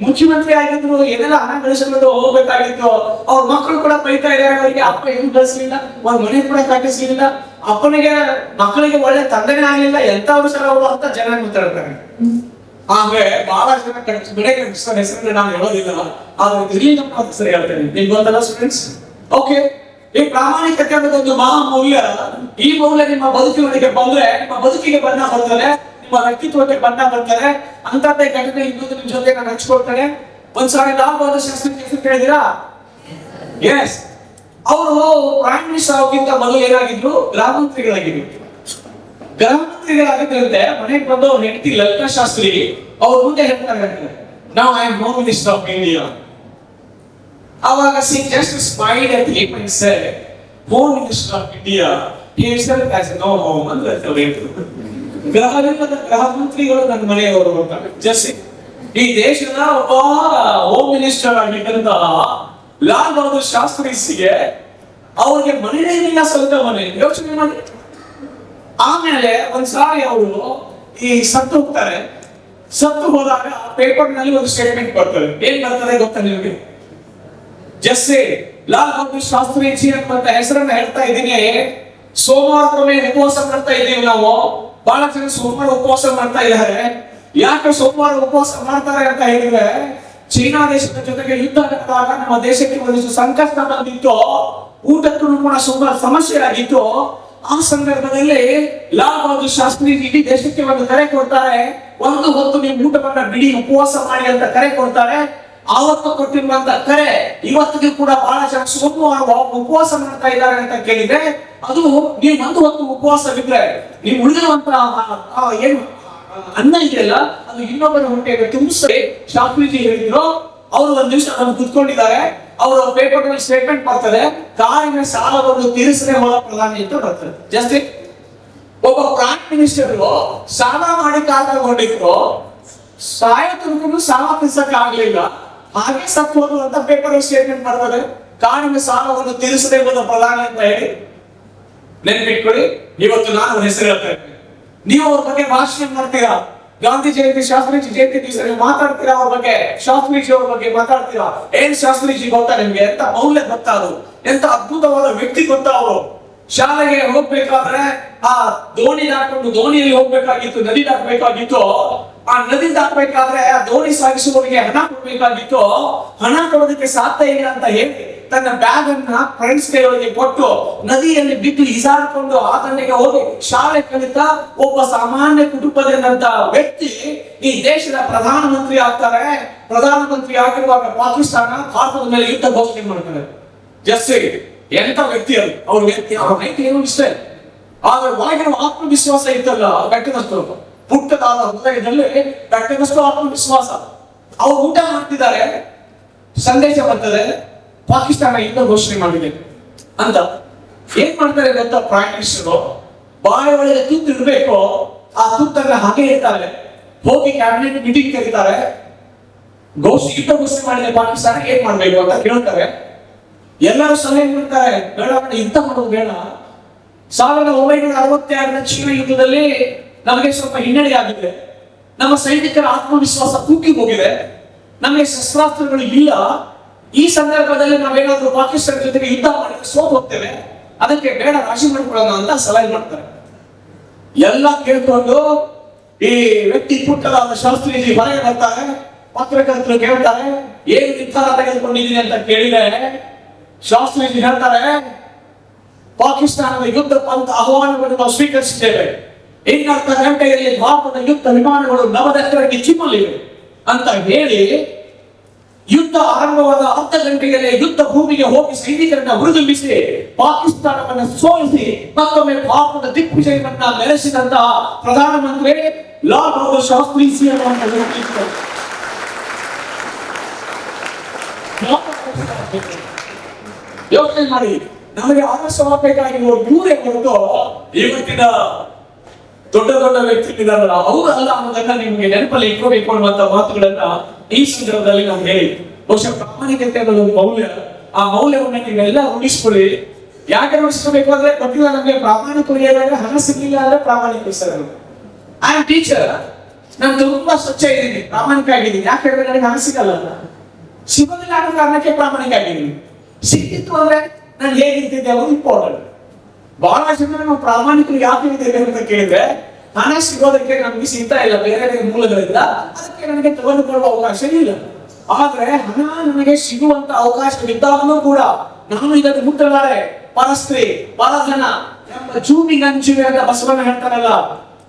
ಮುಖ್ಯಮಂತ್ರಿ ಆಗಿದ್ರು, ಏನೆಲ್ಲ ಹಣ ಗಳಿಸಿಕೊಂಡು ಹೋಗ್ಬೇಕಾಗಿತ್ತು. ಅವ್ರ ಮಕ್ಕಳು ಕೂಡ ಬೈತಾ ಇದ್ದಾರೆ, ಅವರಿಗೆ ಅಪ್ಪ ಏನು ಗಳಿಸಲಿಲ್ಲ, ಒಂದ್ ಮನೆ ಕೂಡ ಕಟ್ಟಿಸ್ಲಿಲ್ಲ, ಅಪ್ಪನಿಗೆ ಮಕ್ಕಳಿಗೆ ಒಳ್ಳೆ ತಂದೆನೇ ಆಗ್ಲಿಲ್ಲ, ಎಂತವ್ರು ಸರ್ ಅವರು ಅಂತ ಜನ ಮಾತಾಡ್ತಾರೆ. ಆದ್ರೆ ಬಹಳ ಜನ ಬೆಳೆ ಕಟ್ಟಿಸ್ತಾರೆ, ಹೆಸರನ್ನ ನಾನು ಹೇಳೋದಿಲ್ಲ, ಆದ್ರೆ ಇಲ್ಲಿ ನಮ್ಮ ಸರಿ ಹೇಳ್ತೇನೆ. ನಿಮ್ಗೆ ಗೊತ್ತಲ್ಲ ಸ್ಟೂಡೆಂಟ್ಸ್? ಓಕೆ, ಈ ಪ್ರಾಮಾಣಿಕತೆ ಅನ್ನೋದು ಒಂದು ಮಹಾ ಮೌಲ್ಯ. ಈ ಮೌಲ್ಯ ನಿಮ್ಮ ಬದುಕಿನೊಳಗೆ ಬಂದ್ರೆ ನಿಮ್ಮ ಬದುಕಿಗೆ ಬಣ್ಣ ಬರ್ತದೆ, ನಿಮ್ಮ ವ್ಯಕ್ತಿತ್ವಕ್ಕೆ ಬಣ್ಣ ಬರ್ತದೆ. ಅಂತದ್ದೇ ಘಟನೆ ಇನ್ನೊಂದು ನಿಮ್ ಜೊತೆ ನಾನು ಹಂಚ್ಕೊಳ್ತೇನೆ. ಒಂದ್ಸಾರಿ ಲಾಲ್ ಬಹದ್ದೂರ್ ಶಾಸ್ತ್ರಿ ಹೆಸರು ಕೇಳಿದಿರಾ? ಎಸ್, ಅವರು ಪ್ರೈಮ್ ಮಿನಿಸ್ಟರ್ ಆಗೋಕ್ಕಿಂತ ಮೊದಲು ಏನಾಗಿದ್ರು? ಗೃಹ ಮಂತ್ರಿಗಳಾಗಿದ್ರು. ಗೃಹ ಮಂತ್ರಿಗಳಾಗಿದ್ರಂತೆ ಮನೆಗೆ ಬಂದು ಅವ್ರ ಹೆಂಡತಿ ಲಲಿತಾ ಶಾಸ್ತ್ರಿ ಅವ್ರ ಮುಂದೆ ಹೇಳ್ತಾರೆ, ನಾವು I am home minister of India. ಅವಾಗ she just smiled at him and said, Home Minister of India, he himself has no home. ಗೃಹ ಮಂತ್ರಿಗಳು ನನ್ನ ಮನೆಯವರು ಅಂತ. ಜಸ್ಟ್ ಈ ದೇಶದ ಒಬ್ಬ ಹೋಮ್ ಮಿನಿಸ್ಟರ್ ಆಗಿದ್ದಂತ ಲಾಲ್ ಬಹದ್ದೂರ್ ಶಾಸ್ತ್ರಿಗೆ ಅವ್ರಿಗೆ ಮನೆಯೇ ಇಲ್ಲ, ಸ್ವಂತ ಮನೆ. ಯೋಚನೆ ಮಾಡಿ. ಆಮೇಲೆ ಒಂದ್ಸಾರಿ ಅವರು ಈ ಸತ್ತು ಹೋಗ್ತಾರೆ. ಸತ್ತು ಹೋದಾಗ ಪೇಪರ್ ನಲ್ಲಿ ಒಂದು ಸ್ಟೇಟ್ಮೆಂಟ್ ಬರ್ತದೆ. ಏನ್ ಬರ್ತದೆ ಗೊತ್ತಾ ನಿಮಗೆ? ಜಸ್ಸೆ ಲಾಲ್ ಬಹದ್ದೂರ್ ಶಾಸ್ತ್ರೀಜಿ ಅಂತ ಹೆಸರನ್ನ ಹೇಳ್ತಾ ಇದ್ದೀನಿ. ಸೋಮವಾರಕ್ಕೊಮ್ಮೆ ಉಪವಾಸ ಮಾಡ್ತಾ ಇದ್ದೀವಿ ನಾವು. ಬಹಳ ಜನ ಸೋಮವಾರ ಉಪವಾಸ ಮಾಡ್ತಾ ಇದ್ದಾರೆ. ಯಾಕೆ ಸೋಮವಾರ ಉಪವಾಸ ಮಾಡ್ತಾರೆ ಅಂತ ಹೇಳಿದ್ರೆ, ಚೀನಾ ದೇಶದ ಜೊತೆಗೆ ಯುದ್ಧ ನಡೆದಾಗ ನಮ್ಮ ದೇಶಕ್ಕೆ ಒಂದಿಷ್ಟು ಸಂಕಷ್ಟ ಬಂದಿತ್ತು, ಊಟಕ್ಕೂ ಕೂಡ ಸುಮಾರು ಸಮಸ್ಯೆ ಆಗಿತ್ತು. ಆ ಸಂದರ್ಭದಲ್ಲಿ ಲಾಲ್ ಬಹದ್ದೂರ್ ಶಾಸ್ತ್ರಿ ಇಡೀ ದೇಶಕ್ಕೆ ಒಂದು ಕರೆ ಕೊಡ್ತಾರೆ. ಒಂದು ಹೊತ್ತು ನೀವು ಊಟವನ್ನ ಬಿಡಿ, ಉಪವಾಸ ಮಾಡಿ ಅಂತ ಕರೆ ಕೊಡ್ತಾರೆ. ಆವತ್ತು ಕೊಟ್ಟಿರುವಂತ ಕರೆ ಇವತ್ತಿಗೂ ಕೂಡ ಬಹಳ ಜನ ಸೋಮವಾರ ಉಪವಾಸ ಮಾಡ್ತಾ ಇದ್ದಾರೆ ಅಂತ ಕೇಳಿದ್ರೆ, ಅದು ನೀವು ಒಂದು ಹೊತ್ತು ಉಪವಾಸವಿದ್ರೆ ನೀವು ಉಳಿದಿರುವಂತ ಏನು ಅನ್ನ ಇದೆಯಲ್ಲ ಅದು ಇನ್ನೊಬ್ಬರ ಹೊಟ್ಟೆಗೆ ತುಂಬಿಸಿ ಶಾಸ್ತ್ರೀಜಿ ಹೇಳಿದ್ರು. ಅವರು ಒಂದ್ ದಿವಸ ಅದನ್ನು ಕುತ್ಕೊಂಡಿದ್ದಾರೆ. ಅವರ ಪೇಪರ್ ನಲ್ಲಿ ಸ್ಟೇಟ್ಮೆಂಟ್ ಬರ್ತದೆ, ಕಾರಿನ ಸಾಲವನ್ನು ತೀರಿಸದೆ ಹೋದ ಪ್ರಧಾನಿ ಅಂತ ಬರ್ತದೆ. ಜಸ್ಟ್ ಒಬ್ಬ ಪ್ರೈಮ್ ಮಿನಿಸ್ಟರ್ ಸಾಲ ಮಾಡಿ ಕಾಲ ತಗೊಂಡಿದ್ರು, ಸಾಯತನೂ ಸಾಲ ತೀರ್ಸಕ್ಕೆ ಆಗ್ಲಿಲ್ಲ, ಹಾಗೆ ಸತ್ತು ಹೋದ್ರು ಅಂತ ಪೇಪರ್ ಸ್ಟೇಟ್ಮೆಂಟ್ ಮಾಡ್ತಾರೆ. ಕಾರಿನ ಸಾಲವನ್ನು ತೀರಿಸದೆ ಹೋದ ಪ್ರಧಾನಿ ಅಂತ ಹೇಳಿ ನೆನ್ಪಿಟ್ಕೊಳ್ಳಿ. ಇವತ್ತು ನಾನು ಅವ್ರ ಹೆಸರು ಹೇಳ್ತಾ ಇದ್ದೇನೆ. ನೀವು ಅವ್ರ ಬಗ್ಗೆ ಭಾಷಣ ಮಾಡ್ತೀರಾ, ಗಾಂಧಿ ಜಯಂತಿ, ಶಾಸ್ತ್ರೀಜಿ ಜಯಂತಿ ದಿವಸ ನೀವು ಮಾತಾಡ್ತೀರಾ, ಅವ್ರ ಬಗ್ಗೆ ಶಾಸ್ತ್ರೀಜಿ ಅವ್ರ ಬಗ್ಗೆ ಮಾತಾಡ್ತೀರಾ. ಏನ್ ಶಾಸ್ತ್ರೀಜಿ ಗೊತ್ತಾ ನಿಮ್ಗೆ? ಎಂತ ಮೌಲ್ಯ ಗೊತ್ತಾ? ಅದು ಎಂತ ಅದ್ಭುತವಾದ ವ್ಯಕ್ತಿ ಗೊತ್ತಾ? ಅವರು ಶಾಲೆಗೆ ಹೋಗ್ಬೇಕಾದ್ರೆ ಆ ದೋಣಿ ದಾಟ್ಕೊಂಡು ದೋಣಿಯಲ್ಲಿ ಹೋಗ್ಬೇಕಾಗಿತ್ತು, ನದಿ ದಾಟಬೇಕಾಗಿತ್ತು. ಆ ನದಿ ದಾಟಬೇಕಾದ್ರೆ ಆ ದೋಣಿ ಸಾಗಿಸುವವರಿಗೆ ಹಣ ಕೊಡ್ಬೇಕಾಗಿತ್ತು. ಹಣ ಕೊಡೋದಕ್ಕೆ ಸಾಧ್ಯ ಇಲ್ಲ ಅಂತ ಹೇಳಿ ತನ್ನ ಬ್ಯಾಗ್ ಅನ್ನ ಫ್ರೆಂಡ್ಸ್ ಕೈಯೊಳಗೆ ಕೊಟ್ಟು ನದಿಯಲ್ಲಿ ಬಿದ್ದು ಈಜಾಡ್ಕೊಂಡು ಆ ತಂಡೆಗೆ ಹೋಗಿ ಶಾಲೆ ಕಲಿತ ಒಬ್ಬ ಸಾಮಾನ್ಯ ಕುಟುಂಬದಂತ ವ್ಯಕ್ತಿ ಈ ದೇಶದ ಪ್ರಧಾನಮಂತ್ರಿ ಆಗ್ತಾರೆ. ಪ್ರಧಾನಮಂತ್ರಿ ಆಗಿರುವಾಗ ಪಾಕಿಸ್ತಾನ ಭಾರತದ ಮೇಲೆ ಯುದ್ಧ ಘೋಷಣೆ ಮಾಡ್ತಾರೆ. ಜಸ್ಟ್ ಎಂತ ವ್ಯಕ್ತಿ ಅದು. ಅವ್ರ ವ್ಯಕ್ತಿ ಅವ್ರ ನೈತಿ ಏನು ಇಷ್ಟ, ಆದ್ರೆ ಒಳಗಿನ ಆತ್ಮವಿಶ್ವಾಸ ಇತ್ತಲ್ಲ ಬೆಟ್ಟದಷ್ಟು, ಪುಟ್ಟದಾದ ಹೃದಯದಲ್ಲಿ ಬೆಟ್ಟದಷ್ಟು ಆತ್ಮವಿಶ್ವಾಸ. ಅವ್ರು ಊಟ ಮಾಡ್ತಿದ್ದಾರೆ, ಸಂದೇಶ ಬರ್ತದೆ ಪಾಕಿಸ್ತಾನ ಯುದ್ಧ ಘೋಷಣೆ ಮಾಡಿದೆ ಅಂತ. ಏನ್ ಮಾಡ್ತಾರೆ ಗೊತ್ತಾ? ಪ್ರೈಮ್ ಮಿನಿಸ್ಟರ್ ಬಾಯಿ ಒಳಗೆ ತುತ್ತು ಇಡ್ಬೇಕು, ಆ ತುತ್ತನ್ನ ಹಾಗೆ ಇಡ್ತಾರೆ. ಹೋಗಿ ಕ್ಯಾಬಿನೆಟ್ ಮೀಟಿಂಗ್ ಕರೀತಾರೆ. ಯುದ್ಧ ಘೋಷಣೆ ಮಾಡಿದೆ ಪಾಕಿಸ್ತಾನ, ಏನ್ ಮಾಡ್ಬೇಕು ಅಂತ ಕೇಳ್ತಾರೆ. ಎಲ್ಲರೂ ಸಲಹೆ ಮಾಡ್ತಾರೆ, ಬೇಡ ಯುದ್ಧ ಮಾಡೋದು ಬೇಡ. 1962 ಚೀನಾ ಯುದ್ಧದಲ್ಲಿ ನಮಗೆ ಸ್ವಲ್ಪ ಹಿನ್ನಡೆ ಆಗಿದೆ. ನಮ್ಮ ಸೈನಿಕರ ಆತ್ಮವಿಶ್ವಾಸ ಕುಗ್ಗಿ ಹೋಗಿದೆ, ನಮಗೆ ಶಸ್ತ್ರಾಸ್ತ್ರಗಳು ಇಲ್ಲ. ಈ ಸಂದರ್ಭದಲ್ಲಿ ನಾವೇನಾದ್ರೂ ಪಾಕಿಸ್ತಾನ ಜೊತೆಗೆ ಯುದ್ಧ ಮಾಡಿದ್ರೆ ಸೋತು ಹೋಗ್ತೇವೆ, ಅದಕ್ಕೆ ಬೇಡ ರಾಶಿ ಮಾಡ್ಕೊಳ್ಳೋಣ ಅಂತ ಸಲಹೆ ಮಾಡ್ತಾರೆ. ಎಲ್ಲ ಕೇಳ್ಕೊಂಡು ಈ ವ್ಯಕ್ತಿ ಪುಟ್ಟದಾದ ಶಾಸ್ತ್ರೀಜಿ ಹೊರಗೆ ಬರ್ತಾರೆ. ಪತ್ರಕರ್ತರು ಕೇಳ್ತಾರೆ, ಏನು ನಿರ್ಧಾರ ತೆಗೆದುಕೊಂಡಿದ್ದೀನಿ ಅಂತ ಕೇಳಿದ್ರೆ ಶಾಸ್ತ್ರೀಜಿ ಹೇಳ್ತಾರೆ, ಪಾಕಿಸ್ತಾನದ ಯುದ್ಧ ಪಂಥ ಆಹ್ವಾನವನ್ನು ನಾವು ಸ್ವೀಕರಿಸಿದ್ದೇವೆ. ಇನ್ನರ್ಥ ಗಂಟೆಯಲ್ಲಿ ಭಾರತದ ಯುದ್ಧ ವಿಮಾನಗಳು ನವದೆತ್ತರಕ್ಕೆ ಚಿಮ್ಮಲಿವೆ ಅಂತ ಹೇಳಿ ಯುದ್ಧ ಆರಂಭವಾದ ಅರ್ಧ ಗಂಟೆಯಲ್ಲೇ ಯುದ್ಧ ಭೂಮಿಗೆ ಹೋಗಿ ಸೈನಿಕರನ್ನ ಹುರಿದುಂಬಿಸಿ ಪಾಕಿಸ್ತಾನವನ್ನು ಸೋಲಿಸಿ ಮತ್ತೊಮ್ಮೆ ಭಾರತದ ದಿಗ್ವಿಜಯವನ್ನ ನೆಲೆಸಿದಂತಹ ಪ್ರಧಾನಮಂತ್ರಿ ಲಾಲ್ ಬಹದ್ದೂರ್ ಶಾಸ್ತ್ರಿ ಯೋಚನೆ ಮಾಡಿ, ನಮಗೆ ಆದರ್ಶವಾಗಬೇಕಾಗಿರುವ ಇವರೇ ಹೊರತು ಇವತ್ತಿನ ದೊಡ್ಡ ದೊಡ್ಡ ವ್ಯಕ್ತಿಗಳಿದಾರಲ್ಲ ಅವರು ಅಲ್ಲ ಅನ್ನೋದನ್ನ ನಿಮ್ಗೆ ನೆನಪಲ್ಲಿ ಇಟ್ಕೋಬೇಕು ಅನ್ನುವಂತ ಮಾತುಗಳನ್ನ ಈ ಸಂದರ್ಭದಲ್ಲಿ ನಾವು ಹೇಳಿ. ಬಹುಶಃ ಪ್ರಾಮಾಣಿಕತೆ ಅನ್ನೋದು ಮೌಲ್ಯ, ಆ ಮೌಲ್ಯವನ್ನ ನೀವೆಲ್ಲ ರೂಢಿಸ್ಕೊಳ್ಳಿ. ಯಾಕೆ ರೂಢಿಸ್ಕೋಬೇಕು ಅಂದ್ರೆ ಗೊತ್ತಿಲ್ಲ ನಮ್ಗೆ ಪ್ರಾಮಾಣಿಕ ಹಣ ಸಿಗ್ಲಿಲ್ಲ ಅಂದ್ರೆ ಪ್ರಾಮಾಣಿಕ ಸರ್. ಐ ಆಮ್ ಟೀಚರ್, ನಾನು ತುಂಬಾ ಸ್ವಚ್ಛ ಇದ್ದೀನಿ, ಪ್ರಾಮಾಣಿಕ ಆಗಿದ್ದೀನಿ. ಯಾಕೆ ಹೇಳಿದ್ರೆ ನನಗೆ ಹಣ ಸಿಗಲ್ಲ, ಸಿಗೋದಿಲ್ಲ ಅನ್ನೋ ಕಾರಣಕ್ಕೆ ಪ್ರಾಮಾಣಿಕ ಆಗಿದ್ದೀನಿ. ಸಿಕ್ಕಿತ್ತು ಅಂದ್ರೆ ನಾನು ಹೇಗಿರ್ತಿದ್ದೆ ಅನ್ನೋದು ಇಂಪಾರ್ಟೆಂಟ್. ಬಹಳ ಜನ ನಾವು ಪ್ರಾಮಾಣಿಕರು ಯಾಕೆ ಇದ್ದೇವೆ ಅಂತ ಕೇಳಿದ್ರೆ ಹಣ ಸಿಗೋದಕ್ಕೆ ನಮ್ಗೆ ಸಿಗ್ತಾ ಇಲ್ಲ ಬೇರೆ ಮೂಲಗಳಿಂದ, ಅದಕ್ಕೆ ನನಗೆ ತೆಗೆದುಕೊಳ್ಳುವ ಅವಕಾಶ ಇಲ್ಲ. ಆದ್ರೆ ಹಣ ನನಗೆ ಸಿಗುವಂತ ಅವಕಾಶವಿದ್ದಾಗಲೂ ಕೂಡ ನಾನು ಇದನ್ನು ಮುಟ್ಟಲಾರೆ. ಪರಸ್ತ್ರೀ ಪರಧನ ಎಂಬ ಜೂಮಿಗೆ ಹಂಚಿವೆ ಅಂತ ಬಸವಣ್ಣ ಹೇಳ್ತಾರಲ್ಲ,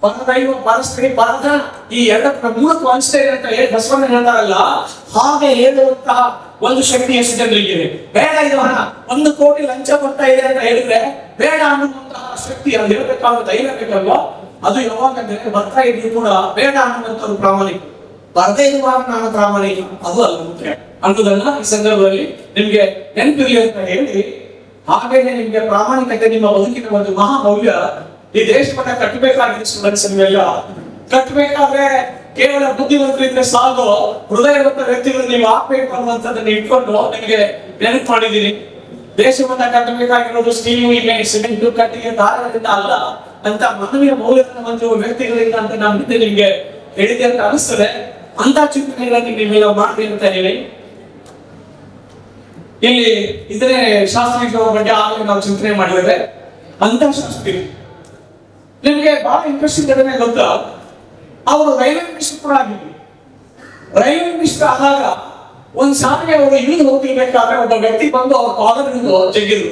ಪರದೈವ ಪರಸ್ತ್ರೀ ಪರಧನ ಈ ಎರಡರ ಮೂಲಕ ಹಂಚ್ತೇವೆ ಅಂತ ಹೇಳಿ ಬಸವಣ್ಣ ಹೇಳ್ತಾರಲ್ಲ, ಹಾಗೆ ಹೇಳುವಂತಹ ಒಂದು ಶಕ್ತಿ ಎಷ್ಟು ಜನರಿಗೆ ಬೇಡ. ಇದು ಹಣ 1 ಕೋಟಿ ಲಂಚ ಬರ್ತಾ ಇದೆ ಅಂತ ಹೇಳಿದ್ರೆ ಬೇಡ ಅನ್ನುವಂತಹ ಶಕ್ತಿ ಅದು ಹೇಳ್ಬೇಕಾದ ಧೈರ್ಯ ಬೇಕಲ್ವಾ? ಅದು ಯಾವಾಗಂದ್ರೆ ಬರ್ತಾ ಇದ್ರು ಕೂಡ ಬೇಡ ಅನ್ನುವಂಥದ್ದು ಪ್ರಾಮಾಣಿಕ, ಬರದೇ ಇರುವಾಗ ನಾನು ಪ್ರಾಮಾಣಿಕ ಅದು ಅಲ್ಲ ಮುಖ್ಯ ಅನ್ನೋದನ್ನ ಈ ಸಂದರ್ಭದಲ್ಲಿ ನಿಮ್ಗೆ ನೆನಪಿರ್ಲಿ ಅಂತ ಹೇಳಿ, ಹಾಗೇನೆ ನಿಮ್ಗೆ ಪ್ರಾಮಾಣಿಕತೆ ನಿಮ್ಮ ಬದುಕಿನ ಒಂದು ಮಹಾ ಮೌಲ್ಯ. ಈ ದೇಶವನ್ನ ಕಟ್ಟಬೇಕಾಗಿದೆ ಸ್ಟೂಡೆಂಟ್ಸ್. ನೀವೆಲ್ಲ ಕಟ್ಟಬೇಕಾದ್ರೆ ಕೇವಲ ಬುದ್ಧಿವಂತರಿದ್ರೆ ಸಾಲು, ಹೃದಯವಂತ ವ್ಯಕ್ತಿಗಳು ನೀವು ಆಗ್ಬೇಕು ಅನ್ನುವಂಥದ್ದನ್ನ ಇಟ್ಕೊಂಡು ನಿಮಗೆ ನೆನಪು ಮಾಡಿದ್ದೀನಿ. ದೇಶವನ್ನ ಕಟ್ಟಬೇಕಾಗಿರೋದು ಸ್ಟೀಲ್, ಸಿಮೆಂಟ್, ಕಟ್ಟಿಗೆ, ದಾರದಿಂದ ಅಲ್ಲ ಅಂತ ಮಾನವೀಯ ಮೌಲ್ಯವನ್ನು ಹೊಂದಿರುವ ವ್ಯಕ್ತಿಗಳಿಂದ ಅಂತ ನಾನು ಹಿಂದೆ ನಿಮ್ಗೆ ಹೇಳಿದೆ ಅಂತ ಅನಿಸ್ತದೆ. ಅಂತ ಚಿಂತನೆಗಳನ್ನು ನೀವೆಲ್ಲ ಮಾಡಿ ಅಂತ ಹೇಳಿ ಇಲ್ಲಿ ಇದ್ರೆ ಶಾಸ್ತ್ರೀಯ ಬಗ್ಗೆ ಆಗಲೇ ನಾವು ಚಿಂತನೆ ಮಾಡಿದ್ದೇವೆ. ಅಂತಃಶಾಸ್ತ್ರಿ ನಿಮ್ಗೆ ಬಹಳ ಇಂಟ್ರೆಸ್ಟಿಂಗ್ ಘಟನೆ ಗೊತ್ತಾ? ಅವರು ರೈಲ್ವೆ ಮಿನಿಸ್ಟರ್ ಕೂಡ ಆಗಿದ್ರು. ರೈಲ್ವೆ ಮಿನಿಸ್ಟರ್ ಆದಾಗ ಒಂದ್ ಸಾರಿಗೆ ಅವರು ಇಳಿದು ಹೋಗ್ತಿರ್ಬೇಕಾದ್ರೆ ಒಬ್ಬ ವ್ಯಕ್ತಿ ಬಂದು ಅವ್ರ ಕಾಲರ್ ಹಿಡಿದು ಜಗ್ಗಿದ್ರು.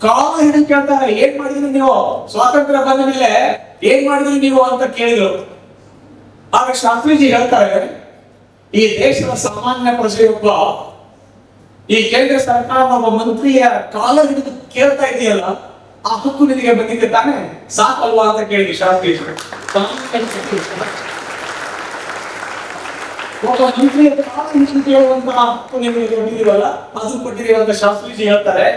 ಕಾಲರ್ ಹಿಡಿದು ಕೇಳ್ತಾರೆ, ಏನ್ ಮಾಡಿದ್ರಿ ನೀವು ಸ್ವಾತಂತ್ರ್ಯ ಬಂದ ಮೇಲೆ, ಏನ್ ಮಾಡಿದ್ರಿ ನೀವು ಅಂತ ಕೇಳಿದ್ರು. ಆಗ ಶಾಸ್ತ್ರೀಜಿ ಹೇಳ್ತಾರೆ, ಈ ದೇಶದ ಸಾಮಾನ್ಯ ಪ್ರಜೆಯೊಬ್ಬ ಈ ಕೇಂದ್ರ ಸರ್ಕಾರದ ಒಬ್ಬ ಮಂತ್ರಿಯ ಕಾಲರ್ ಹಿಡಿದು ಕೇಳ್ತಾ ಇದೆಯಲ್ಲ, ಆ ಹಕ್ಕು ನಿನಗೆ ಬಂದಿದೆ ತಾನೆ, ಸಾಕಲ್ವಾ ಅಂತ ಕೇಳಿದ್ವಿ ಶಾಸ್ತ್ರೀಜಿ. ಒಬ್ಬ ಮಂತ್ರಿಯ ಕೇಳುವಂತಹ ಹಕ್ಕು ನಿಮಗೆ ಕೊಟ್ಟಿದ್ದೀವಲ್ಲ, ಅದು ಕೊಟ್ಟಿದ್ದೀವಂತ ಶಾಸ್ತ್ರೀಜಿ ಹೇಳ್ತಾರೆ.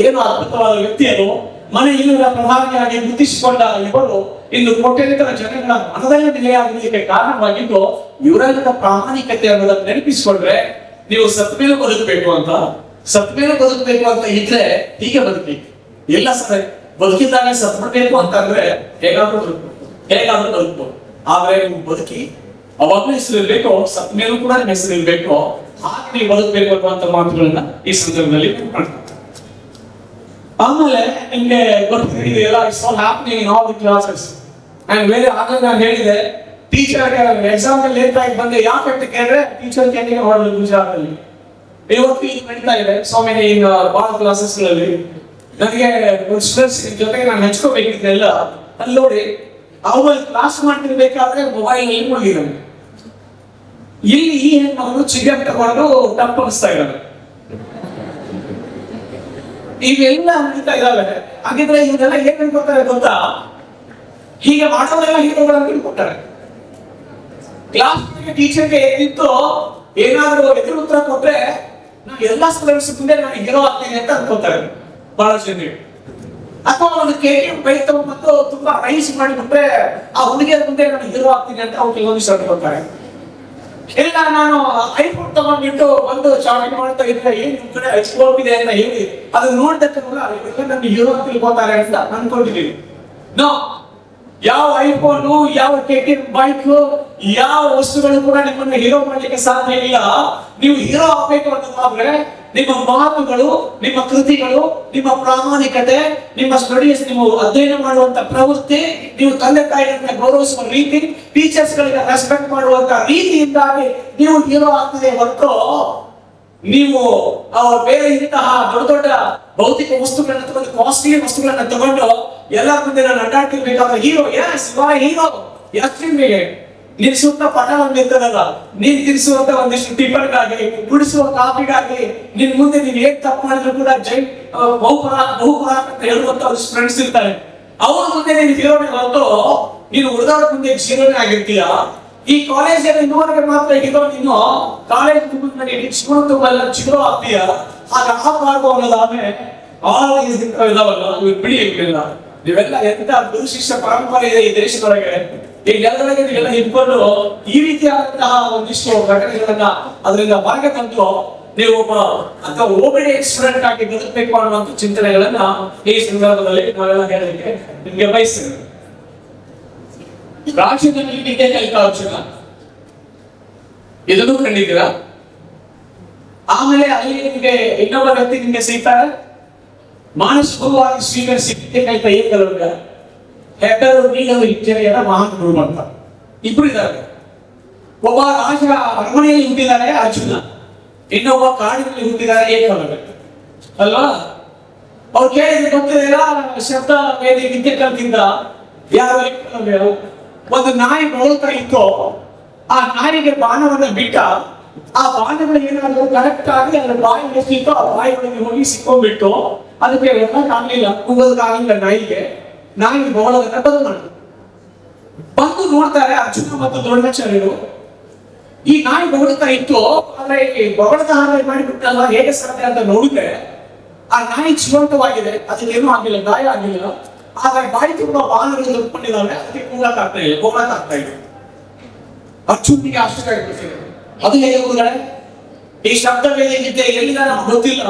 ಏನು ಅದ್ಭುತವಾದ ವ್ಯಕ್ತಿಯನ್ನು ಮನೆ ಇಲ್ಲದ ಪ್ರಧಾನಿಯಾಗಿ ಗುರುತಿಸಿಕೊಂಡ ಇವರು ಇಂದು ಕೋಟ್ಯಂತರ ಜನಗಳ ಮನದಲ್ಲಿ ನೆಲೆಯಾಗಲಿಕ್ಕೆ ಕಾರಣವಾಗಿದ್ದು ಇವರೆಲ್ಲರ ಪ್ರಾಮಾಣಿಕತೆ ಅನ್ನೋದನ್ನು ನೆನಪಿಸಿಕೊಂಡ್ರೆ, ನೀವು ಸತ್ಮೇಲೆ ಬದುಕಬೇಕು ಅಂತ ಇದ್ರೆ ಹೀಗೆ ಬದುಕಬೇಕು. ಇಲ್ಲ ಸರ್, ಬದುಕಿದ್ದಾಗ ಸತ್ಬಿಡ್ಬೇಕು ಅಂತಂದ್ರೆ ಹೇಗಾದ್ರೂ ಬದುಕಬಹುದು. ಆದ್ರೆ ನೀವು ಬದುಕಿ ಅವಾಗ್ಲೂ ಹೆಸರಿರ್ಬೇಕು, ಸತ್ ಮೇಲೂ ಕೂಡ ನಿಮ್ಮ ಹೆಸರಿರ್ಬೇಕು. ಹಾಗೆ ನೀವು ಬದುಕಬೇಕು ಅನ್ನುವಂತ ಮಾತುಗಳನ್ನ ಈ ಸಂದರ್ಭದಲ್ಲಿ ಮಾಡ್ತಾರೆ. ಆಮೇಲೆ ನಿಮ್ಗೆ ಗೊತ್ತಿದೆಯಲ್ಲ, it's all happening in all the classes. And ಬೇರೆ ಆಗಲೇ ನಾನು ಹೇಳಿದೆ, ಟೀಚರ್ ಎಕ್ಸಾಮ್ ಅಲ್ಲಿ ಲೇಟ್ ಆಗಿ ಬಂದೆ ಯಾಕೆ ಅಂತ ಕೇಳಿದ್ರೆ ಟೀಚರ್ ಕ್ಯಾಂಟೀನ್ ಮಾಡಲು ಗುಜರಾತಲ್ಲಿ ಇವತ್ತು ಇದು ನಡೀತಾ ಇದೆ. ಸೊ ಮೆನಿ ಇನ್ ಭಾಳ ಕ್ಲಾಸಸ್ ಗಳಲ್ಲಿ ನನಗೆ ಸ್ಟೂಡೆಂಟ್ಸ್ ಜೊತೆಗೆ ನಾನು ಹಂಚ್ಕೋಬೇಕಿದ್ದೆಲ್ಲ ಅಲ್ಲಿ ನೋಡಿ, ಅವ್ರು ಕ್ಲಾಸ್ ಮಾಡ್ತಿರ್ಬೇಕಾದ್ರೆ ಮೊಬೈಲ್ ನಲ್ಲಿ ಮುಳುಗಿದ್ದಾನೆ. ಇಲ್ಲಿ ಈ ಹೆಣ್ಮಗಳು ಚಿಗರ್ ತಗೊಂಡು ಟಪ್ಪಣಿಸ್ತಾ ಇದ್ದಾರೆ. ಇವೆಲ್ಲ ನಡೀತಾ ಇದ್ದಾವೆ. ಹಾಗಿದ್ರೆ ಇವರೆಲ್ಲ ಏನ್ ತಿಳ್ಕೊತಾರೆ ಗೊತ್ತಾ? ಹೀಗೆ ಮಾಡೋರೆಲ್ಲ ಹೀರೋಗಳಂತ ತಿಳ್ಕೊತಾರೆ. ಕ್ಲಾಸ್ ಟೀಚರ್ಗೆ ಎದ್ದಿತ್ತು ಏನಾದ್ರೂ ಎದುರು ಉತ್ತರ ಕೊಟ್ರೆ ನಾನು ಎಲ್ಲಾ ಸ್ಟೂಡೆಂಟ್ಸ್ ಮುಂದೆ ನಾನು ಹೀರೋ ಆಗ್ತೀನಿ ಅಂತ ಅನ್ಕೋತಾರೆ ಬಹಳ ಜನ. ಅಥವಾ ಒಂದು ಕೇಕ್ ಬೈಕ್ ತಗೊಂಡ್ಬಂದು ತುಂಬಾ ರೈಸ್ ಮಾಡಿಬಿಟ್ರೆ ಆ ಹುಡುಗಿಯರ ಮುಂದೆ ನಾನು ಹೀರೋ ಆಗ್ತೀನಿ ಅಂತ ಅವ್ರು ಕೆಲವೊಂದಿಷ್ಟು ಅನ್ಕೋತಾರೆ. ಇಲ್ಲ, ನಾನು ಐಫೋನ್ ತಗೊಂಡ್ಬಿಟ್ಟು ಒಂದು ಚಾಲೆಂಜ್ ಮಾಡ್ತಾ ಇದ್ರೆ ಏನ್ ನಿಮ್ ಕಡೆ ಐಸ್ಕೋಪ್ ಇದೆ ಅಂತ ಹೇಳಿ ಅದನ್ನ ನೋಡ್ತಕ್ಕಲ್ಲ ನನ್ನ ಹೀರೋ ತಿಳ್ಕೊತಾರೆ ಅಂತ ಅನ್ಕೊಂಡಿದೀವಿ. ನೋ, ಯಾವ ಐಫೋನು, ಯಾವ ಕೆಟಿಎಂ ಬೈಕ್, ಯಾವ ವಸ್ತುಗಳು ಕೂಡ ನಿಮ್ಮನ್ನ ಹೀರೋ ಮಾಡ್ಲಿಕ್ಕೆ ಸಾಧ್ಯ ಇಲ್ಲ. ನೀವು ಹೀರೋ ಆಗ್ಬೇಕು ಅನ್ನೋದಾದ್ರೆ ನಿಮ್ಮ ಮಾತುಗಳು, ನಿಮ್ಮ ಕೃತಿಗಳು, ನಿಮ್ಮ ಪ್ರಾಮಾಣಿಕತೆ, ನಿಮ್ಮ ಸ್ಟಡೀಸ್, ನೀವು ಅಧ್ಯಯನ ಮಾಡುವಂತ ಪ್ರವೃತ್ತಿ, ನೀವು ತಂದೆ ತಾಯಿಗಳನ್ನ ಗೌರವಿಸುವ ರೀತಿ, ಟೀಚರ್ಸ್ ಗಳಿಗೆ ರೆಸ್ಪೆಕ್ಟ್ ಮಾಡುವಂತ ರೀತಿಯಿಂದಾಗಿ ನೀವು ಹೀರೋ ಆಗ್ತದೆ ಹೊರತು ನೀವು ಬೇರೆ ಇಂತಹ ದೊಡ್ಡ ದೊಡ್ಡ ಭೌತಿಕ ವಸ್ತುಗಳನ್ನ ತಗೊಂಡು, ಕಾಸ್ಟ್ಲಿ ವಸ್ತುಗಳನ್ನ ತಗೊಂಡು ಎಲ್ಲರ ಮುಂದೆ ನಾನು ಅಡ್ಡಾಡ್ತಿರ್ಬೇಕಾದ್ರೆ ಹೀರೋ, ಎಸ್ ಹೀರೋ, ಎಸ್ ನಿಮಗೆ ನಿನ್ ಸುತ್ತ ಪಟಲ ನಿಂತದಲ್ಲ, ನೀನ್ ತಿನ್ನಿಸುವಂತ ಒಂದಿಷ್ಟು ಟಿಫನ್ಗಾಗಿ, ಕುಡಿಸುವ ಕಾಫಿಗಾಗಿ, ನಿನ್ ಮುಂದೆ ನೀನ್ ಏನ್ ತಪ್ಪು ಮಾಡಿದ್ರು ಕೂಡ ಬಹುಪುರ ಅಂತ ಹೇಳುವಂತ ಫ್ರೆಂಡ್ಸ್ ಇರ್ತಾರೆ. ಅವ್ರ ಮುಂದೆ ನೀನು ಹೀರೋನೆ ಹೊರತು ನೀನು ಉಳಿದವ್ರ ಮುಂದೆ ಜೀರೋನೇ ಆಗಿರ್ತೀಯ. ಈ ಕಾಲೇಜಲ್ಲಿ ಇನ್ನೂವರೆಗೆ ಮಾತ್ರ ಹೀರೋ, ನೀನು ಕಾಲೇಜ್ ಜೀವನ ತುಂಬ ಎಲ್ಲ ಚಿರೋ ಆಗ್ತೀಯ. ಆಗ ಆಗಬಾರ್ದು ಅನ್ನೋದಾದ್ರೆ ಇದಾವಲ್ಲ, ಬಿಳಿ ಇರ್ಲಿಲ್ಲ. ನೀವೆಲ್ಲ ಎಂತ ಗುರು ಶಿಷ್ಯ ಪರಂಪರೆ ಇದೆ ಈ ದೇಶದೊಳಗೆ. ಈ ನೆಲದೊಳಗೆ ನೀವೆಲ್ಲ ಇಟ್ಕೊಂಡು ಈ ರೀತಿಯಾದಂತಹ ಒಂದಿಷ್ಟು ಘಟನೆಗಳನ್ನ ಅದರಿಂದ ಹೊರಗೆ ತಂದು ನೀವು ಒಬ್ಬ ಅಥವಾ ಓಬಿಡಿಯಂಟ್ ಸ್ಟೂಡೆಂಟ್ ಆಗಿ ಬದುಕಬೇಕು ಅನ್ನುವಂಥ ಚಿಂತನೆಗಳನ್ನ ಈ ಸಂದರ್ಭದಲ್ಲಿ ನಾವೆಲ್ಲ ಹೇಳಲಿಕ್ಕೆ ನಿಮ್ಗೆ ಬಯಸ್ತೇವೆ. ರಾಜ್ಯದಲ್ಲಿ ವಿದ್ಯೆ ಕಲಿತ ಅರ್ಜುನ ಇದನ್ನು ಕಂಡಿದ್ದೀರಾ. ಆಮೇಲೆ ಅಲ್ಲಿ ನಿಮ್ಗೆ ಇನ್ನೊಬ್ಬ ವ್ಯಕ್ತಿ ನಿಮ್ಗೆ ಸಿಗ್ತಾರೆ, ಮಾನಸಿಕವಾಗಿ ಸ್ವೀಕರಿಸಿ ವಿದ್ಯೆ ಕಲಿತ ಏಕಲವ್ಯ, ಹೆಬ್ಬೆರು ನೀಡಲು ಇಂಜಿನಿಯರ ಮಹಾನ್ ಗುರು ಅಂತ ಇಬ್ರು ಇದ್ದಾರೆ. ಒಬ್ಬ ರಾಜ ಅರಮನೆಯಲ್ಲಿ ಹುಟ್ಟಿದ್ದಾರೆ ಅರ್ಜುನ, ಇನ್ನೊಬ್ಬ ಕಾಡಿನಲ್ಲಿ ಹುಟ್ಟಿದ್ದಾರೆ ಏಕಲವ್ಯ ಅಲ್ವಾ. ಅವ್ರು ಕೇಳಿದ್ರೆ ಗೊತ್ತಿಲ್ಲ, ಶಬ್ದ ವೇದಿ ವಿದ್ಯೆ ಕಲ್ತಿದ್ದ ಯಾರು ಏಕಲವ್ಯ. ಒಂದು ನಾಯಿ ಬರುತ್ತಾ ಇತ್ತು, ಆ ನಾಯಿಗೆ ಬಾಣವನ್ನ ಬಿಟ್ಟ, ಆ ಬಾಣಗಳು ಏನಾದ್ರು ಕರೆಕ್ಟ್ ಆಗಿ ಅದ್ರ ಬಾಯಿ ಎಷ್ಟಿತ್ತು ಆ ಬಾಯಿಗಳಿಗೆ ಹೋಗಿ ಸಿಕ್ಕೊಂಡ್ಬಿಟ್ಟು ಅದಕ್ಕೆ ಆಗ್ಲಿಲ್ಲ, ಕೂಗೋದಕ್ಕಾಗಲಿಲ್ಲ ನಾಯಿಗೆ. ನಾಯಿ ಬೊಗಳೋದನ್ನ ಬಂದು ನೋಡ್ತಾರೆ ಅರ್ಜುನ ಮತ್ತು ದ್ರೋಣಾಚಾರ್ಯರು. ಈ ನಾಯಿ ಬೊಗಳ್ತಾ ಇತ್ತು, ಆದ್ರೆ ಈ ಬೊಗಳದ ಹಾಗೆ ಮಾಡಿಬಿಟ್ಟಲ್ಲ, ಹೇಗೆ ಸಾಧ್ಯ ಅಂತ ನೋಡಿದ್ರೆ ಆ ನಾಯಿ ಜೀವಂತವಾಗಿದೆ, ಅದಕ್ಕೇನು ಆಗಿಲ್ಲ, ಗಾಯ ಆಗಿಲ್ಲ. ಆದ್ರೆ ಬಾಯಿ ತುಂಬ ಬಾಣಗಳು ತಗೊಂಡಿದ್ದಾವೆ, ಅದಕ್ಕೆ ಕೂಗಾಗ್ತಾ ಇಲ್ಲ, ಗೋಳಾಗ್ತಾ ಇದೆ. ಅರ್ಜುನಿಗೆ ಆಶ್ಚರ್ಯ ಆಗ್ಬಿಟ್ಟಿದೆ, ಅದು ಹೇಗೆ ಹೋದ್ರೆ ಈ ಶಬ್ದ ವೇದಿಕೆ ಎಲ್ಲಿಂದ ನಮ್ಗೆ ಗೊತ್ತಿಲ್ಲ.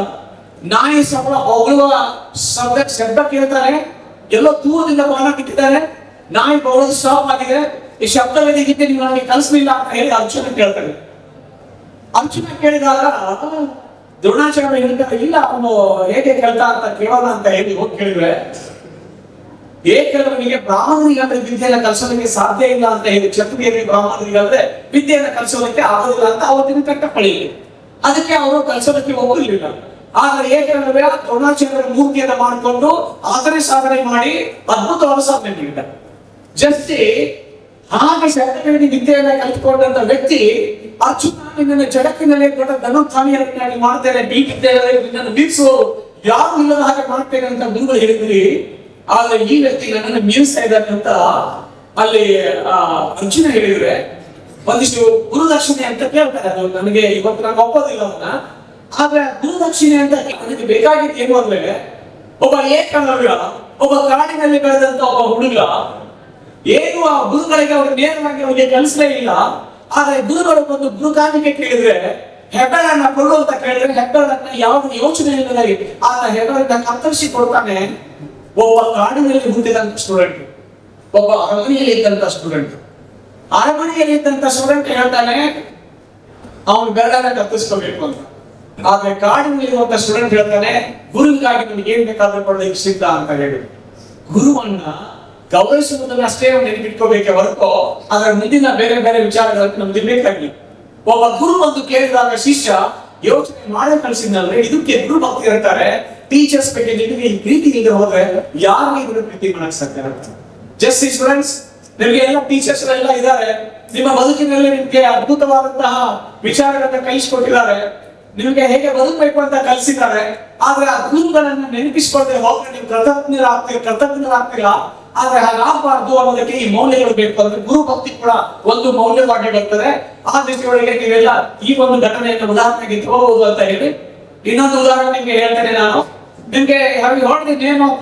ನಾಯಿ ಸಫಲ ಹೊಗಳುವ ಶಬ್ದ ಕೇಳ್ತಾರೆ, ಎಲ್ಲೋ ದೂರದಿಂದ ಬಾಣ ಬಿಟ್ಟಿದ್ದಾರೆ, ನಾಯಿ ಬೊಗಳೋದು ಸ್ಟಾಪ್ ಆಗಿದೆ, ಈ ಶಬ್ದ ವೇದಿಕೆ ನೀವು ನನಗೆ ಕಲಿಸ್ಲಿಲ್ಲ ಅಂತ ಹೇಳಿ ಅರ್ಜುನ ಕೇಳ್ತಾರೆ. ಅರ್ಜುನ ಕೇಳಿದಾಗ ದ್ರೋಣಾಚಾರ್ಯ ಹೇಳ್ತಾರೆ, ಇಲ್ಲ ಅವನು ಹೇಗೆ ಕೇಳ್ತಾ ಅಂತ ಕೇಳೋಣ ಅಂತ ಹೇಳಿ ಹೋಗಿ ಕೇಳಿದ್ರೆ, ಏಕಲವ್ಯನಿಗೆ ಬ್ರಾಹ್ಮಣರಿಗಾದ್ರೆ ವಿದ್ಯೆಯನ್ನ ಕಲಿಸೋದಕ್ಕೆ ಸಾಧ್ಯ ಇಲ್ಲ ಅಂತ ಹೇಳಿ, ಕ್ಷತ್ರಿಯರಿಗೆ ಬ್ರಾಹ್ಮಣರಿಗಾದ್ರೆ ವಿದ್ಯೆಯನ್ನ ಕಲಿಸೋದಕ್ಕೆ ಆಗೋದಿಲ್ಲ ಅಂತ ಅವತ್ತಿನ ತಕ್ಕ ಪಡೆಯಿಲ್ಲ. ಅದಕ್ಕೆ ಅವರು ಕಲಿಸೋದಕ್ಕೆ ಹೋಗಲಿಲ್ಲ. ಆದ್ರೆ ಏಕಲವ್ಯ ದ್ರೋಣಾಚಾರ್ಯರ ಮೂರ್ತಿಯನ್ನ ಮಾಡಿಕೊಂಡು ಆದರ ಸಾಧನೆ ಮಾಡಿ ಅದ್ಭುತವಾದ ಸಾಧನೆ ಮಾಡಿದ್ದ. ಜಸ್ಟಿ ಹಾಗೆ ಶಬ್ದವೇದಿ ವಿದ್ಯೆಯನ್ನ ಕಲಿತುಕೊಂಡಂತ ವ್ಯಕ್ತಿ ಅರ್ಜುನ ನಿನ್ನನ್ನು ಜಗತ್ತಿನಲ್ಲಿ ದೊಡ್ಡ ಧನುರ್ಧಾನಿಯನ್ನಾಗಿ ಮಾಡ್ತೇನೆ, ನಿನ್ನನ್ನು ಬೀರಿಸುವವರು ಯಾರು ಇಲ್ಲದ ಹಾಗೆ ಮಾಡ್ತೇನೆ ಅಂತ ಗುರುಗಳು ಹೇಳಿದ್ರಿ. ಆದ್ರೆ ಈ ವ್ಯಕ್ತಿ ನನ್ನನ್ನು ಮೀರಿಸ್ತಾ ಇದ್ದಾನೆ ಅಂತ ಅಲ್ಲಿ ಅರ್ಜುನ ಹೇಳಿದ್ರೆ ಒಂದಿಷ್ಟು ಗುರುದಕ್ಷಿಣೆ ಅಂತ ಕೇಳ್ತಾರೆ. ಅದು ನನಗೆ ಇವತ್ತು ನಾನು ಒಪ್ಪೋದಿಲ್ಲ ಅವನ್ನ. ಆದ್ರೆ ಗುರುದಕ್ಷಿಣೆ ಅಂತ ನನಗೆ ಬೇಕಾಗಿದ್ದು ಏನು ಅಂದ್ರೆ, ಒಬ್ಬ ಏಕಲವ್ಯ ಒಬ್ಬ ಕಾಡಿನಲ್ಲಿ ಬೆಳೆದಂತ ಒಬ್ಬ ಹುಡುಗ ಏನು ಆ ಗುರುಗಳಿಗೆ ಅವ್ರಿಗೆ ನೇರವಾಗಿ ಅವರಿಗೆ ಕಲಿಸಲೇ ಇಲ್ಲ. ಆದ್ರೆ ಗುರುಗಳು ಒಂದು ಗುರುಕಾಣಿಕೆ ಕೇಳಿದ್ರೆ ಹೆಬ್ಬೆಳನ್ನ ಕೊಡು ಅಂತ ಕೇಳಿದ್ರೆ ಹೆಬ್ಬೆಳನ್ನ ಯಾವ ಯೋಚನೆ ಇಲ್ಲದಾಗಿ ಆತ ಹೆಬ್ಬೆಳನ್ನ ಕತ್ತರಿಸಿ ಕೊಡ್ತಾನೆ. ಒಬ್ಬ ಕಾಡಿನಲ್ಲಿ ಹುಟ್ಟಿದಂತ ಸ್ಟೂಡೆಂಟ್, ಒಬ್ಬ ಅರಮನೆಯಲ್ಲಿ ಇದ್ದಂತ ಸ್ಟೂಡೆಂಟ್, ಅರಮನೆಯಲ್ಲಿ ಇದ್ದಂತ ಸ್ಟೂಡೆಂಟ್ ಹೇಳ್ತಾನೆ ಅವನು ಬೆರಳನ್ನ ಕತ್ತರಿಸ್ಕೋಬೇಕು ಅಂತ. ಆದ್ರೆ ಕಾಡಿನಲ್ಲಿ ಇರುವಂತ ಸ್ಟೂಡೆಂಟ್ ಹೇಳ್ತಾನೆ ಗುರುವಿಗಾಗಿ ನಮ್ಗೆ ಏನ್ ಬೇಕಾದ್ರೂ ಕೊಡೋದಕ್ಕೆ ಸಿದ್ಧ ಅಂತ ಹೇಳಿ. ಗುರುವನ್ನ ಗೌರವಿಸುವುದನ್ನ ಅಷ್ಟೇ ನೆನಪಿಟ್ಕೋಬೇಕೆ ಹೊರತು ಅದರ ಮುಂದಿನ ಬೇರೆ ಬೇರೆ ವಿಚಾರಗಳನ್ನು ನಮ್ಗೆ ಬೇಕಾಗಿಲ್ಲ. ಒಬ್ಬ ಗುರು ಒಂದು ಕೇಳಿದಾಗ ಶಿಷ್ಯ ಯೋಚನೆ ಮಾಡಿ ಕಳಿಸಿದ್ರೆ ಇದಕ್ಕೆ ಗುರು ಭಕ್ತಿ ಇರ್ತಾರೆ. ಟೀಚರ್ಸ್ ಬಗ್ಗೆ ನಿಮಗೆ ಈ ಪ್ರೀತಿ ಇಲ್ಲದೆ ಹೋದ್ರೆ ಯಾರಿಗೆ ಗುರು ಪ್ರೀತಿ ಮಾಡಕ್ ಸಾಧ್ಯ? ಜಸ್ಟ್ ಸ್ಟೂಡೆಂಟ್ಸ್, ನಿಮಗೆ ಎಲ್ಲ ಟೀಚರ್ಸ್ ಎಲ್ಲ ಇದ್ದಾರೆ, ನಿಮ್ಮ ಬದುಕಿನಲ್ಲಿ ನಿಮ್ಗೆ ಅದ್ಭುತವಾದಂತಹ ವಿಚಾರಗಳನ್ನ ಕಲಿಸಿಕೊಟ್ಟಿದ್ದಾರೆ, ನಿಮಗೆ ಹೇಗೆ ಬದುಕಬೇಕು ಅಂತ ಕಲಿಸಿದ್ದಾರೆ. ಆದ್ರೆ ಆ ಗುರುಗಳನ್ನ ನೆನಪಿಸಿಕೊಳ್ಳದೆ ಹೋದ್ರೆ ನೀವು ಕೃತಜ್ಞರಾಗ್ತೀರಾ. ಆದ್ರೆ ಹಾಗಾಗಬಾರ್ದು ಅನ್ನೋದಕ್ಕೆ ಈ ಮೌಲ್ಯಗಳು ಬೇಕು. ಅಂದ್ರೆ ಗುರು ಭಕ್ತಿ ಕೂಡ ಒಂದು ಮೌಲ್ಯವಾಗಿ ಬರ್ತದೆ. ಆ ದೃಷ್ಟಿಯೊಳಗೆ ನೀವೆಲ್ಲ ಈ ಒಂದು ಘಟನೆಯನ್ನು ಉದಾಹರಣೆಗೆ ತಗೋಬಹುದು ಅಂತ ಹೇಳಿ ಇನ್ನೊಂದು ಉದಾಹರಣೆ ನಿಮ್ಗೆ ಹೇಳ್ತೇನೆ ನಾನು. ನಿಮ್ಗೆ name of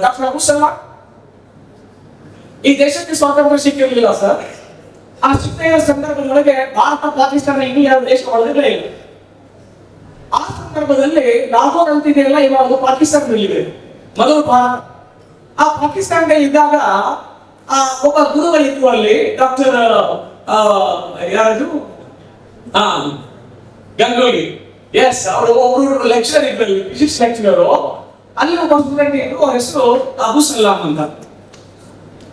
doctor Abu Salman. ಈ ದೇಶಕ್ಕೆ ಸ್ವಾತಂತ್ರ್ಯ ಸಿಕ್ಕಿರಲಿಲ್ಲ ಸರ್. ಆ ಸಿಕ್ಕಿದ ಸಂದರ್ಭದೊಳಗೆ ಭಾರತ ಪಾಕಿಸ್ತಾನ ಇನ್ನೂ ಎರಡು ದೇಶ ಒಳಗಡೆ ಇಲ್ಲ. ಆ ಸಂದರ್ಭದಲ್ಲಿ ಲಾಹೋರ್ ಅಂತಿದೆಯಲ್ಲ, ಇವಾಗ ಪಾಕಿಸ್ತಾನದಲ್ಲಿದೆ, ಮೊದಲು ಭಾರತ. ಆ ಪಾಕಿಸ್ತಾನದಲ್ಲಿ ಇದ್ದಾಗ ಒಬ್ಬ ಗುರುಗಳಿದ್ರು ಅಲ್ಲಿ, ಡಾಕ್ಟರ್ ಯಾರದು ಗಂಗೋಲಿ. ಎಸ್, ಅವರು ಒಬ್ರು ಲೆಕ್ಚರ್ ಇದ್ರಲ್ಲಿ, ಫಿಸಿಕ್ಸ್ ಲೆಕ್ಚರರ್. ಅಲ್ಲಿ ಒಬ್ಬ ಸ್ಟೂಡೆಂಟ್ ಇದ್ರು, ಅವ್ರ ಹೆಸರು ಅಬು ಸಲಾಂ ಅಂತ.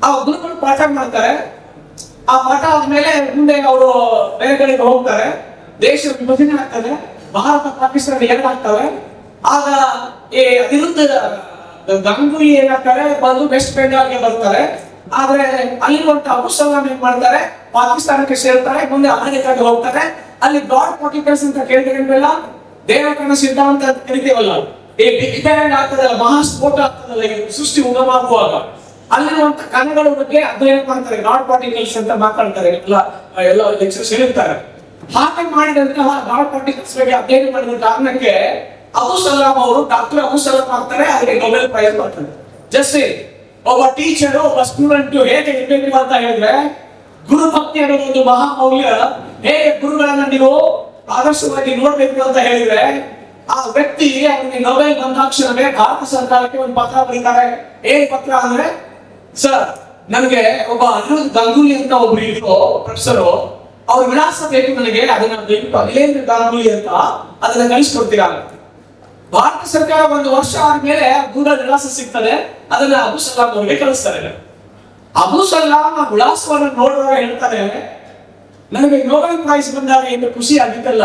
ಆ ಗುರುಗಳು ಪಾಠ ಮಾಡ್ತಾರೆ. ಆ ಪಾಠ ಆದ್ಮೇಲೆ ಮುಂದೆ ಅವರು ಬೇರೆ ಕಡೆಗೆ ಹೋಗ್ತಾರೆ. ದೇಶ ವಿಭಜನೆ ಆಗ್ತದೆ, ಭಾರತ ಪಾಕಿಸ್ತಾನ ಎರಡಾಗ್ತವೆ. ಆಗ ಈ ಅನಿರುದ್ಧ ಗಂಗೂಲಿ ಏನಾಗ್ತಾರೆ ಬಂದು ವೆಸ್ಟ್ ಬೆಂಗಾಲ್ಗೆ ಬರ್ತಾರೆ. ಆದ್ರೆ ಅಲ್ಲಿರುವಂತ ಅಬು ಸಲಾಂ ಏನ್ ಮಾಡ್ತಾರೆ, ಪಾಕಿಸ್ತಾನಕ್ಕೆ ಸೇರ್ತಾರೆ, ಮುಂದೆ ಅಮೆರಿಕಾಗೆ ಹೋಗ್ತಾರೆ. ಅಲ್ಲಿ ಗಾಡ್ ಪಾರ್ಟಿಕಲ್ಸ್ ಅಂತ ಕೇಳ್ತೀವಲ್ಲ, ದೇವಕಣ ಸಿದ್ಧಾಂತ ಅಂತ ಕರಿತೀವಲ್ಲ, ಈ ಬಿಗ್ ಬ್ಯಾಂಗ್ ಆಗ್ತದಲ್ಲ, ಮಹಾಸ್ಫೋಟ ಆಗ್ತದಲ್ಲ, ಈ ಸೃಷ್ಟಿ ಉಗಮವಾಗುವಾಗ ಅಲ್ಲಿರುವಂತ ಕಣಗಳ ಬಗ್ಗೆ ಅಧ್ಯಯನ ಮಾಡ್ತಾರೆ, ಗಾಡ್ ಪಾರ್ಟಿಕಲ್ಸ್ ಅಂತ ಮಾತಾಡ್ತಾರೆ, ಎಲ್ಲ ಲೆಕ್ಚರ್ಸ್ ಹೇಳಿರ್ತಾರೆ. ಹಾಗೆ ಮಾಡಿದಂತಹ ಗಾಡ್ ಪಾರ್ಟಿಕಲ್ಸ್ ಬಗ್ಗೆ ಅಧ್ಯಯನ ಮಾಡಿದ ಕಾರಣಕ್ಕೆ ಅಬು ಸಲಾಂ ಅವರು ಡಾಕ್ಟರ್ ಅಬು ಸಲಾಂ ಆಗ್ತಾರೆ, ಅದಕ್ಕೆ ನೊಬೆಲ್ ಪ್ರೈಸ್ ಬರ್ತಾರೆ. ಜಸ್ಟ್ ಒಬ್ಬ ಟೀಚರ್ ಒಬ್ಬ ಸ್ಟೂಡೆಂಟ್ ಹೇಗೆ ಇರಬೇಕು ಅಂತ ಹೇಳಿದ್ರೆ, ಗುರು ಭಕ್ತಿ ಅನ್ನೋದು ಒಂದು ಮಹಾ ಮೌಲ್ಯ. ಹೇಗೆ ಗುರುಗಳನ್ನ ನೀವು ಆದರ್ಶವಾಗಿ ನೋಡ್ಬೇಕು ಅಂತ ಹೇಳಿದ್ರೆ, ಆ ವ್ಯಕ್ತಿ ಅವನಿಗೆ ನೊಬೆಲ್ ಬಂದಾಕ್ಷಣವೇ ಭಾರತ ಸರ್ಕಾರಕ್ಕೆ ಒಂದು ಪತ್ರ ಬರೀತಾರೆ. ಏನ್ ಪತ್ರ ಅಂದ್ರೆ, ಸರ್ ನನಗೆ ಒಬ್ಬ ಅನಿರುದ್ಧ್ ಗಂಗೂಲಿ ಅಂತ ಒಬ್ರು ಇದ್ರು ಪ್ರೊಫೆಸರ್, ಅವ್ರ ವಿಳಾಸ ಬೇಕು ನನಗೆ, ಅದನ್ನ ದಯವಿಟ್ಟು ಅನಿಲೇಂದ್ರ ಗಂಗೂಲಿ ಅಂತ ಅದನ್ನ ಕಳಿಸ್ಕೊಡ್ತೀರಾ. ಭಾರತ ಸರ್ಕಾರ 1 ವರ್ಷ ಆದ್ಮೇಲೆ ಗೂಗಲ್ ವಿಳಾಸ ಸಿಗ್ತದೆ, ಅದನ್ನ ಅಬು ಸಲಾಂ ಅವರಿಗೆ ಕಳಿಸ್ತಾರೆ. ಅಬು ಸಲಾಂ ಆ ವಿಳಾಸವನ್ನು ನೋಡುವಾಗ ಹೇಳ್ತಾರೆ, ನನಗೆ ನೊಬೆಲ್ ಪ್ರೈಸ್ ಬಂದಾಗ ಏನು ಖುಷಿ ಆಗಿತ್ತಲ್ಲ,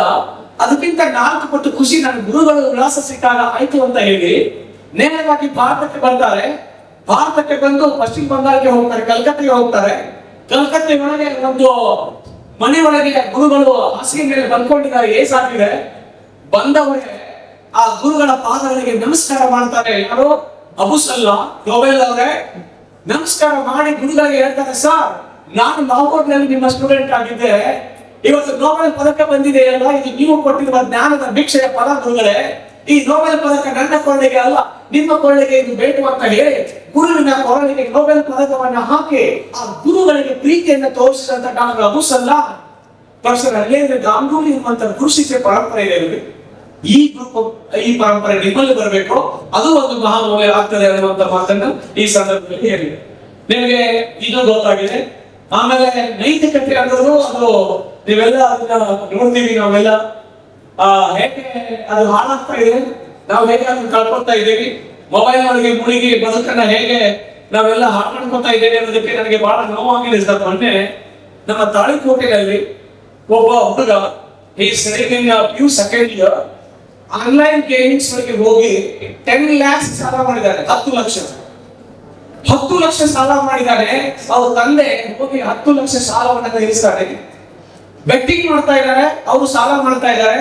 ಅದಕ್ಕಿಂತ 4 ಪಟ್ಟು ಖುಷಿ ನನ್ನ ಗುರುಗಳ ವಿಳಾಸ ಸಿಕ್ಕಾಗ ಆಯ್ತು ಅಂತ ಹೇಳಿ ನೇರವಾಗಿ ಭಾರತಕ್ಕೆ ಬರ್ತಾರೆ. ಭಾರತಕ್ಕೆ ಬಂದು ಪಶ್ಚಿಮ ಬಂಗಾಳಕ್ಕೆ ಹೋಗ್ತಾರೆ, ಕಲ್ಕತ್ತೆಗೆ ಹೋಗ್ತಾರೆ. ಕಲ್ಕತ್ತೆ ಒಳಗೆ ಒಂದು ಮನೆ ಒಳಗೆ ಗುರುಗಳು ಹಾಸಿಗೆ ಮೇಲೆ ಬಂದ್ಕೊಂಡಿದ್ದಾರೆ, ಏಸಾಗಿದೆ. ಬಂದವರೇ ಆ ಗುರುಗಳ ಪಾದಗಳಿಗೆ ನಮಸ್ಕಾರ ಮಾಡ್ತಾರೆ. ಯಾರು? ಅಬು ಸಲಾಂ ನೊಬೆಲ್ ಅವರೇ ನಮಸ್ಕಾರ ಮಾಡಿ ಗುರುಗಳಿಗೆ ಹೇಳ್ತಾರೆ, ಸರ್ ನಾನು ಲಾಹೋರ್ ನಲ್ಲಿ ನಿಮ್ಮ ಸ್ಟೂಡೆಂಟ್ ಆಗಿದ್ದೆ, ಇವತ್ತು ನೊಬೆಲ್ ಪದಕ ಬಂದಿದೆ ಅಲ್ಲ, ಇದು ನೀವು ಕೊಟ್ಟಿರುವ ಜ್ಞಾನದ ಭಿಕ್ಷೆಯ ಪದ ಗುರುಗಳೇ. ಈ ನೊಬೆಲ್ ಪದಕ ನನ್ನ ಕೊಳ್ಳೆಗೆ ಅಲ್ಲ, ನಿಮ್ಮ ಕೊಳ್ಳೆಗೆ ಇದು ಬೇಕು ಅಂತ ಹೇಳಿ ಗುರುವಿನ ಕೊರಳಿಗೆ ನೊಬೆಲ್ ಪದಕವನ್ನ ಹಾಕಿ ಆ ಗುರುಗಳಿಗೆ ಪ್ರೀತಿಯನ್ನು ತೋರಿಸಿದಂತ ಡಾಕ್ಟರ್ ಅಬು ಸಲಾಂ ಪ್ರೊಫೆಸರ್ ಅನಿಲೇಂದ್ರ ಗಂಗೂಲಿ ಎಂಬಂತ ಗುರು ಶಿಷ್ಯ ಪರಂಪರೆ ಇದೆ. ಈ ಪರಂಪರೆ ನಿಮ್ಮಲ್ಲಿ ಬರಬೇಕು, ಅದು ಒಂದು ಮಹಾಮೌಲ್ಯ ಆಗ್ತದೆ ಅನ್ನುವಂತ ಮಾತನ್ನು ಈ ಸಂದರ್ಭದಲ್ಲಿ ಹೇಳಿ ನಿಮಗೆ ಇದು ಗೊತ್ತಾಗಿದೆ. ಆಮೇಲೆ ನೈತಿಕತೆ ಅನ್ನೋದು ಅದು ನೀವೆಲ್ಲ ಅದನ್ನ ನೋಡ್ತೀವಿ, ನಾವೆಲ್ಲ ಹೇಗೆ ಅದು ಹಾಳಾಗ್ತಾ ಇದೆ, ನಾವು ಹೇಗೆ ಅದನ್ನ ಕಳ್ಕೊಳ್ತಾ ಇದ್ದೀವಿ, ಮೊಬೈಲ್ ಒಳಗೆ ಮುಳುಗಿ ಬದುಕನ್ನ ಹೇಗೆ ನಾವೆಲ್ಲ ಹಾಳು ಮಾಡ್ಕೊತಾ ಇದ್ದೇವೆ ಅನ್ನೋದಕ್ಕೆ ನನಗೆ ಬಹಳ ನೋವಾಗಿದೆ ಸರ್. ಮೊನ್ನೆ ನಮ್ಮ ತಾಳಿಕೋಟೆಯಲ್ಲಿ ಒಬ್ಬ ಹುಡುಗ ಈ PU second year online gamings ಗಳಿಗೆ ಹೋಗಿ 10 lakhs ಸಾಲ ಮಾಡಿದ್ದಾರೆ. 10 ಲಕ್ಷ ಸಾಲ ಮಾಡಿದ್ದಾರೆ. ಅವ್ರ ತಂದೆ ಹೋಗಿ 10 ಲಕ್ಷ ಸಾಲವನ್ನು ತೀರಿಸ್ತಾರೆ. ಬೆಟ್ಟಿಂಗ್ ಮಾಡ್ತಾ ಇದ್ದಾರೆ, ಅವರು ಸಾಲ ಮಾಡ್ತಾ ಇದ್ದಾರೆ.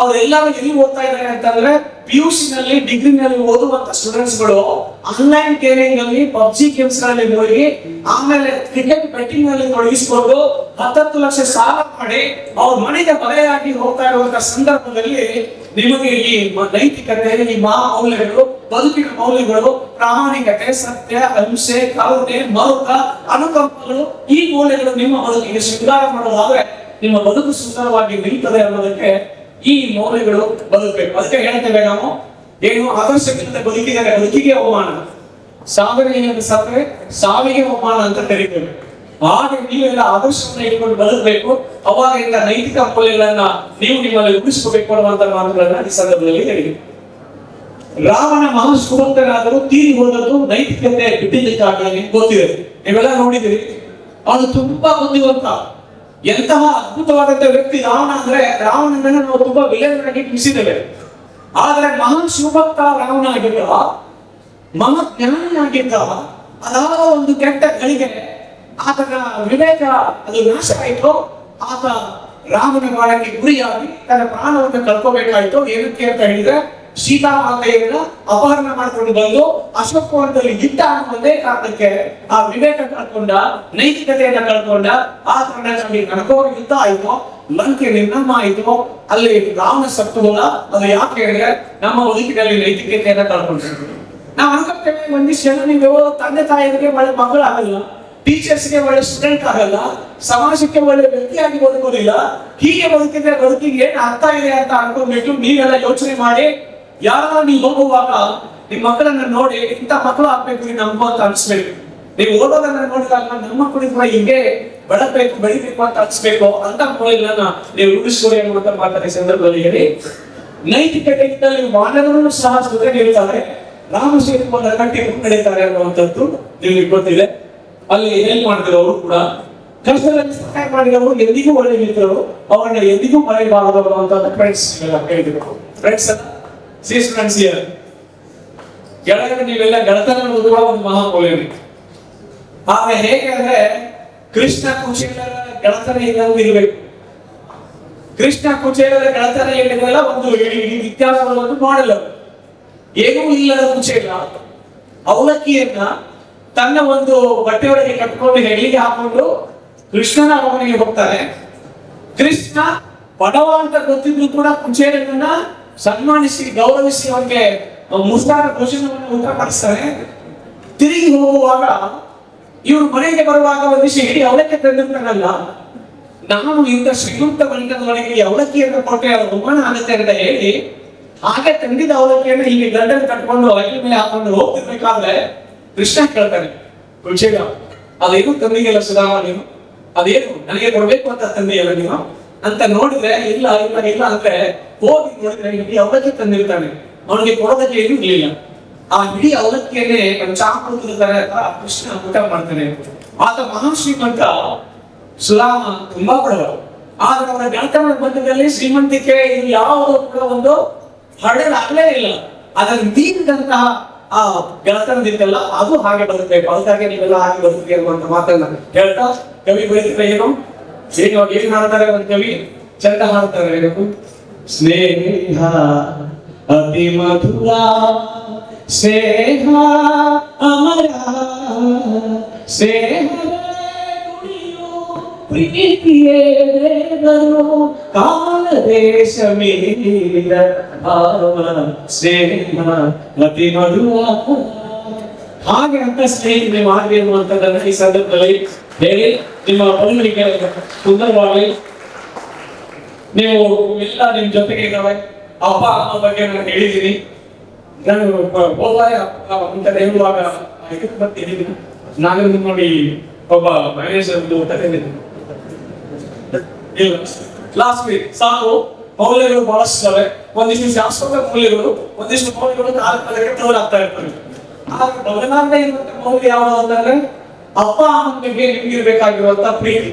ಅವರೆಲ್ಲರೂ ಎಲ್ಲಿ ಓದ್ತಾ ಇದ್ದಾರೆ ಅಂತಂದ್ರೆ, PUC ನಲ್ಲಿ ಡಿಗ್ರಿ ನಲ್ಲಿ ಓದುವಂತ ಸ್ಟೂಡೆಂಟ್ಸ್ ಗಳು ಆನ್ಲೈನ್ ಗೇಮಿಂಗ್ ನಲ್ಲಿ PUBG ಗೇಮ್ಸ್ ಗಳಲ್ಲಿ ಹೋಗಿ ಆಮೇಲೆ ಕ್ರಿಕೆಟ್ ಬೆಟ್ಟಿಂಗ್ ನಲ್ಲಿ ತೊಡಗಿಸಿಕೊಂಡು 10 ಲಕ್ಷ ಸಾಲ ಮಾಡಿ ಅವ್ರ ಮನೆಗೆ ಬರೆಯಾಗಿ ಹೋಗ್ತಾ ಇರುವಂತ ಸಂದರ್ಭದಲ್ಲಿ ನಿಮಗೆ ಈ ನೈತಿಕತೆ, ಈ ಮೌಲ್ಯಗಳು, ಬದುಕಿನ ಮೌಲ್ಯಗಳು, ಪ್ರಾಮಾಣಿಕತೆ, ಸತ್ಯ, ಅಹಿಂಸೆ, ಕರುಣೆ, ಮರುಕ, ಅನುಕಂಪಗಳು, ಈ ಮೌಲ್ಯಗಳು ನಿಮ್ಮ ಬದುಕಿಗೆ ಶೃಂಗಾರ ಮಾಡೋದಾದ್ರೆ ನಿಮ್ಮ ಬದುಕು ಸುಂದರವಾಗಿ ನಿಲ್ತದೆ ಅನ್ನೋದಕ್ಕೆ ಈ ಮೌಲ್ಯಗಳು ಬದುಕಬೇಕು. ಅದಕ್ಕೆ ಹೇಳ್ತೇವೆ ನಾವು, ಏನು ಆದರ್ಶಕ್ಕಿಂತ ಬದುಕಿದರೆ ಬದುಕಿಗೆ ಅವಮಾನ, ಸಾವಿಗೆ ಸತ್ರೆ ಸಾವಿಗೆ ಅವಮಾನ ಅಂತ ಕರೀತೇವೆ. ಹಾಗೆ ನೀವೆಲ್ಲ ಆದರ್ಶವನ್ನು ಇಟ್ಕೊಂಡು ಬದುಕಬೇಕು. ಅವಾಗ ಇಂದ ನೈತಿಕ ಮೌಲ್ಯಗಳನ್ನ ನೀವು ನಿಮ್ಮಲ್ಲಿ ಉಳಿಸ್ಕೋಬೇಕು ಅನ್ನುವಂತ ಮಾತುಗಳನ್ನ ಈ ಸಂದರ್ಭದಲ್ಲಿ ಹೇಳಿದೆ. ರಾವಣ ಮಹಾಸುಭಕ್ತನಾದರೂ ತೀರಿ ಹೋದದ್ದು ನೈತಿಕತೆ ಬಿಟ್ಟಿದ್ದಕ್ಕಾಗಿ ಗೊತ್ತಿದೆ, ನೀವೆಲ್ಲ ನೋಡಿದಿರಿ. ಅವನು ತುಂಬಾ ಬುದ್ಧಿವಂತ, ಎಂತಹ ಅದ್ಭುತವಾದಂತ ವ್ಯಕ್ತಿ ರಾವಣ ಅಂದ್ರೆ. ರಾವಣನನ್ನು ನಾವು ತುಂಬಾ ವಿಲನ್ ಆಗಿ ಬಿಡಿಸಿದ್ದೇವೆ, ಆದ್ರೆ ಮಹಾ ಶಿವಭಕ್ತ ರಾವಣ ಆಗಿದ್ದ, ಮಹಾಜ್ಞಾನಿ ಆಗಿದ್ದ. ಅದಾವ ಒಂದು ಕೆಟ್ಟ ಗಳಿಗೆ ಆತನ ವಿವೇಕ ಅದು ನಾಶ ಆಯಿತು. ಆತ ರಾಮನ ಬಾಳಕ್ಕೆ ಗುರಿಯಾಗಿ ತನ್ನ ಪ್ರಾಣವನ್ನು ಕಳ್ಕೋಬೇಕಾಯಿತು. ಏನಕ್ಕೆ ಅಂತ ಹೇಳಿದ್ರೆ, ಸೀತಾಮಾತೆಯನ್ನ ಅಪಹರಣ ಮಾಡ್ಕೊಂಡು ಬಂದು ಅಶೋಕವನದಲ್ಲಿ ಇಟ್ಟ ಅನ್ನುವಂದೇ ಕಾರಣಕ್ಕೆ ಆ ವಿವೇಕ ಕಳ್ಕೊಂಡ, ನೈತಿಕತೆಯನ್ನ ಕಳ್ಕೊಂಡ. ಆ ಕಾರಣಕ್ಕಾಗಿ ನರಕೋರ ಯುದ್ಧ ಆಯ್ತು, ಲಂಕೆ ನಿರ್ನಾಮ ಆಯ್ತು. ಅಲ್ಲಿ ರಾವಣ ಸತ್ತು ಹೋದ. ಅದು ಯಾಕೆ ಹೇಳಿದ್ರೆ ನಮ್ಮ ಬದುಕಿನಲ್ಲಿ ನೈತಿಕತೆಯನ್ನ ಕಳ್ಕೊಂಡಿರ್ತೀವಿ. ನಾವು ಅನ್ಕೊಳ್ತೇವೆ, ಒಂದಿಷ್ಟು ಜನ ನೀವು ತಂದೆ ತಾಯಿಯರಿಗೆ ಒಳ್ಳೆ ಮಕ್ಕಳಾಗಲ್ಲ, ಟೀಚರ್ಸ್ಗೆ ಒಳ್ಳೆ ಸ್ಟೂಡೆಂಟ್ ಆಗಲ್ಲ, ಸಮಾಜಕ್ಕೆ ಒಳ್ಳೆ ವ್ಯಕ್ತಿಯಾಗಿ ಬದುಕೋದಿಲ್ಲ. ಹೀಗೆ ಬದುಕಿದ್ರೆ ಬದುಕಿಗೆ ಏನ್ ಅರ್ಥ ಇದೆ ಅಂತ ಅನ್ಕೊಂಡ್ಬಿಟ್ಟು ನೀವೆಲ್ಲ ಯೋಚನೆ ಮಾಡಿ, ಯಾರು ನೀವು ಹೋಗುವಾಗ ನಿಮ್ ಮಕ್ಕಳನ್ನ ನೋಡಿ ಇಂಥ ಮಕ್ಕಳು ಆಗ್ಬೇಕು ನಮ್ಮ ಅಂತ ಅನ್ಸ್ಬೇಕು. ನೀವು ಓದೋದನ್ನ ನೋಡಿದಾಗ ನಮ್ಮ ಮಕ್ಕಳು ಕೂಡ ಹಿಂಗೆ ಬೆಳಬೇಕು, ಬೆಳಿಬೇಕು ಅಂತ ಅನ್ಸ್ಬೇಕು. ಅಂತ ಮಕ್ಕಳನ್ನ ನೀವು ರೂಢಿಸ್ಕೊಡಿ ಅನ್ನುವಂತ ಮಾತಾಡಿ ಸಂದರ್ಭದಲ್ಲಿ ಹೇಳಿ. ನೈತಿಕತೆಯಿಂದ ನೀವು ಮಾನವರನ್ನು ಸಹ ಜೊತೆ ನೀಡುತ್ತಾರೆ, ರಾಮ ಸೇತುವನ್ನು ಕಟ್ಟಿ ಮುನ್ನಡೆಯುತ್ತಾರೆ ಅನ್ನುವಂಥದ್ದು ನಿಮ್ಗೆ ಗೊತ್ತಿದೆ. ಅಲ್ಲಿ ಹೆಲ್ಪ್ ಮಾಡಿದ್ರು ಅವರು ಕೂಡ, ಕಷ್ಟದಲ್ಲಿ ಸಹಾಯ ಮಾಡಿದವರು ಎಂದಿಗೂ ಒಳ್ಳೆ ಮಿತ್ರರು, ಅವರನ್ನ ಎಂದಿಗೂ ಮರೆಯಬಾರದು ಅಂತ ಫ್ರೆಂಡ್ಸ್ ಹೇಳಿದ್ರು. ಫ್ರೆಂಡ್ಸ್ ಫ್ರೆಂಡ್ಸ್ ಕೆಳಗಡೆ ನೀವೆಲ್ಲ ಗೆಳತನ ಅನ್ನೋದು ಕೂಡ ಒಂದು ಮಹಾಮೌಲ್ಯ. ಆದ್ರೆ ಹೇಗೆ ಅಂದ್ರೆ ಕೃಷ್ಣ ಕುಚೇಲರ ಗೆಳತನ ಇರಬೇಕು. ಕೃಷ್ಣ ಕುಚೇಲರ ಗೆಳತನ ಏನಿದೆಲ್ಲ ಒಂದು ಇತಿಹಾಸವನ್ನು ಮಾಡಲ್ಲ. ಏನೂ ಇಲ್ಲದ ಕುಚೇಲ ಅವಲಕ್ಕಿಯನ್ನ ತನ್ನ ಒಂದು ಬಟ್ಟೆಯೊಳಗೆ ಕಟ್ಕೊಂಡು ಹೆಗಲಿಗೆ ಹಾಕೊಂಡು ಕೃಷ್ಣನ ಅರಮನೆಗೆ ಹೋಗ್ತಾನೆ. ಕೃಷ್ಣ ಬಡವ ಅಂತ ಗೊತ್ತಿದ್ರು ಕೂಡ ಕುಚೇಲನನ್ನ ಸನ್ಮಾನಿಸಿ ಗೌರವಿಸಿ ಅವನಿಗೆ ಮುಸ್ತಾರ ಭೋಜನವನ್ನು ಊಟ ಮಾಡಿಸ್ತಾನೆ. ತಿರುಗಿ ಹೋಗುವಾಗ ಇವರು ಮನೆಗೆ ಬರುವಾಗ ಒಂದಿಷ್ಟು ಇಡೀ ಅವಲಕ್ಕಿ ತಂದಿರ್ತಾನಲ್ಲ, ನಾನು ಇಂಥ ಶ್ರೀಮಂತ ಮನೆಗೆ ಅವಲಕ್ಕಿಯನ್ನು ಕೊಟ್ಟರೆ ಅವಮಾನ ಆಗುತ್ತೆ ಅಂತ ಹೇಳಿ ಹಾಗೆ ತಂದಿದ್ದ ಅವಲಕ್ಕಿಯನ್ನು ಹೀಗೆ ಗಂಡನ ಕಟ್ಕೊಂಡು ಅಕ್ಕಿ ಮೇಲೆ ಹಾಕೊಂಡು ಹೋಗ್ತಿರ್ಬೇಕಾದ್ರೆ ಕೃಷ್ಣ ಕೇಳ್ತಾನೆ, ಕುಚೇಲ ಅದೇನು ತಂದಿಗೆಲ್ಲ ಸುಧಾಮ ನೀನು, ಅದೇನು ನನಗೆ ಕೊಡ್ಬೇಕು ಅಂತ ತಂದೆಯಲ್ಲ ನೀನು ಅಂತ ನೋಡಿದ್ರೆ ಇಲ್ಲ ಇಲ್ಲ ಇಲ್ಲ ಅಂದ್ರೆ ಹೋಗಿ ನೋಡಿದ್ರೆ ಇಡೀ ಅವಲಕ್ಕಿ ತಂದಿರ್ತಾನೆ. ಅವನಿಗೆ ಕೊಡೋದಕ್ಕೆ ಏನು ಇರಲಿಲ್ಲ. ಆ ಇಡೀ ಅವಲಕ್ಕಿಯನ್ನೇ ಚಾಮೃತದ ತರ ಕೃಷ್ಣ ಊಟ ಮಾಡ್ತಾನೆ. ಆತ ಮಹಾಶ್ರೀಮಂತ, ಸುಧಾಮ ತುಂಬಾ ಬಡವ. ಆದ್ರೆ ಅವರ ಗೆಳತನ ಬಂಧದಲ್ಲಿ ಶ್ರೀಮಂತಿಕೆ ಇದು ಯಾವುದೋ ಕೂಡ ಒಂದು ಹರಡಲಾಗಲೇ ಇಲ್ಲ. ಅದನ್ನು ಮೀರಿದಂತಹ ಆ ಗೆಳತನದಿಂದಲ್ಲ ಅದು ಹಾಗೆ ಬದುಕಬೇಕು, ಅದಕ್ಕಾಗಿ ನೀವೆಲ್ಲ ಹಾಗೆ ಬದುಕಿ ಅನ್ನುವಂತ ಮಾತನ್ನ ಹೇಳ್ತಾ ಕವಿ ಬರೀತಾರೆ. ಏನು ಏನ್ ಹಾಡ್ತಾರೆ ಒಂದು ಕವಿ ಚಂದ ಹಾಡ್ತಾರೆ, ಸ್ನೇಹ ಅತಿ ಮಧುರ ಸ್ನೇಹ ಅಮರ ಸ್ನೇಹ ಪ್ರೀತಿಯೇ ದೇವರು ಕಾಲ ದೇಶ ಮೀರ ಭಾವ ಸ್ನೇಹ ಅತಿ ಮಧುರ. ಹಾಗೆ ಅಂತ ಸ್ನೇಹಿತರೆ ಮಾಡಿ ಅನ್ನುವಂಥದ್ದನ್ನು ಈ ಸಂದರ್ಭದಲ್ಲಿ ಹೇಳಿ ನಿಮ್ಮ ಬದುಕಿಗೆ ಸುಂದರವಾಗಿ ನೀವು ಎಲ್ಲ ನಿಮ್ ಜೊತೆಗೆ ಇದ್ದಾವೆ. ಅಪ್ಪ ಅಮ್ಮ ಬಗ್ಗೆ ನಾನು ಹೇಳಿದ್ದೀನಿ. ನಾನು ಹೋದಾಗ ಅಂತ ಹೇಳುವಾಗ ಇದಕ್ಕೆ ಬರ್ತಿದ್ದೀನಿ. ನಾನು ನೋಡಿ ಒಬ್ಬ ಮ್ಯಾನೇಜರ್ ಊಟ ತಿಂದಿದ್ದೀನಿ. ಇಲ್ಲ ಲಾಸ್ಟ್ ವೀಕ್ ಸಾಕು. ಮೌಲ್ಯಗಳು ಬಹಳಷ್ಟಿವೆ. ಒಂದಿಷ್ಟು ಶಾಶ್ವತ ಮೌಲ್ಯಗಳು, ಒಂದಿಷ್ಟು ಮೌಲ್ಯಗಳು ಕಾಲಕ್ಕೆ ತೋಲಾಗ್ತಾ ಇರ್ತವೆ. ಆದ್ರೆ ಬದಲಾಗದೆ ಇರುವಂತ ಮೌಲ್ಯ ಯಾವುದು ಅಂತಂದ್ರೆ ಅಪ್ಪ ಅಮ್ಮನಿಗೆ ನಿಮ್ಗಿರ್ಬೇಕಾಗಿರುವಂತ ಪ್ರೀತಿ.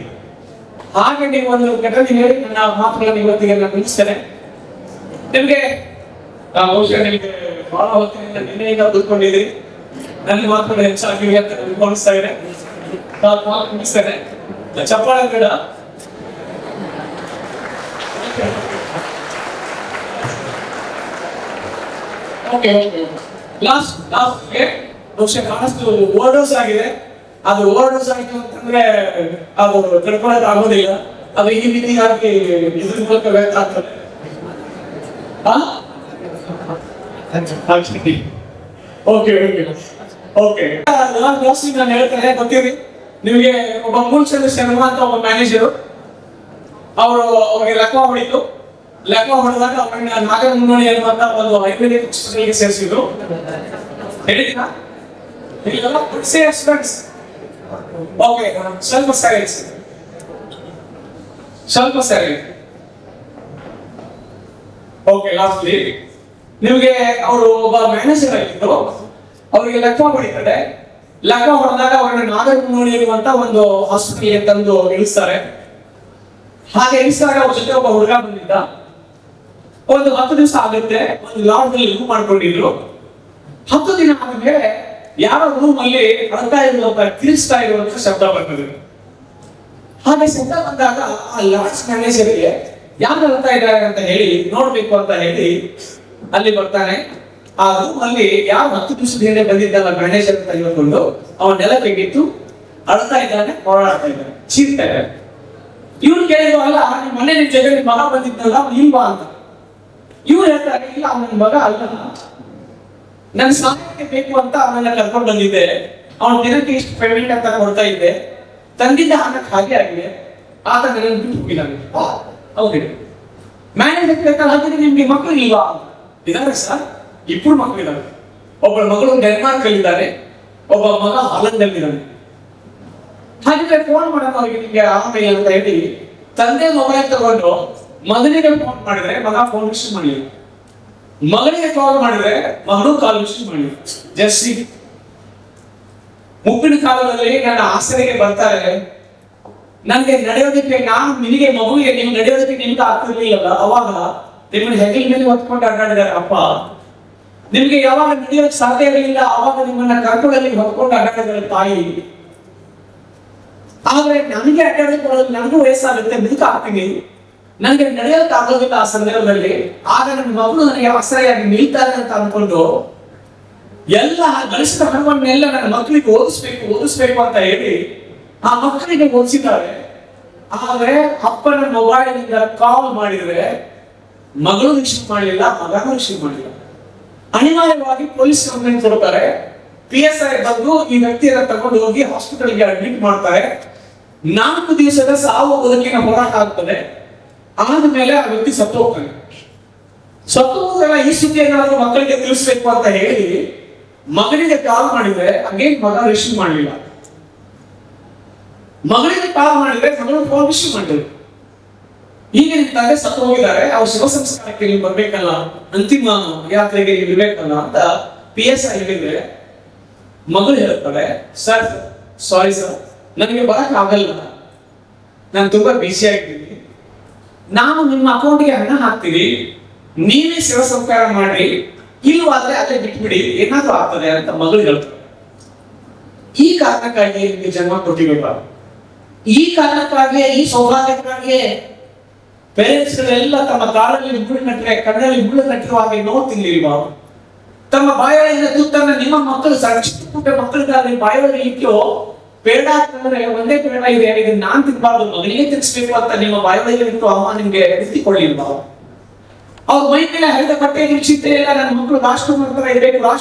ಹಾಗೆ ನೀವು ಒಂದು ಘಟನೆ ಹೇಳಿ ನನ್ನ ಮಾತುಗಳನ್ನು ಇವತ್ತಿಗೆ ನಾನು ಮುಗಿಸ್ತೇನೆ. ನಿಮ್ಗೆ ಬಹುಶಃ ನಿಮ್ಗೆ ಬಹಳ ಹೊತ್ತಿನಿಂದ ನಿನ್ನೆಯಿಂದ ಕೂತ್ಕೊಂಡಿದ್ರಿ. ನನ್ನ ಮಾತುಗಳು ಹೆಚ್ಚಾಗಿವೆ ಅಂತ ನನಗೆ ಅನಿಸ್ತಾ ಇದೆ. ಮಾತು ಮುಗಿಸ್ತೇನೆ. ಚಪ್ಪಾಳೆ ಬೇಡ. ಓಕೆ ಲಾಸ್ಟ್ ಬಹುಶಃ ಬಹಳಷ್ಟು ಓವರ್ಡೋಸ್ ಆಗಿದೆ. ಅದು ಓವರ್ಡೋಸ್ ಆಯ್ತು ಅಂತಂದ್ರೆ ಅದು ತಡ್ಕೊಳಕ್ ಆಗೋದಿಲ್ಲ. ಅದು ಈ ರೀತಿಯಾಗಿ ಇದ್ರ ಮೂಲಕ ವ್ಯಕ್ತ ಆಗ್ತದೆ. ಓಕೆ ನಾನು ಹೇಳ್ತೇನೆ. ಗೊತ್ತಿರಿ ನಿಮಗೆ ಒಬ್ಬ ಮೂಲ್ಚಂದ್ರ ಶರ್ಮಾ ಅಂತ ಒಬ್ಬ ಮ್ಯಾನೇಜರು, ಅವ್ರಿಗೆ ಲೆಕ್ಕ ಹೊಡಿತು. ಲೆಕ್ಕ ಹೊಡೆದಾಗ ಅವ್ರನ್ನ ನಾಗರ ಮುನ್ನೋಣಿ ಅನ್ನುವಂತ ಒಂದು ಆಯುರ್ವೇದಿಕ್ ಹಾಸ್ಪಿಟಲ್ಗೆ ಸೇರಿಸಿದ್ರು. ಹೇಳಿದ್ರಾ? ಓಕೆ, ಸ್ವಲ್ಪ ಸರಿ. ಓಕೆ, ಲಾಸ್ಟ್ಲಿ ನಿಮಗೆ ಅವರು ಒಬ್ಬ ಮ್ಯಾನೇಜರ್ ಆಗಿದ್ರು. ಅವರಿಗೆ ಲೆಕ್ಕ ಹೊಡಿತಾರೆ. ಲೆಕ್ಕ ಹೊಡೆದಾಗ ಅವ್ರನ್ನ ನಾಗರ ಮುನ್ನೋಣಿ ಇರುವಂತ ಒಂದು ಹಾಸ್ಪಿಟಲ್ಗೆ ತಂದು ಇಳಿಸ್ತಾರೆ. ಹಾಗೆ ಇಳಿಸಿದಾಗ ಅವ್ರ ಜೊತೆ ಒಬ್ಬ ಹುಡುಗ ಬಂದಿದ್ದ. ಒಂದು 10 ದಿವಸ ಆಗುತ್ತೆ. ಒಂದು ಲಾಡ್ಜಲ್ಲಿ ರೂಮ್ ಮಾಡ್ಕೊಂಡಿದ್ರು. 10 ದಿನ ಆದ್ಮೇಲೆ ಯಾರೋ ರೂಮ್ ಅಲ್ಲಿ ಅಳ್ತಾ ಇರುವಂತ ಕಿರಿಸ್ತಾ ಇರುವಂತ ಶಬ್ದ ಬರ್ತದೆ. ಹಾಗೆ ಶಬ್ದ ಬಂದಾಗ ಆ ಲಾಡ್ಜ್ ಮ್ಯಾನೇಜರ್ಗೆ ಯಾರು ಅಳ್ತಾ ಇದ್ದಾರೆ ಅಂತ ಹೇಳಿ ನೋಡ್ಬೇಕು ಅಂತ ಹೇಳಿ ಅಲ್ಲಿ ಬರ್ತಾನೆ. ಆ ರೂಮ್ ಅಲ್ಲಿ ಯಾರು 10 ದಿವಸದ ಹಿಂದೆ ಬಂದಿದ್ದಲ್ಲ ಮ್ಯಾನೇಜರ್ ಅಂತ ಹೇಳ್ಕೊಂಡು ಅವನ್ನೆಲ್ಲ ತೆಗಿತ್ತು. ಅಳ್ತಾ ಇದ್ದಾನೆ, ಹೋರಾಡ್ತಾ ಇದ್ದಾನೆ, ಚೀರ್ತಾ ಇದ್ದಾನೆ. ಇವ್ರು ಕೇಳಿದ್ರು, ಅಲ್ಲ ನಿಮ್ಮ ಮನೆ ನಿಮ್ ಜೊತೆ ನಿಮ್ಮ ಮಗ ಬಂದಿದ್ದಲ್ಲ ಇಲ್ವಾ ಅಂತ. ಇವ್ರು ಹೇಳ್ತಾರೆ, ಇಲ್ಲ ಅವನ ಮಗ ಅಲ್ಲ, ನನ್ನ ಸಹಾಯಕ್ಕೆ ಬೇಕು ಅಂತ ಅವನನ್ನ ಕರ್ಕೊಂಡು ಬಂದಿದ್ದೆ. ಅವನ ದಿನಕ್ಕೆ ಇಷ್ಟು ಪೇಮೆಂಟ್ ಅಂತ ಕೊಡ್ತಾ ಇದ್ದೆ. ತಂದಿದ್ದ ಹಣಕ್ಕೆ ಹಾಗೆ ಆಗಿದೆ. ಆತ ನನ್ನ ಬಿಟ್ಟು ಹೋಗಿದ್ದಾನೆ. ಹೌದು, ಮ್ಯಾನೇಜರ್ ಕೇಳ್ತಾರೆ, ಹಾಗೆ ನಿಮ್ಗೆ ಮಕ್ಕಳು ಇಲ್ವಾ? ಇದಾರೆ ಸರ್, 2 ಮಕ್ಕಳು ಇದ್ದಾರೆ. ಒಬ್ಬ ಮಗಳು ಡೆನ್ಮಾರ್ಕ್ ಅಲ್ಲಿದ್ದಾರೆ, ಒಬ್ಬ ಮಗ ಹಾಲೆಂಡ್ ಅಲ್ಲಿದ್ದಾನೆ. ಹಾಗಿದ್ರೆ ಫೋನ್ ಮಾಡೋಣ ಅವ್ರಿಗೆ ನಿಮ್ಗೆ ಆಮೇಲೆ ಅಂತ ಹೇಳಿ ತಂದೆ ಮೊಬೈಲ್ ತಗೊಂಡು ಮಗನಿಗೆ ಫೋನ್ ಮಾಡಿದ್ರೆ ಮಗ ಫೋನ್ ರಿಸೀವ್ ಮಾಡಲಿಲ್ಲ. ಮಗನಿಗೆ ಕಾಲ್ ಮಾಡಿದ್ರೆ ಮಗಳು ಕಾಲ್ ರಿಸೀವ್ ಮಾಡಲಿಲ್ಲ. ಜಸ್ಸಿ ಮುಪ್ಪಿನ ಕಾಲದಲ್ಲಿ ನನ್ನ ಆಸರೆಗೆ ಬರ್ತಾರೆ. ನನಗೆ ನಡೆಯೋದಕ್ಕೆ, ನಾನು ನಿನಗೆ ಮಗುವಿಗೆ ನೀವು ನಡೆಯೋದಕ್ಕೆ ನಿಮ್ಗೆ ಆಗ್ತಿರ್ಲಿಲ್ಲ. ಅವಾಗ ನಿಮ್ಮನ್ನ ಹೆಗಲ ಮೇಲೆ ಹೊತ್ಕೊಂಡು ಅಡ್ಡಾಡಿದ್ದಾರೆ ಅಪ್ಪ. ನಿಮ್ಗೆ ಯಾವಾಗ ನಡೆಯೋದಕ್ಕೆ ಸಾಧ್ಯ ಇರಲಿಲ್ಲ, ಅವಾಗ ನಿಮ್ಮನ್ನ ಕರ್ಕೊಂಡಲ್ಲಿ ಹೊತ್ಕೊಂಡು ಅಡ್ಡಾಡಿದ್ದಾರೆ ತಾಯಿ. ಆದ್ರೆ ನನಗೆ ಅಡ್ಡಾಡೋದು ನನಗೂ ವಯಸ್ಸಾಗುತ್ತೆ, ಮುದುಕ ಆಗ್ತೀನಿ, ನನಗೆ ನಡೆಯೋಕೆ ಆಗೋದಿಲ್ಲ. ಆ ಸಂದರ್ಭದಲ್ಲಿ ಆಗ ನನ್ನ ಮಗಳು ನನಗೆ ಆಶ್ರಯಾಗಿ ನಿಲ್ತಾರೆ ಅಂತ ಅನ್ಕೊಂಡು ಎಲ್ಲ ಗಳಿಸಿದ ಹಣವನ್ನೆಲ್ಲ ನನ್ನ ಮಕ್ಕಳಿಗೆ ಓದಿಸ್ಬೇಕು ಅಂತ ಹೇಳಿ ಆ ಮಕ್ಕಳಿಗೆ ಓದಿಸಿದ್ದಾರೆ. ಆದ್ರೆ ಅಪ್ಪನ ಮೊಬೈಲ್ನಿಂದ ಕಾಲ್ ಮಾಡಿದ್ರೆ ಮಗಳು ರಿಸೀವ್ ಮಾಡಲಿಲ್ಲ, ಮಗನೂ ರಿಸೀವ್ ಮಾಡಲಿಲ್ಲ. ಅನಿವಾರ್ಯವಾಗಿ ಪೊಲೀಸ್ ಕಂಪ್ಲೇಂಟ್ ಕೊಡ್ತಾರೆ. PSI ಬಂದು ಈ ವ್ಯಕ್ತಿಯನ್ನ ತಗೊಂಡು ಹೋಗಿ ಹಾಸ್ಪಿಟಲ್ಗೆ ಅಡ್ಮಿಟ್ ಮಾಡ್ತಾರೆ. 4 ದಿವಸದ ಸಾವು ಬದುಕಿನ ಹೋರಾಟ ಆಗ್ತದೆ. ಆದ್ಮೇಲೆ ಆ ವ್ಯಕ್ತಿ ಸತ್ತು ಹೋಗ್ತಾನೆ. ಸತ್ತು ಹೋದಲ್ಲ ಈ ಸುದ್ದಿ ಏನಾದ್ರು ಮಕ್ಕಳಿಗೆ ತಿಳಿಸ್ಬೇಕು ಅಂತ ಹೇಳಿ ಮಗನಿಗೆ ಕಾಲ್ ಮಾಡಿದ್ರೆ ಅಗೇನ್ ಮಗ ರಿಸೀವ್ ಮಾಡಲಿಲ್ಲ. ಮಗಳಿಗೆ ಕಾಲ್ ಮಾಡಿದ್ರೆ ಮಗಳು ಫೋನ್ ರಿಸೀವ್ ಮಾಡಿದ್ರು. ಈಗ ನಿಮ್ ತಂದೆ ಸತ್ತು ಹೋಗಿದ್ದಾರೆ, ಅವ್ರು ಶವ ಸಂಸ್ಕಾರಕ್ಕೆ ನೀವು ಬರ್ಬೇಕಲ್ಲ, ಅಂತಿಮ ಯಾತ್ರೆಗೆ ನೀವು ಇರ್ಬೇಕಲ್ಲ ಅಂತ PSI ಹೇಳಿದ್ರೆ ಮಗಳು ಹೇಳ್ತಾರೆ, ಸರ್ ಸಾರಿ ಸರ್, ನನಗೆ ಬರಕ್ ಆಗಲ್ಲ, ನಾನು ತುಂಬಾ ಬಿಸಿ ಆಗಿದ್ದೀನಿ, ನಾನು ನಿಮ್ಮ ಅಕೌಂಟ್ಗೆ ಹಣ ಹಾಕ್ತೀನಿ, ನೀವೇ ಶವ ಸಂಸ್ಕಾರ ಮಾಡಿ, ಇಲ್ಲವಾದ್ರೆ ಅಲ್ಲೇ ಬಿಟ್ಬಿಡಿ, ಏನಾದ್ರೂ ಆಗ್ತದೆ ಅಂತ ಮಗಳು ಹೇಳ್ತಾರೆ. ಈ ಕಾರಣಕ್ಕಾಗಿ ನಿಮಗೆ ಜನ್ಮ ಕೊಟ್ಟಿಲ್ವಾ? ಈ ಕಾರಣಕ್ಕಾಗಿಯೇ, ಈ ಸೌಭಾಗ್ಯಕ್ಕಾಗಿಯೇ ಪೇರೆಂಟ್ಸ್ ಗಳೆಲ್ಲ ತಮ್ಮ ಕಾಲಲ್ಲಿ ಮುಳ್ಳು ನಟ್ಟರೆ, ಕಣ್ಣಲ್ಲಿ ಮುಳ್ಳು ನಟ್ಟಿರುವ ಹಾಗೆ ನೋಡ್ತಿರ್ಲಿಲ್ವಾ? ತಮ್ಮ ಬಾಯೊಳಗಿನ ತುತ್ತನ್ನ ನಿಮ್ಮ ಮಕ್ಕಳು ಚಿಕ್ಕ ಪುಟ್ಟ ಮಕ್ಕಳಿಗಾಗಿ ಬಾಯೊಳಗೆ ಇಟ್ಟು ಬೇಡ ಅಂತಂದ್ರೆ ಒಂದೇ ಬೇಡ ಇದೆ, ಇದನ್ನ ನಾನ್ ತಿನ್ಬಾರ್ದು, ಮಗನಿಗೆ ತಿನ್ಸ್ಬೇಕು ಅಂತ ನಿಮ್ಮ ಬಾಯೊಳಗೆ ಇಟ್ಟು ಅಮ್ಮ ನಿಮ್ಗೆ ಎತ್ತಿಕೊಳ್ಳಿಲ್ವಾ? ಅವ್ರ ಮೈ ಮೇಲೆ ಹರಿದ ಬಟ್ಟೆ ಚಿಂತೆ ಇಲ್ಲ, ನನ್ನ ಮಕ್ಕಳು ರಾಷ್ಟ್ರಮಂತ್ರ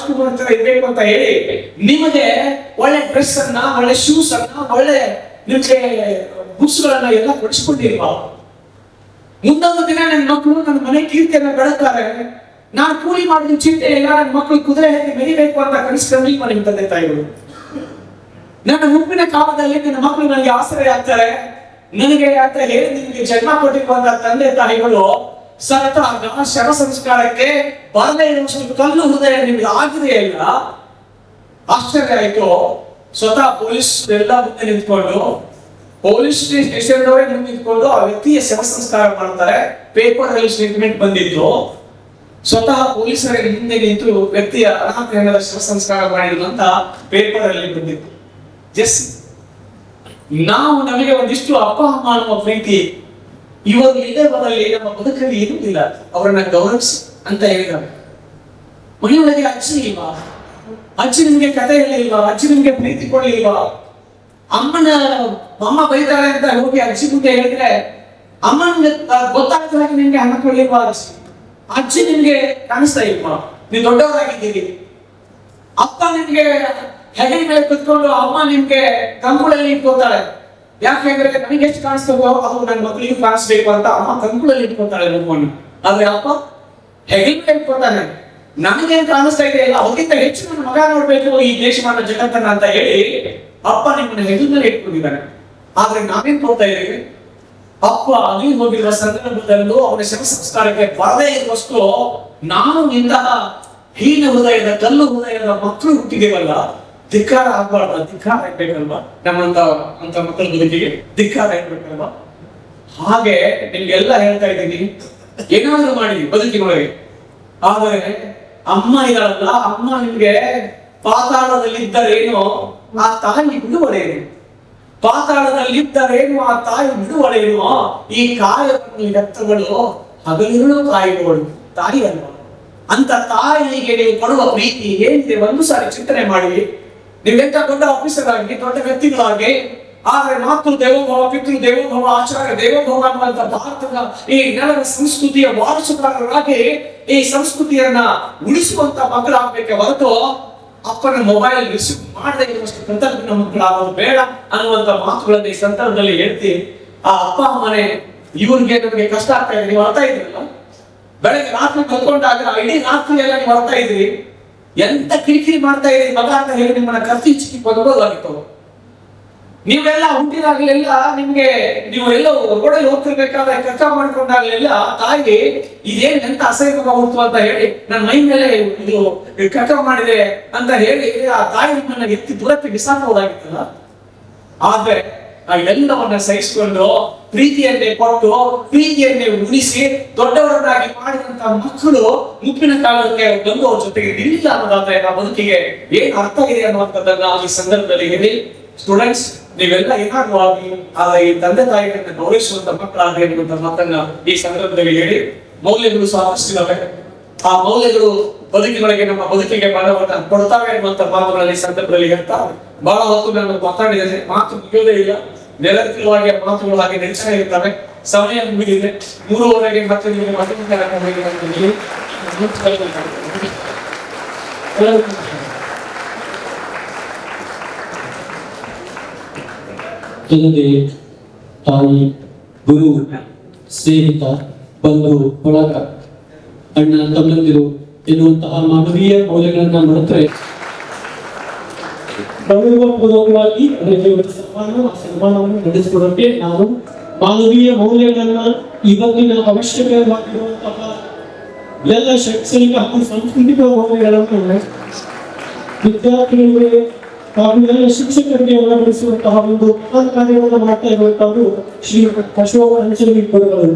ಇರ್ಬೇಕು ಅಂತ ಹೇಳಿ ನಿಮಗೆ ಒಳ್ಳೆ ಡ್ರೆಸ್ ಅನ್ನ, ಒಳ್ಳೆ ಶೂಸ್ ಅನ್ನ, ಒಳ್ಳೆ ನಿಮ್ಗೆ ಬುಕ್ಸ್ ಗಳನ್ನ ಎಲ್ಲ ಕೊಡಿಸ್ಕೊಂಡಿಲ್ವಾ? ಮುಂದೊಂದು ದಿನ ನನ್ನ ಮಕ್ಕಳು ನನ್ನ ಮನೆ ಕೀರ್ತಿಯನ್ನ ಬೆಳತಾರೆ, ನಾನು ಕೂಲಿ ಮಾಡಿದ ಚಿಂತೆ ಇಲ್ಲ, ನನ್ನ ಮಕ್ಕಳು ಕುದುರೆ ಹೇಗೆ ಮೆರಿಬೇಕು ಅಂತ ಕನಸ್ಕೊಂಡಿಲ್ವಾ ನಿಮ್ಮ ತಂದೆ ತಾಯಿಗಳು? ನನ್ನ ಮುಪ್ಪಿನ ಕಾಲದಲ್ಲಿ ನನ್ನ ಮಕ್ಕಳು ನನಗೆ ಆಶ್ರಯ ಆಗ್ತಾರೆ, ನನಗೆ ಅಂತ ಹೇಳಿ ನಿಮಗೆ ಜನ್ಮ ಕೊಟ್ಟಿರುವಂತ ತಂದೆ ತಾಯಿಗಳು ಸತ್ತಾಗ ಶವ ಸಂಸ್ಕಾರಕ್ಕೆ ಬರದೇ ಇರುವಷ್ಟು ಕಲ್ಲು ಹೃದಯ ನಿಮ್ಗೆ ಆಗಿದೆ ಇಲ್ಲ? ಆಶ್ಚರ್ಯ ಆಯ್ತು. ಸ್ವತಃ ಪೊಲೀಸ್ ಎಲ್ಲ ಮುಂದೆ ನಿಂತ್ಕೊಂಡು, ಪೊಲೀಸ್ ಸ್ಟೇಷನ್ ಮುಂದೆ ನಿಂತ್ಕೊಂಡು ಆ ವ್ಯಕ್ತಿಯ ಶವ ಸಂಸ್ಕಾರ ಮಾಡ್ತಾರೆ. ಪೇಪರ್ ಅಲ್ಲಿ ಸ್ಟೇಟ್ಮೆಂಟ್ ಬಂದಿತ್ತು, ಸ್ವತಃ ಪೊಲೀಸರ ಹಿಂದೆ ನಿಂತು ವ್ಯಕ್ತಿಯ ಅನಾಥ ಶವ ಸಂಸ್ಕಾರ ಮಾಡಿದ್ರು ಅಂತ ಪೇಪರ್ ಅಲ್ಲಿ ಬಂದಿತ್ತು. ಜಸ್ಟ್ ನಾವು ನಮಗೆ ಒಂದಿಷ್ಟು ಅಪ್ಪ ಅಮ್ಮ ಅನ್ನುವ ಪ್ರೀತಿ ಇವಾಗ ಇಲ್ಲೇ ಬರಲಿ, ನಮ್ಮ ಬದುಕಲ್ಲಿ ಇರುವುದಿಲ್ಲ, ಅವರನ್ನ ಗೌರವಿಸಿ ಅಂತ ಹೇಳಿದ್ದಾರೆ. ಮನೆಯೊಳಗೆ ಅಜ್ಜಿ ಇಲ್ವಾ? ಅಜ್ಜಿ ನಿಮ್ಗೆ ಕತೆ ಹೇಳಿಲ್ವಾ? ಅಜ್ಜಿ ನಿಮ್ಗೆ ಪ್ರೀತಿ ಕೊಡ್ಲಿಲ್ವಾ? ಅಮ್ಮ ಬೈತಾಳೆ ಅಂತ ಹೋಗಿ ಅಜ್ಜಿ ಮುಂದೆ ಹೇಳಿದ್ರೆ ಅಮ್ಮ ನಿಮ್ಗೆ ಗೊತ್ತಾಗ್ತದೆ, ನಿಮ್ಗೆ ಹಣ ಕೊಡ್ಲಿಲ್ವಾ? ಅಜ್ಜಿ ನಿಮ್ಗೆ ಕಾಣಿಸ್ತಾ ಇಲ್ವಾ? ನೀವು ದೊಡ್ಡವರಾಗಿದ್ದೀರಿ. ಅಪ್ಪ ನಿಮ್ಗೆ ಹೆಗಲ ಮೇಲೆ ಕುತ್ಕೊಂಡು ಅಮ್ಮ ನಿಮ್ಗೆ ಕಂಕುಳಲ್ಲಿ ಇಟ್ಕೋತಾಳೆ. ಯಾಕೆಂದ್ರೆ ನನಗೆ ಎಷ್ಟು ಕಾಣಿಸ್ತದೋ ಅದು ನನ್ನ ಮಕ್ಕಳಿಗೆ ಕಾಣಿಸ್ಬೇಕು ಅಂತ ಅಮ್ಮ ಕಂಕುಳಲ್ಲಿ ಇಟ್ಕೋತಾಳೆ ನಮ್ಮನ್ನು. ಆದ್ರೆ ಅಪ್ಪ ಹೆಗಲ ಮೇಲೆ ಇಟ್ಕೋತಾನೆ, ನನಗೇನ್ ಕಾಣಿಸ್ತಾ ಇದೆ ಇಲ್ಲ, ಅವ್ರಿಗಿಂತ ಹೆಚ್ಚು ನನ್ನ ಮಗ ನೋಡ್ಬೇಕು ಈ ದೇಶಮಾನ ಜಗತ್ತನ್ನ ಅಂತ ಹೇಳಿ ಅಪ್ಪ ನಿಮ್ಮನ್ನ ಹೆಗಲ ಮೇಲೆ ಇಟ್ಕೊಂಡಿದ್ದಾನೆ. ಆದ್ರೆ ನಾವೇನ್ ಕೊಡ್ತಾ ಇದ್ದೀವಿ? ಅಪ್ಪ ಅಲ್ಲಿ ಹೋಗಿರುವ ಸಂದರ್ಭದಲ್ಲೂ ಅವನ ಶವ ಸಂಸ್ಕಾರಕ್ಕೆ ಬರದೇ ಇರುವಷ್ಟು ನಾವು ಇಂತಹ ಹೀನ ಹೃದಯದ, ಕಲ್ಲು ಹೃದಯದ ಮಕ್ಕಳು ಹುಟ್ಟಿದೇವಲ್ಲ, ಧಿಕ್ಕಾರ ಆಗ್ಬಾರ್ದು, ಧಿಕ್ಕಾರ ಇರ್ಬೇಕಲ್ವಾ? ನಮ್ಮಂತ ಮಕ್ಕಳ ಬದುಕಿಗೆ ಧಿಕ್ಕಾರ ಇರ್ಬೇಕಲ್ವಾ? ಹಾಗೆ ನಿಮ್ಗೆಲ್ಲ ಹೇಳ್ತಾ ಇದ್ದೀನಿ, ಏನಾದ್ರೂ ಮಾಡಿ ಬದುಕಿನೊಳಗೆ. ಆದರೆ ಅಮ್ಮ ಇದ್ದಾಳಲ್ಲ, ಅಮ್ಮ ನಿಮ್ಗೆ ಪಾತಾಳದಲ್ಲಿದ್ದರೇನೋ ಆ ತಾಯಿ ಬಿಡುವಳೇನು, ಪಾತಾಳದಲ್ಲಿದ್ದರೇನು ಆ ತಾಯಿ ಬಿಡುವಳೇನು, ಈ ಕಾಯವನ್ನು ಈ ರಕ್ತಗಳು ಹಗಲಿರುಳು ಕಾಯುವಳು ತಾಯಿ ಅಲ್ವಾ? ಅಂತ ತಾಯಿಗೆ ನೀವು ಕೊಡುವ ಪ್ರೀತಿ ಏನಿದೆ ಒಂದು ಸಾರಿ ಚಿಂತನೆ ಮಾಡಿ. ನೀವೆಂತ ದೊಡ್ಡ ಆಫೀಸರ್ ಆಗಿ, ದೊಡ್ಡ ವ್ಯಕ್ತಿಗಳಾಗಿ, ಆದ್ರೆ ಮಾತೃ ದೇವೋಭವ, ಪಿತೃ ದೇವೋಭವ, ಆಚಾರ್ಯ ದೇವೋಭವ ಅನ್ನುವಂತ ಭಾರತದ ಈ ನೆಲದ ಸಂಸ್ಕೃತಿಯ ವಾರಸುದಾರರಾಗಿ ಈ ಸಂಸ್ಕೃತಿಯನ್ನ ಉಳಿಸುವಂತ ಮಕ್ಕಳಾಗಬೇಕೆ ಹೊರತು ಅಪ್ಪನ ಮೊಬೈಲ್ ರಿಸೀವ್ ಮಾಡದೇ ಇರುವಷ್ಟು ಕೃತಜ್ಞ ಮಕ್ಕಳಾಗೋದು ಬೇಡ ಅನ್ನುವಂತ ಮಾತುಗಳನ್ನು ಈ ಸಂದರ್ಭದಲ್ಲಿ ಹೇಳ್ತೀನಿ. ಆ ಅಪ್ಪ ಅಮ್ಮನೆ ಇವ್ರಿಗೆ ನಮಗೆ ಕಷ್ಟ ಆಗ್ತಾ ಇದೆ, ನೀವು ಅರ್ಥ ಇದ್ರಲ್ಲ, ಬೆಳಗ್ಗೆ ರಾತ್ರಿ ಕಲ್ಕೊಂಡಾಗ ಇಡೀ ರಾತ್ರಿ ಎಲ್ಲ ನೀವು ಅರ್ಥ ಇದ್ರಿ, ಎಂತ ಕಿರಿಕಿರಿ ಮಾಡ್ತಾ ಇದ್ರಿ ಮಗ ಅಂತ ಹೇಳಿ ನಿಮ್ಮನ್ನ ಕತ್ತಿ ಚಿಕ್ಕಿ ಕೊಡಬಹುದಾಗಿತ್ತು. ನೀವೆಲ್ಲ ಹುಟ್ಟಿದಾಗಲೆಲ್ಲ ನಿಮ್ಗೆ, ನೀವು ಎಲ್ಲೋ ರೋಡಲ್ಲಿ ಹೋಗ್ತಿರ್ಬೇಕಾದ್ರೆ ಕಚ್ಚ ಮಾಡ್ಕೊಂಡಾಗಲೆಲ್ಲ ತಾಯಿ ಇದೇನ್ ಎಂತ ಅಸಹ್ಯ ಮಗ ಹುಟ್ಟು ಅಂತ ಹೇಳಿ ನನ್ನ ಮೈ ಮೇಲೆ ಇದು ಕಚ್ಚ ಮಾಡಿದೆ ಅಂತ ಹೇಳಿ ಆ ತಾಯಿ ನಿಮ್ಮನ್ನ ಎತ್ತಿ ದೂರಕ್ಕೆ ಬಿಸಾಕಬಹುದಾಗಿತ್ತಲ್ಲ. ಆದ್ರೆ ಆ ಎಲ್ಲವನ್ನ ಸಹಿಸಿಕೊಂಡು ಪ್ರೀತಿಯನ್ನೇ ಕೊಟ್ಟು, ಪ್ರೀತಿಯನ್ನೇ ಉಳಿಸಿ ದೊಡ್ಡವರನ್ನಾಗಿ ಮಾಡಿದಂತ ಮಕ್ಕಳು ಮುಪ್ಪಿನ ಕಾಲಕ್ಕೆ ಬಂದು ಅವ್ರ ಜೊತೆಗೆ ನಿಲ್ಲಿಲ್ಲ ಅನ್ನೋದಾದ್ರೆ ಆ ಬದುಕಿಗೆ ಏನ್ ಅರ್ಥ ಇದೆ ಅನ್ನುವಂಥದ್ದನ್ನ ಈ ಸಂದರ್ಭದಲ್ಲಿ ಹೇಳಿ. ಸ್ಟೂಡೆಂಟ್ಸ್, ನೀವೆಲ್ಲ ಏನಾದ್ರು ಆಗಿ ಈ ತಂದೆ ತಾಯಿಗಳನ್ನು ಗೌರವಿಸುವಂತ ಮಕ್ಕಳಾಗಿ ಎನ್ನುವಂತ ಮಾತನ್ನ ಈ ಸಂದರ್ಭದಲ್ಲಿ ಹೇಳಿ, ಮೌಲ್ಯಗಳು ಸಾಕಷ್ಟಿದಾವೆ. ಆ ಮೌಲ್ಯಗಳು ಬದುಕಿನೊಳಗೆ ನಮ್ಮ ಬದುಕಿಗೆ ಬಲವನ್ನ ಕೊಡ್ತಾವೆ ಅನ್ನುವಂತ ಮಾತುಗಳಲ್ಲಿ ಈ ಸಂದರ್ಭದಲ್ಲಿ ಹೇಳ್ತಾ ಬಹಳ ಹೊತ್ತು ನಾನು ಮಾತಾಡಿದ್ದೇನೆ. ಮಾತು ಮುಗಿಯೋದೇ ಇಲ್ಲ, ನಿರಂತರವಾಗಿ ಮಾತುಗಳು ಹಾಗೆ ನಡೀತಾ ಇರ್ತವೆ. ಸಮಯ ಮುಗಿದಿದೆ. 3:30ಗೆ ಮತ್ತೆ ನಿಮಗೆ ಮತ್ತೊಂದು ಕಾರ್ಯಕ್ರಮ ತಂದೆ, ತಾಯಿ, ಗುರು, ಸ್ನೇಹಿತ, ಬಂಧು, ಬಳಗ, ಅಣ್ಣ ತಮ್ಮಂದಿರು ಎನ್ನುವಂತಹ ಮಾನವೀಯ ಮೌಲ್ಯಗಳನ್ನ ಮರೆತರೆ ಗೌರವಪೂರ್ವಕವಾಗಿ ಅವರಿಗೆ ಒಂದು ಸನ್ಮಾನವನ್ನು ನಡೆಸಿಕೊಡೋಕೆ ನಾವು ಮಾನವೀಯ ಮೌಲ್ಯಗಳನ್ನ ಇವತ್ತಿನ ಅವಶ್ಯಕವಾಗಿರುವಂತಹ ಎಲ್ಲ ಶೈಕ್ಷಣಿಕ ಹಾಗೂ ಸಾಂಸ್ಕೃತಿಕ ಮೌಲ್ಯಗಳನ್ನು ವಿದ್ಯಾರ್ಥಿಗಳಿಗೆ ಹಾಗೂ ಎಲ್ಲ ಶಿಕ್ಷಕರಿಗೆ ಒಳಪಡಿಸುವಂತಹ ಒಂದು ಮಹಾನ್ ಕಾರ್ಯವನ್ನು ಮಾಡ್ತಾ ಇರುವಂತವರು ಶ್ರೀ ಅಶೋಕ ಹಂಚಲಿ ಗುರುಗಳು.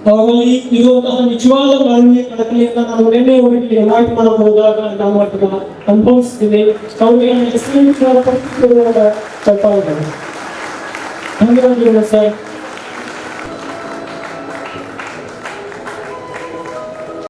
ಅವರಲ್ಲಿ ಇರುವಂತಹ ನಿಜವಾದ ಮಾನವೀಯ ಕಳಕಳಿಯನ್ನ ನಾವು ನಿನ್ನೆ ಅವರಿಗೆ ಅವಾಯ್ಡ್ ಮಾಡಬಹುದಾಗ ನಾವು ಅದನ್ನ ಅನುಭವಿಸ್ತಿದೆ. ಅವರಿಗೆ ತಪ್ಪಾಗಿದೆ. ಧನ್ಯವಾದಗಳು ಸರ್.